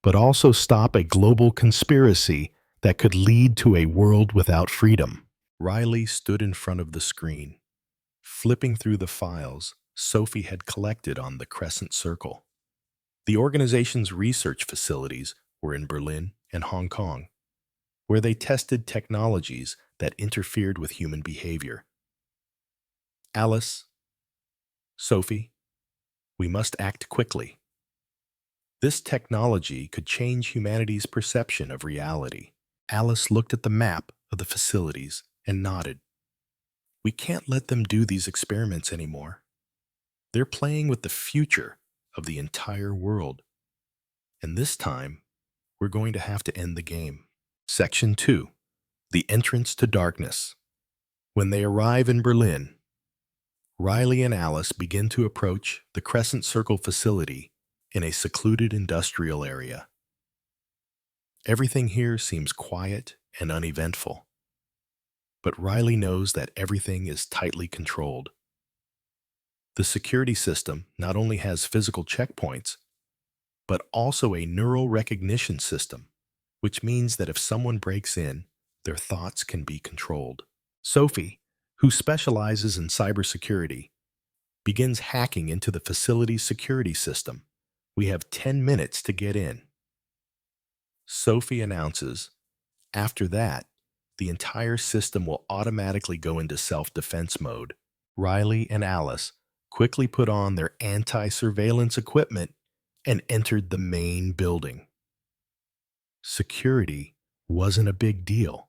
but also stop a global conspiracy that could lead to a world without freedom. Riley stood in front of the screen, flipping through the files Sophie had collected on the Crescent Circle. The organization's research facilities were in Berlin and Hong Kong, where they tested technologies that interfered with human behavior. Alice, Sophie, we must act quickly. This technology could change humanity's perception of reality. Alice looked at the map of the facilities and nodded. We can't let them do these experiments anymore. They're playing with the future of the entire world. And this time, we're going to have to end the game. Section 2. The Entrance to Darkness. When they arrive in Berlin, Riley and Alice begin to approach the Crescent Circle facility in a secluded industrial area. Everything here seems quiet and uneventful, but Riley knows that everything is tightly controlled. The security system not only has physical checkpoints, but also a neural recognition system, which means that if someone breaks in, their thoughts can be controlled. Sophie, who specializes in cybersecurity, begins hacking into the facility's security system. We have 10 minutes to get in. Sophie announces, after that, the entire system will automatically go into self-defense mode. Riley and Alice quickly put on their anti-surveillance equipment and entered the main building. Security wasn't a big deal,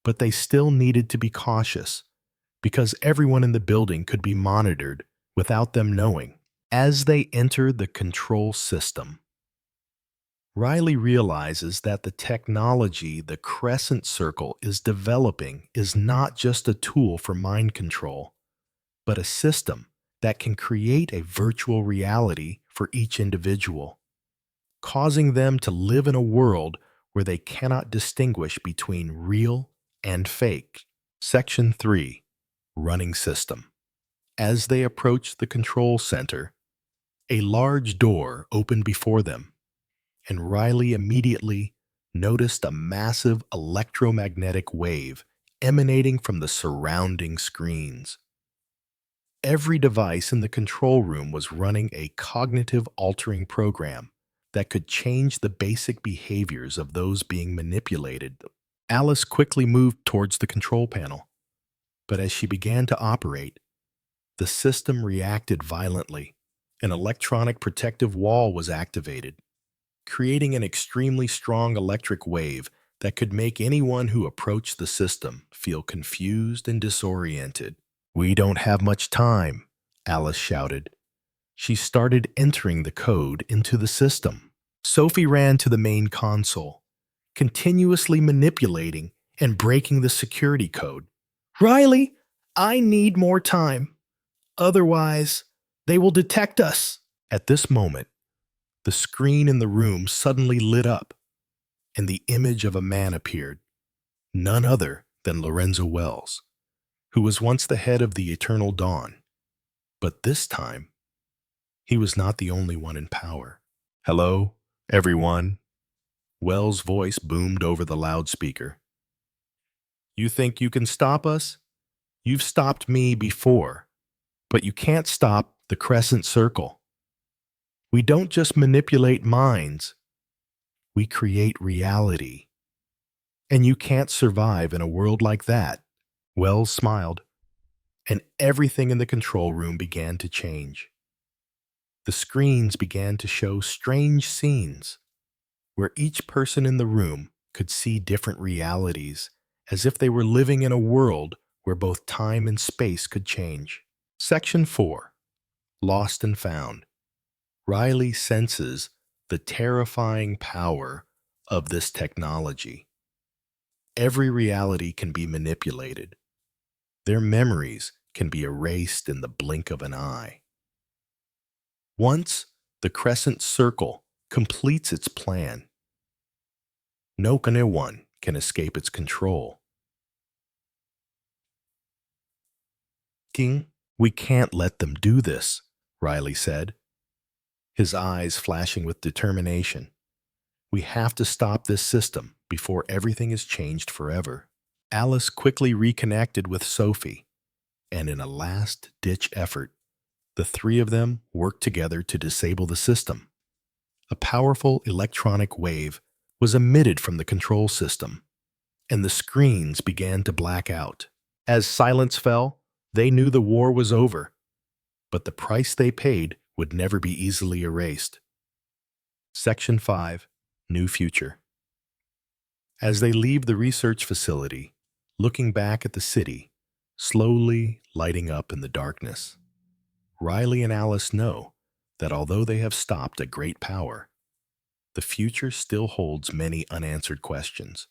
but they still needed to be cautious because everyone in the building could be monitored without them knowing. As they enter the control system, Riley realizes that the technology the Crescent Circle is developing is not just a tool for mind control, but a system that can create a virtual reality for each individual, causing them to live in a world where they cannot distinguish between real and fake. Section 3. Running System. As they approach the control center, a large door opened before them, and Riley immediately noticed a massive electromagnetic wave emanating from the surrounding screens. Every device in the control room was running a cognitive-altering program that could change the basic behaviors of those being manipulated. Alice quickly moved towards the control panel, but as she began to operate, the system reacted violently. An electronic protective wall was activated, creating an extremely strong electric wave that could make anyone who approached the system feel confused and disoriented. "We don't have much time," Alice shouted. She started entering the code into the system. Sophie ran to the main console, continuously manipulating and breaking the security code. "Riley, I need more time. Otherwise, they will detect us." At this moment, the screen in the room suddenly lit up, and the image of a man appeared, none other than Lorenzo Wells, who was once the head of the Eternal Dawn. But this time, he was not the only one in power. "Hello, everyone," Wells' voice boomed over the loudspeaker. "You think you can stop us? You've stopped me before, but you can't stop the Crescent Circle. We don't just manipulate minds, we create reality. And you can't survive in a world like that." Wells smiled, and everything in the control room began to change. The screens began to show strange scenes, where each person in the room could see different realities, as if they were living in a world where both time and space could change. Section 4. Lost and found, Riley senses the terrifying power of this technology. Every reality can be manipulated. Their memories can be erased in the blink of an eye. Once the crescent circle completes its plan, no one can escape its control. King, we can't let them do this, Riley said, his eyes flashing with determination. We have to stop this system before everything is changed forever. Alice quickly reconnected with Sophie, and in a last-ditch effort, the three of them worked together to disable the system. A powerful electronic wave was emitted from the control system, and the screens began to black out. As silence fell, they knew the war was over, but the price they paid would never be easily erased. Section 5. New Future. As they leave the research facility, looking back at the city, slowly lighting up in the darkness, Riley and Alice know that although they have stopped a great power, the future still holds many unanswered questions.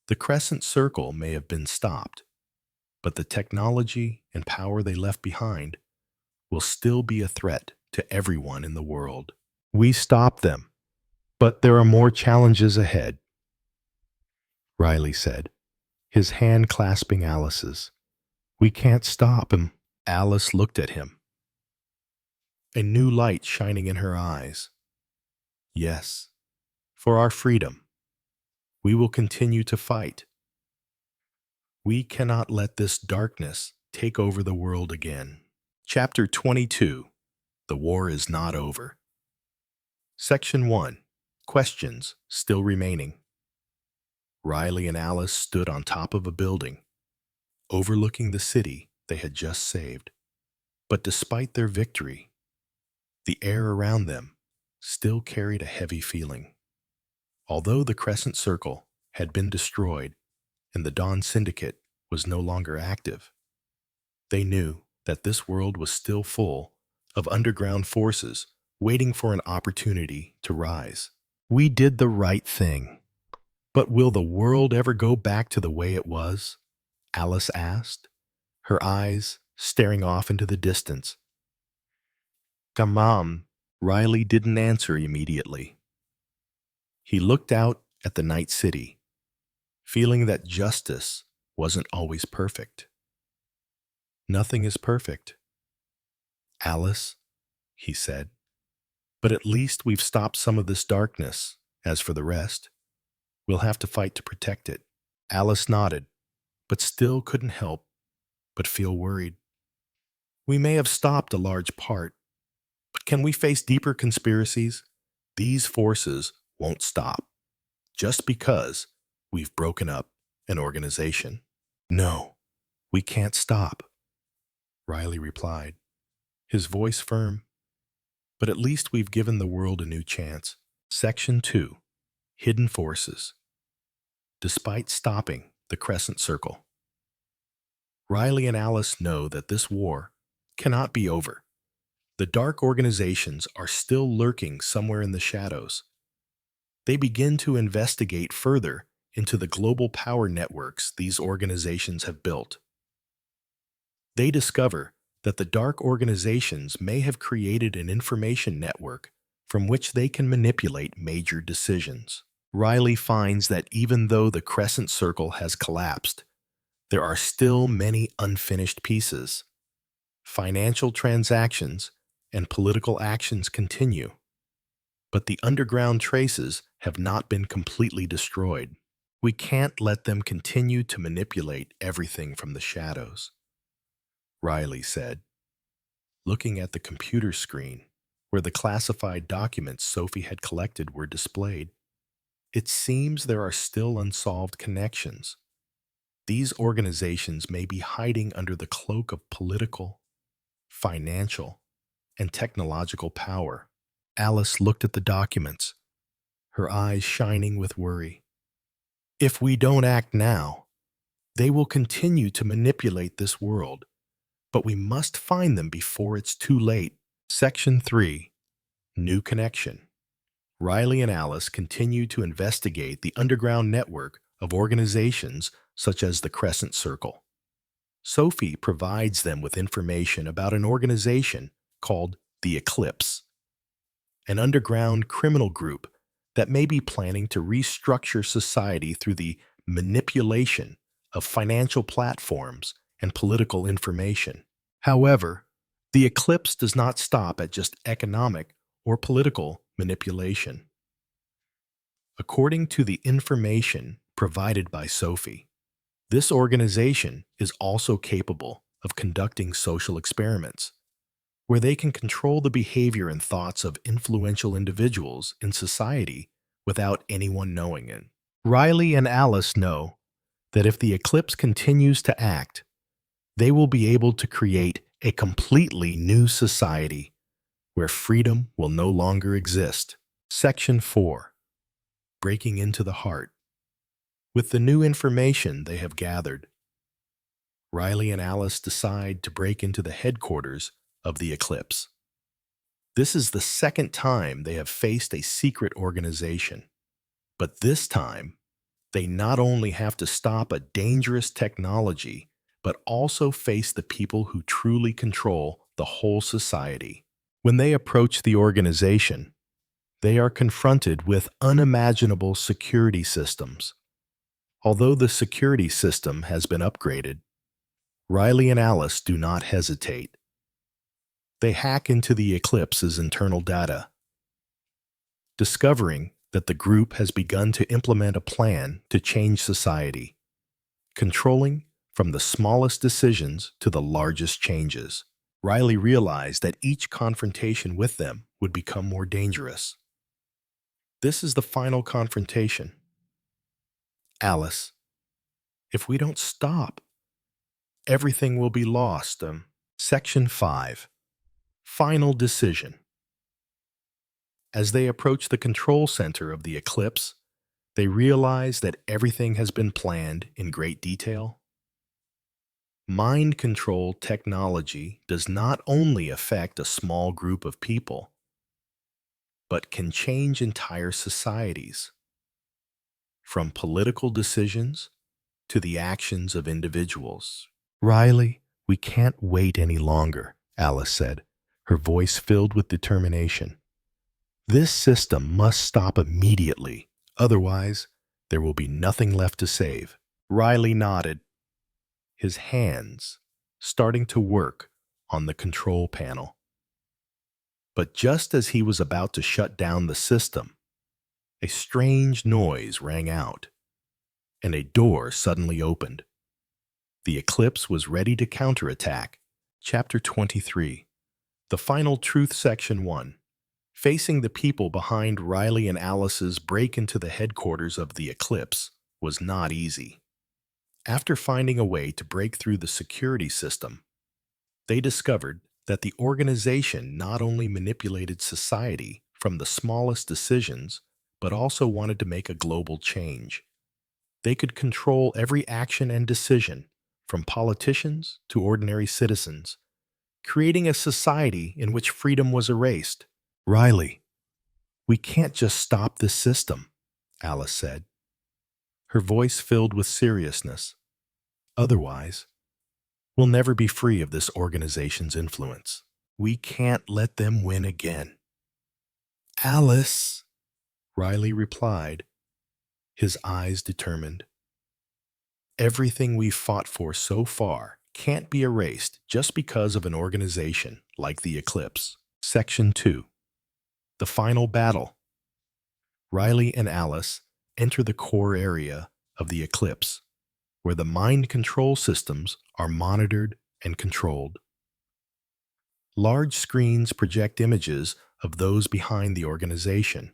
The crescent circle may have been stopped, but the technology and power they left behind will still be a threat to everyone in the world. We stopped them, but there are more challenges ahead, Riley said, his hand clasping Alice's. We can't stop him. Alice looked at him, a new light shining in her eyes. Yes, for our freedom. We will continue to fight. We cannot let this darkness take over the world again. Chapter 22. The War is Not Over. Section 1. Questions Still Remaining. Riley and Alice stood on top of a building, overlooking the city they had just saved. But despite their victory, the air around them still carried a heavy feeling. Although the Crescent Circle had been destroyed and the Dawn Syndicate was no longer active, they knew that this world was still full of underground forces waiting for an opportunity to rise. We did the right thing. But will the world ever go back to the way it was? Alice asked, her eyes staring off into the distance. Come on. Riley didn't answer immediately. He looked out at the night city, feeling that justice wasn't always perfect. Nothing is perfect, Alice, he said, but at least we've stopped some of this darkness. As for the rest, we'll have to fight to protect it. Alice nodded, but still couldn't help but feel worried. We may have stopped a large part, but can we face deeper conspiracies? These forces won't stop just because we've broken up an organization. No, we can't stop, Riley replied, his voice firm. But at least we've given the world a new chance. Section 2. Hidden Forces. Despite stopping the Crescent Circle, Riley and Alice know that this war cannot be over. The dark organizations are still lurking somewhere in the shadows. They begin to investigate further into the global power networks these organizations have built. They discover that the dark organizations may have created an information network from which they can manipulate major decisions. Riley finds that even though the Crescent Circle has collapsed, there are still many unfinished pieces. Financial transactions and political actions continue, but the underground traces have not been completely destroyed. We can't let them continue to manipulate everything from the shadows, Riley said, looking at the computer screen where the classified documents Sophie had collected were displayed. It seems there are still unsolved connections. These organizations may be hiding under the cloak of political, financial, and technological power. Alice looked at the documents, her eyes shining with worry. If we don't act now, they will continue to manipulate this world, but we must find them before it's too late. Section 3. New Connection. Riley and Alice continue to investigate the underground network of organizations such as the Crescent Circle. Sophie provides them with information about an organization called the Eclipse, an underground criminal group that may be planning to restructure society through the manipulation of financial platforms and political information. However, the Eclipse does not stop at just economic or political manipulation. According to the information provided by Sophie, this organization is also capable of conducting social experiments, where they can control the behavior and thoughts of influential individuals in society without anyone knowing it. Riley and Alice know that if the Eclipse continues to act, they will be able to create a completely new society where freedom will no longer exist. Section 4. Breaking into the heart. With the new information they have gathered, Riley and Alice decide to break into the headquarters of the Eclipse. This is the second time they have faced a secret organization, but this time, they not only have to stop a dangerous technology, but also face the people who truly control the whole society. When they approach the organization, they are confronted with unimaginable security systems. Although the security system has been upgraded, Riley and Alice do not hesitate. They hack into the Eclipse's internal data, discovering that the group has begun to implement a plan to change society, controlling from the smallest decisions to the largest changes. Riley realized that each confrontation with them would become more dangerous. This is the final confrontation. Alice, if we don't stop, everything will be lost. Section 5. Final Decision. As they approach the control center of the Eclipse, they realize that everything has been planned in great detail. Mind control technology does not only affect a small group of people, but can change entire societies, from political decisions to the actions of individuals. Riley, we can't wait any longer, Alice said, her voice filled with determination. This system must stop immediately, otherwise there will be nothing left to save. Riley nodded, his hands starting to work on the control panel. But just as he was about to shut down the system, a strange noise rang out, and a door suddenly opened. The Eclipse was ready to counterattack. Chapter 23. The Final Truth, Section 1. Facing the people behind Riley and Alice's break into the headquarters of the Eclipse was not easy. After finding a way to break through the security system, they discovered that the organization not only manipulated society from the smallest decisions, but also wanted to make a global change. They could control every action and decision, from politicians to ordinary citizens, creating a society in which freedom was erased. Riley, we can't just stop this system, Alice said, her voice filled with seriousness. Otherwise, we'll never be free of this organization's influence. We can't let them win again. Alice, Riley replied, his eyes determined. Everything we've fought for so far can't be erased just because of an organization like the Eclipse. Section 2. The Final Battle. Riley and Alice enter the core area of the Eclipse, where the mind control systems are monitored and controlled. Large screens project images of those behind the organization,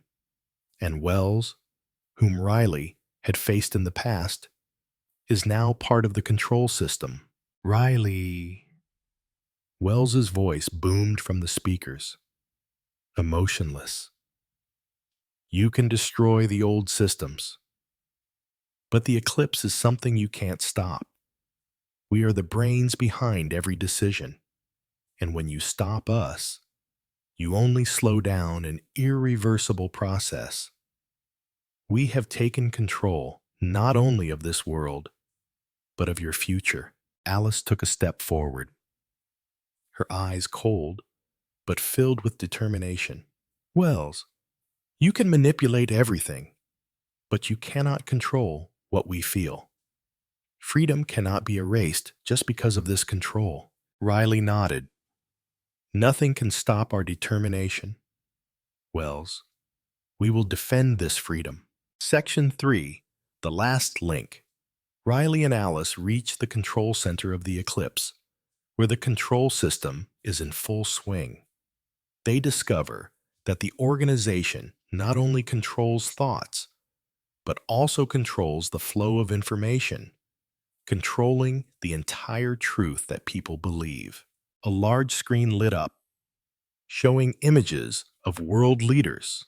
and Wells, whom Riley had faced in the past, is now part of the control system. Riley. Wells's voice boomed from the speakers, emotionless. You can destroy the old systems, but the Eclipse is something you can't stop. We are the brains behind every decision. And when you stop us, you only slow down an irreversible process. We have taken control not only of this world, but of your future. Alice took a step forward, her eyes cold, but filled with determination. Wells, you can manipulate everything, but you cannot control what we feel. Freedom cannot be erased just because of this control. Riley nodded. Nothing can stop our determination. Wells, we will defend this freedom. Section 3, The Last Link. Riley and Alice reach the control center of the eclipse, where the control system is in full swing. They discover that the organization not only controls thoughts, but also controls the flow of information, controlling the entire truth that people believe. A large screen lit up, showing images of world leaders,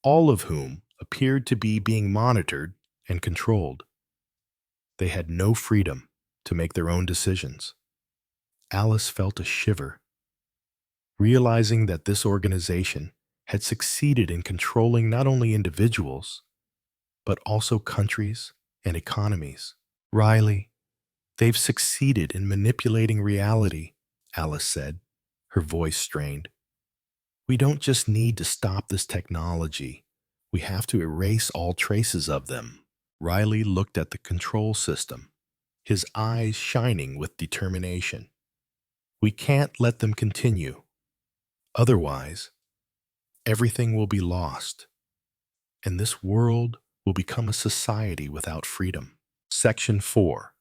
all of whom appeared to be being monitored and controlled. They had no freedom to make their own decisions. Alice felt a shiver, realizing that this organization had succeeded in controlling not only individuals, but also countries and economies. Riley, they've succeeded in manipulating reality, Alice said, her voice strained. We don't just need to stop this technology. We have to erase all traces of them. Riley looked at the control system, his eyes shining with determination. We can't let them continue. Otherwise, everything will be lost, and this world will become a society without freedom. Section 4.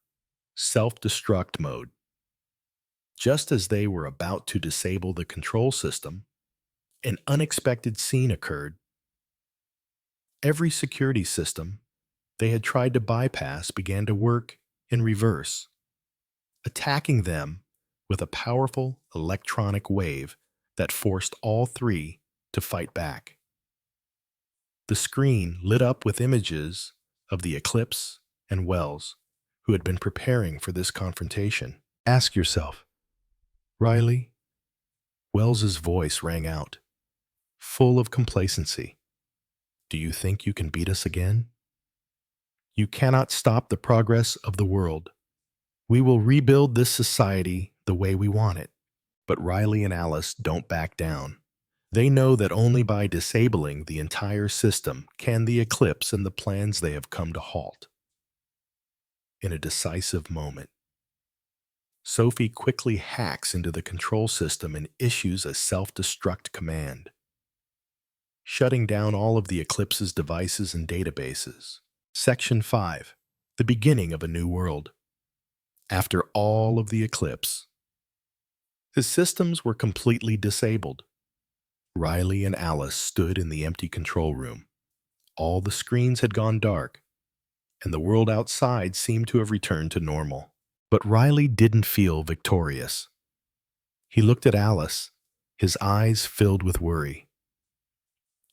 Self-destruct mode. Just as they were about to disable the control system, an unexpected scene occurred. Every security system they had tried to bypass began to work in reverse, attacking them with a powerful electronic wave that forced all three to fight back. The screen lit up with images of the eclipse and Wells, who had been preparing for this confrontation. Ask yourself, Riley, Wells's voice rang out, full of complacency. Do you think you can beat us again? You cannot stop the progress of the world. We will rebuild this society the way we want it. But Riley and Alice don't back down. They know that only by disabling the entire system can the eclipse and the plans they have come to halt. In a decisive moment, Sophie quickly hacks into the control system and issues a self-destruct command, shutting down all of the eclipse's devices and databases. Section 5. The beginning of a new world. After all of the eclipse, the systems were completely disabled. Riley and Alice stood in the empty control room. All the screens had gone dark, and the world outside seemed to have returned to normal. But Riley didn't feel victorious. He looked at Alice, his eyes filled with worry.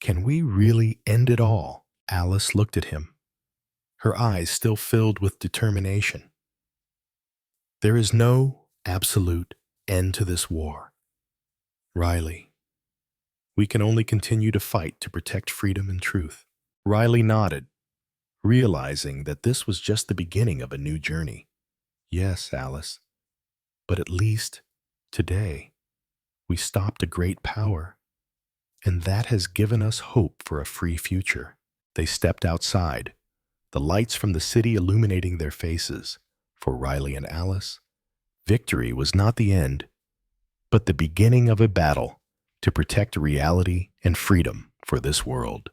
Can we really end it all? Alice looked at him, her eyes still filled with determination. There is no absolute end to this war. Riley, we can only continue to fight to protect freedom and truth. Riley nodded, realizing that this was just the beginning of a new journey. Yes, Alice, but at least today we stopped a great power, and that has given us hope for a free future. They stepped outside, the lights from the city illuminating their faces. For Riley and Alice, victory was not the end, but the beginning of a battle to protect reality and freedom for this world.